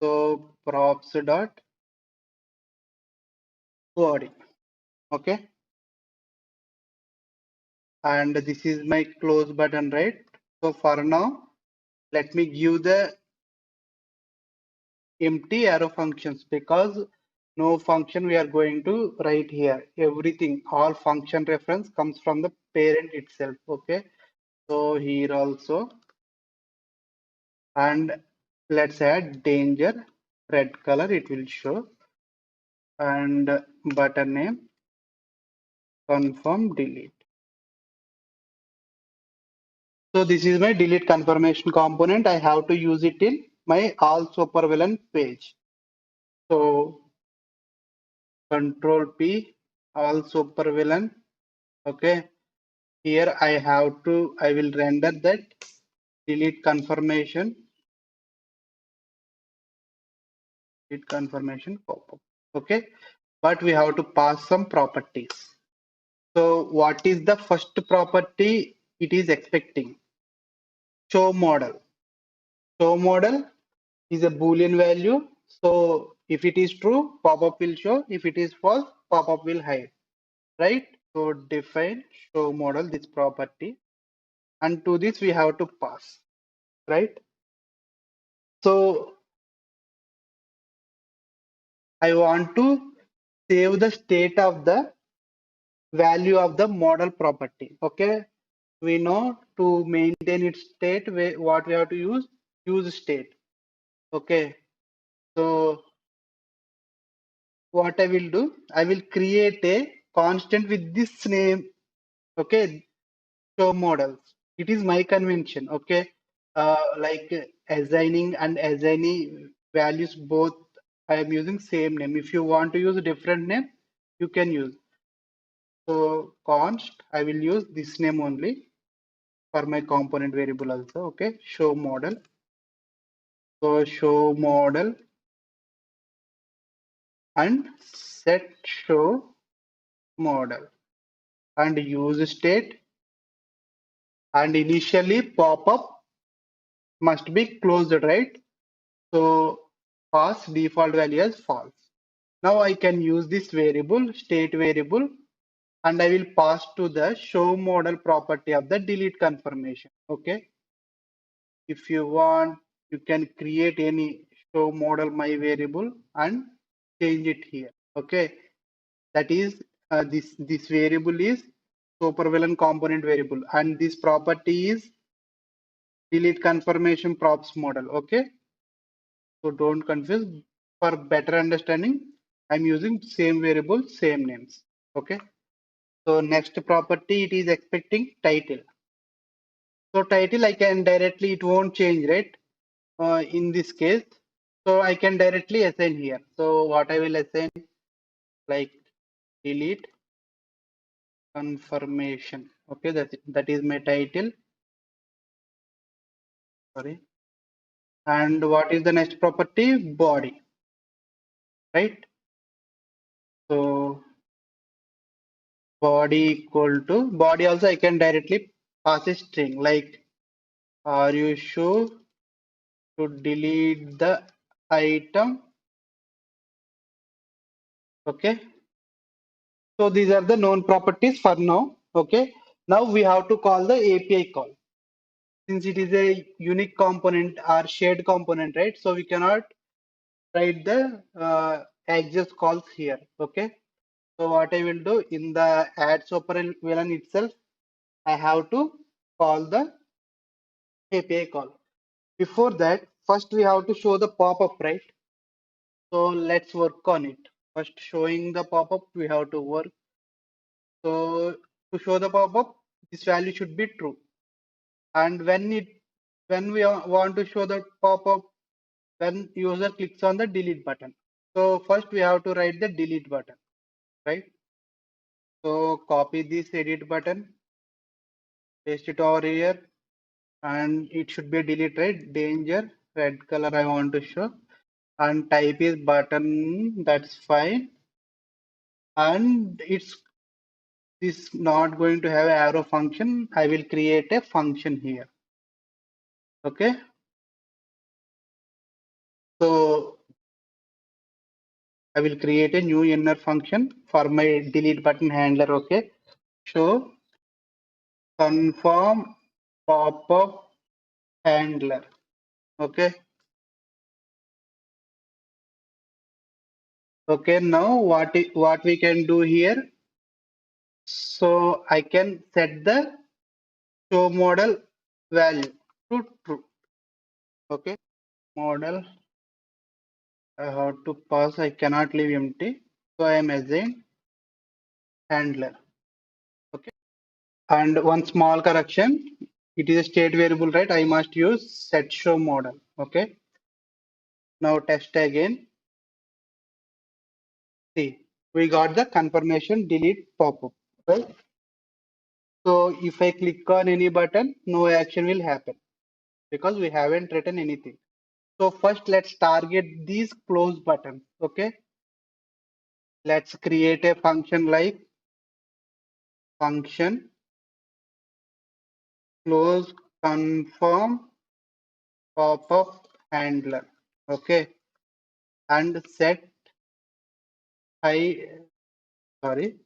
So props dot body. Okay, and this is my close button, right? So for now, let me give the empty arrow functions, because no function we are going to write here. Everything, all function reference comes from the parent itself. Okay, so here also, and let's add danger, red color it will show, and button name confirm delete. So this is my delete confirmation component. I have to use it in my all supervillain page. So control P, all supervillain. Okay. Here I will render that delete confirmation pop-up. Okay. But we have to pass some properties. So what is the first property it is expecting? Show model. Show model is a Boolean value. So if it is true, pop-up will show. If it is false, pop-up will hide. Right? So define show model, this property. And to this we have to pass. Right? So I want to save the state of the value of the model property. Okay. We know to maintain its state, what we have to use state. Okay. So what I will do, I will create a constant with this name. Okay, show models. It is my convention. Okay, like assigning and assigning values both. I am using same name. If you want to use a different name, you can use. So const, I will use this name only for my component variable also. Okay, show model. So show model and set show model and use state and initially pop-up must be closed, right? So pass default value as false. Now I can use this variable, state variable, and I will pass to the show model property of the delete confirmation. Okay. If you want, you can create any show model my variable and change it here. Okay. That is this variable is supervillain component variable and this property is delete confirmation props model. Okay. So don't confuse. For better understanding, I'm using same variable, same names. Okay. So next property, it is expecting title. So title I can directly, it won't change, right? In this case, so I can directly assign here. So what I will assign, like delete confirmation. Okay, that is my title. Sorry. And what is the next property? Body, right? So body equal to body also I can directly pass a string like are you sure to delete the item? Okay. So these are the known properties for now. Okay. Now we have to call the API call. Since it is a unique component or shared component, right? So we cannot write the Reactjs calls here. Okay. So what I will do in the add supervillain itself, I have to call the API call. Before that, first we have to show the pop-up, right? So let's work on it. First showing the pop-up, we have to work. So to show the pop-up, this value should be true. And when we want to show the pop-up, when user clicks on the delete button. So first we have to write the delete button, right? So copy this edit button, paste it over here, and it should be delete, right? Danger, red color I want to show, and type is button, that's fine. And it's this not going to have arrow function. I will create a function here. Okay. So I will create a new inner function for my delete button handler. Okay. Show confirm pop-up handler. Okay. Okay. Now what we can do here? So I can set the show model value to true. Okay. Model I have to pass. I cannot leave empty. So I am assigned handler. Okay. And one small correction. It is a state variable, right? I must use set show model. Okay. Now test again. See, we got the confirmation delete pop-up, right? So if I click on any button, no action will happen because we haven't written anything. So first let's target these close buttons. Okay. Let's create a function like function close confirm pop-up handler. Okay. And set I sorry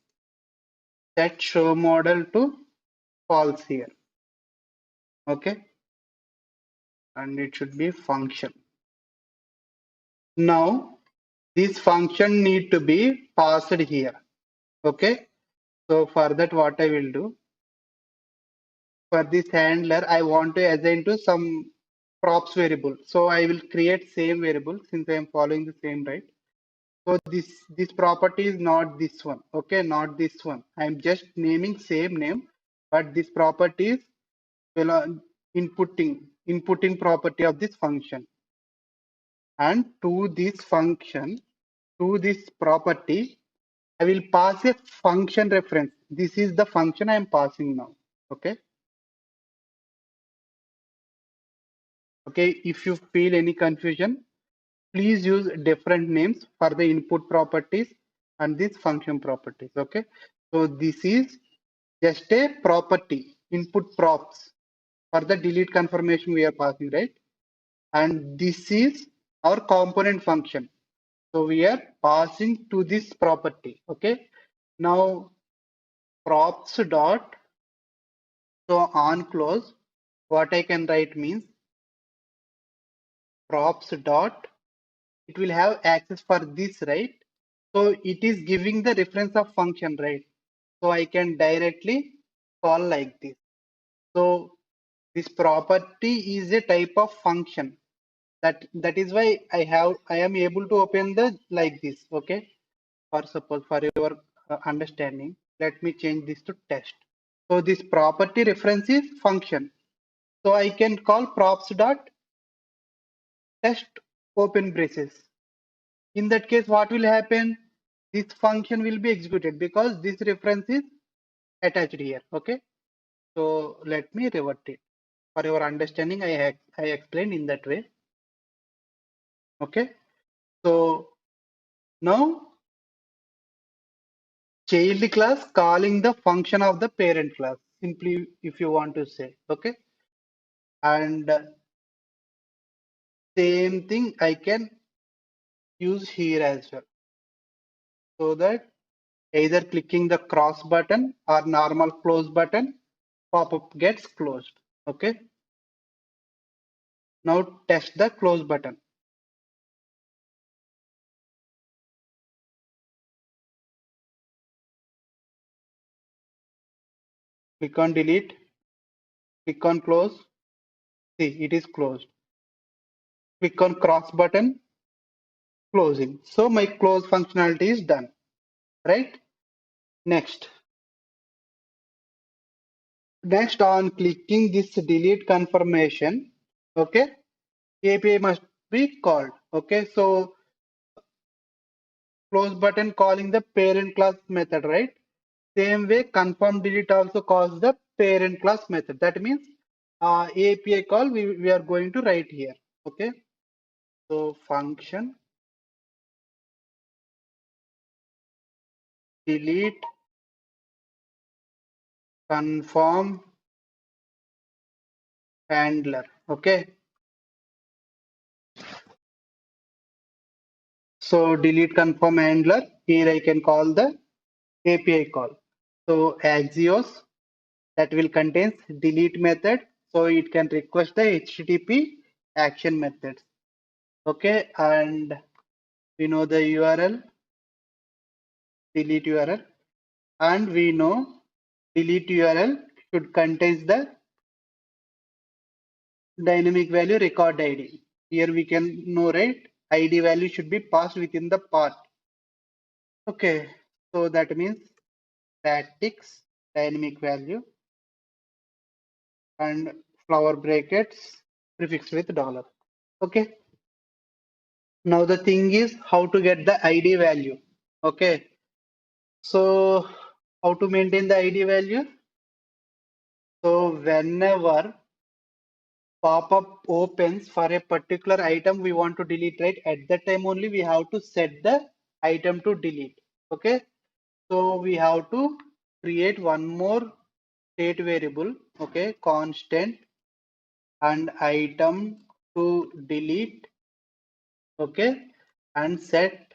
set show model to false here. Okay. And it should be function. Now this function need to be passed here. Okay. So for that what I will do, for this handler I want to assign to some props variable. So I will create same variable since I am following the same, right? So this property is not this one, okay, not this one. I'm just naming same name, but this property is inputting property of this function. And to this function, to this property, I will pass a function reference. This is the function I am passing now. Okay. Okay. If you feel any confusion, please use different names for the input properties and this function properties. Okay. So this is just a property, input props for the delete confirmation we are passing, right? And this is our component function. So we are passing to this property. Okay. Now props dot, so on close, what I can write means props dot, it will have access for this, right? So it is giving the reference of function, right? So I can directly call like this. So this property is a type of function. That is why I am able to open the like this. Okay. For suppose for your understanding, let me change this to test. So this property reference is function. So I can call props dot test open braces. In that case, what will happen? This function will be executed because this reference is attached here. Okay. So let me revert it. For your understanding, I explained in that way. Okay. So now child class calling the function of the parent class, simply if you want to say. Okay. And same thing I can use here as well. So that either clicking the cross button or normal close button, pop-up gets closed. Okay. Now test the close button. Click on delete, click on close. See, it is closed. Click on cross button, closing. So my close functionality is done, right? Next. Next, on clicking this delete confirmation, okay, API must be called. Okay, so close button calling the parent class method, right? Same way, confirm delete also calls the parent class method. That means API call we are going to write here. Okay, so function delete confirm handler. Okay, so delete confirm handler. Here I can call the API call. So Axios that will contains delete method, so it can request the HTTP action methods. Okay, and we know the URL, delete URL, and we know delete URL should contains the dynamic value record ID. Here we can know, right? ID value should be passed within the path. Okay, so that means statics dynamic value and flower brackets prefixed with dollar. Okay. Now the thing is how to get the ID value. Okay. So how to maintain the ID value? So whenever pop-up opens for a particular item we want to delete, right? At that time only we have to set the item to delete. Okay. So we have to create one more state variable. Okay. Constant and item to delete. Okay. And set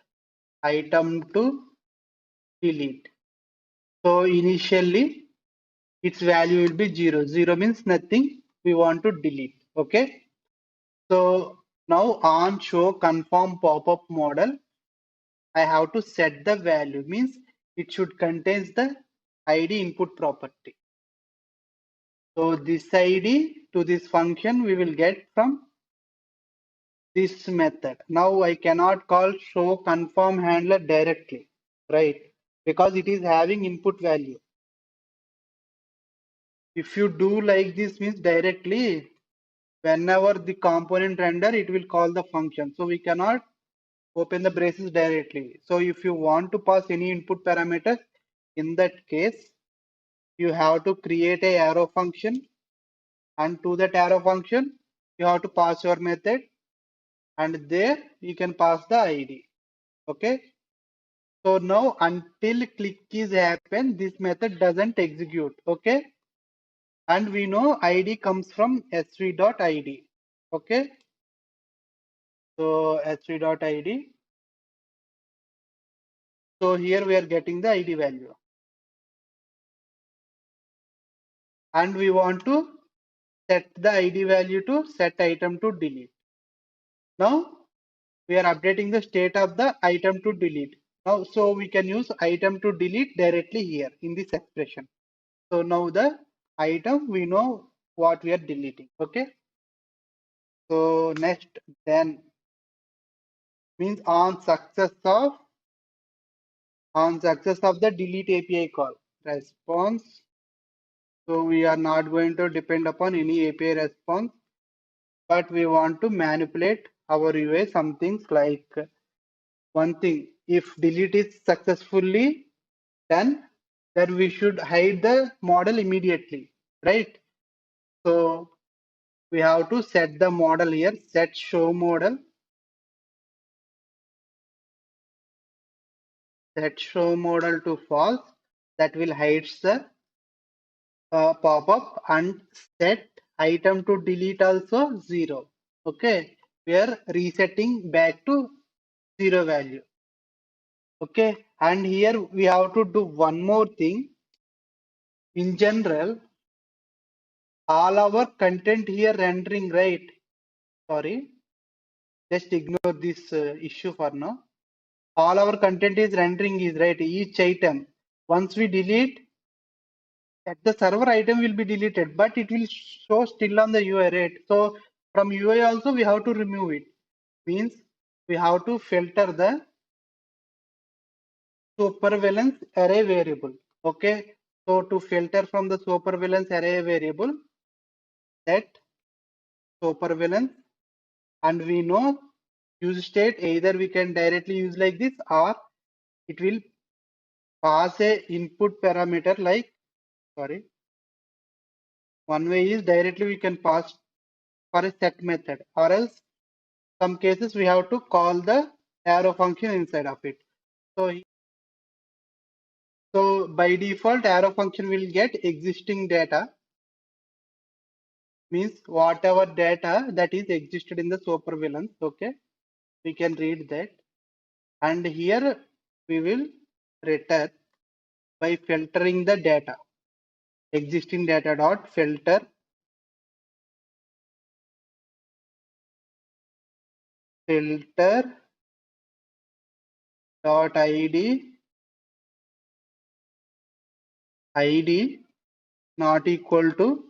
item to delete. So initially its value will be 0. 0 means nothing. We want to delete. Okay. So now on show confirm pop-up model, I have to set the value, means it should contains the ID input property. So this ID to this function we will get from this method. Now I cannot call show confirm handler directly, right? Because it is having input value. If you do like this means directly, whenever the component render, it will call the function. So we cannot open the braces directly. So if you want to pass any input parameters, in that case, you have to create a arrow function, and to that arrow function, you have to pass your method, and there you can pass the ID. Okay. So now until click is happen, this method doesn't execute. Okay. And we know ID comes from s3.id. Okay. So s3.id. So here we are getting the ID value. And we want to set the ID value to set item to delete. Now we are updating the state of the item to delete. Now, so we can use item to delete directly here in this expression. So now the item, we know what we are deleting. Okay. So next then means on success of the delete API call response. So we are not going to depend upon any API response, but we want to manipulate our UI some things like one thing. If delete is successfully done, then we should hide the model immediately, right? So we have to set the model here, set show model, to false. That will hide the pop-up, and set item to delete also 0. Okay, we are resetting back to 0 value. Okay, and here we have to do one more thing. In general, all our content here rendering, right? Sorry, just ignore this issue for now. All our content is rendering is right, each item. Once we delete, at the server item will be deleted, but it will show still on the UI, right? So from UI also we have to remove it. Means we have to filter the supervillains array variable. Okay. So to filter from the supervillains array variable, that supervillains, and we know use state, either we can directly use like this, or it will pass a input parameter like, sorry, one way is directly we can pass for a set method, or else some cases we have to call the arrow function inside of it. So by default, arrow function will get existing data, means whatever data that is existed in the supervillains. Okay, we can read that, and here we will return by filtering the data, existing data dot filter dot id not equal to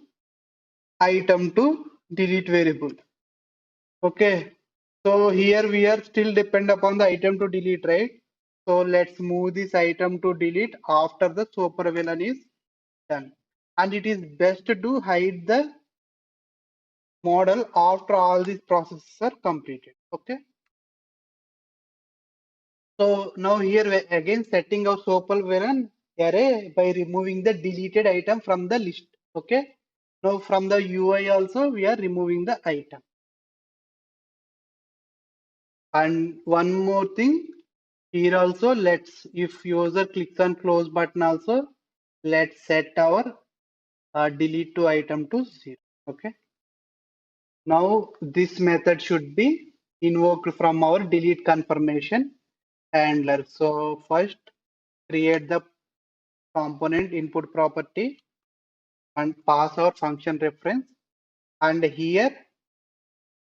item to delete variable. Okay, so here we are still depend upon the item to delete, right? So let's move this item to delete after the supervillain is done. And it is best to hide the model after all these processes are completed. Okay. So now here we are again setting our supervillain array by removing the deleted item from the list. Okay. Now from the UI also we are removing the item. And one more thing, here also let's, if user clicks on close button also, let's set our delete to item to 0. Okay. Now this method should be invoked from our delete confirmation handler. So first create the component input property and pass our function reference. And here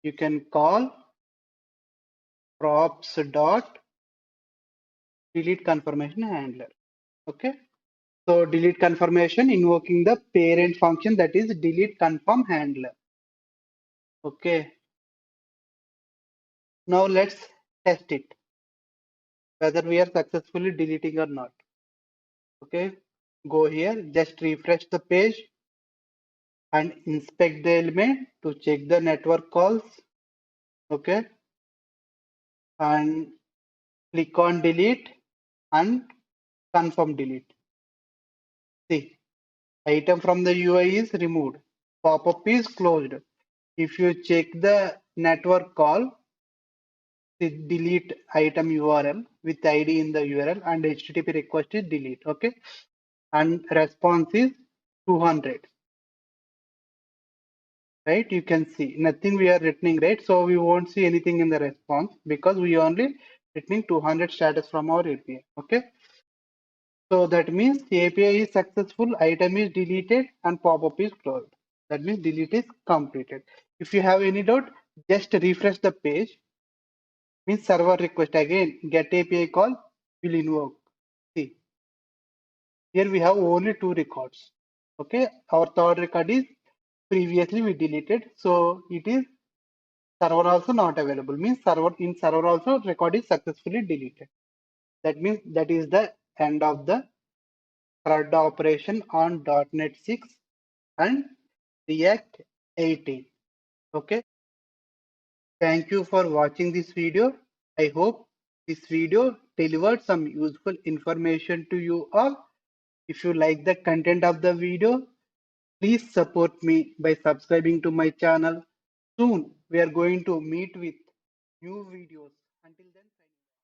you can call props dot delete confirmation handler. Okay. So delete confirmation invoking the parent function, that is delete confirm handler. Okay. Now let's test it, whether we are successfully deleting or not. Okay, go here, just refresh the page and inspect the element to check the network calls. Okay, and click on delete and confirm delete. See, item from the UI is removed. Pop-up is closed. If you check the network call, delete item URL with ID in the URL and HTTP request is delete. Okay, and response is 200. Right, you can see nothing we are returning, right? So we won't see anything in the response because we only returning 200 status from our API. Okay, so that means the API is successful, item is deleted, and pop-up is closed. That means delete is completed. If you have any doubt, just refresh the page. Means server request again, get API call will invoke. See, here we have only two records. Okay, our third record is previously we deleted, so it is server also not available. Means server also record is successfully deleted. That means that is the end of the CRUD operation on .NET 6 and React 18. Okay, thank you for watching this video. I hope this video delivered some useful information to you all. If you like the content of the video, please support me by subscribing to my channel. Soon we are going to meet with new videos. Until then.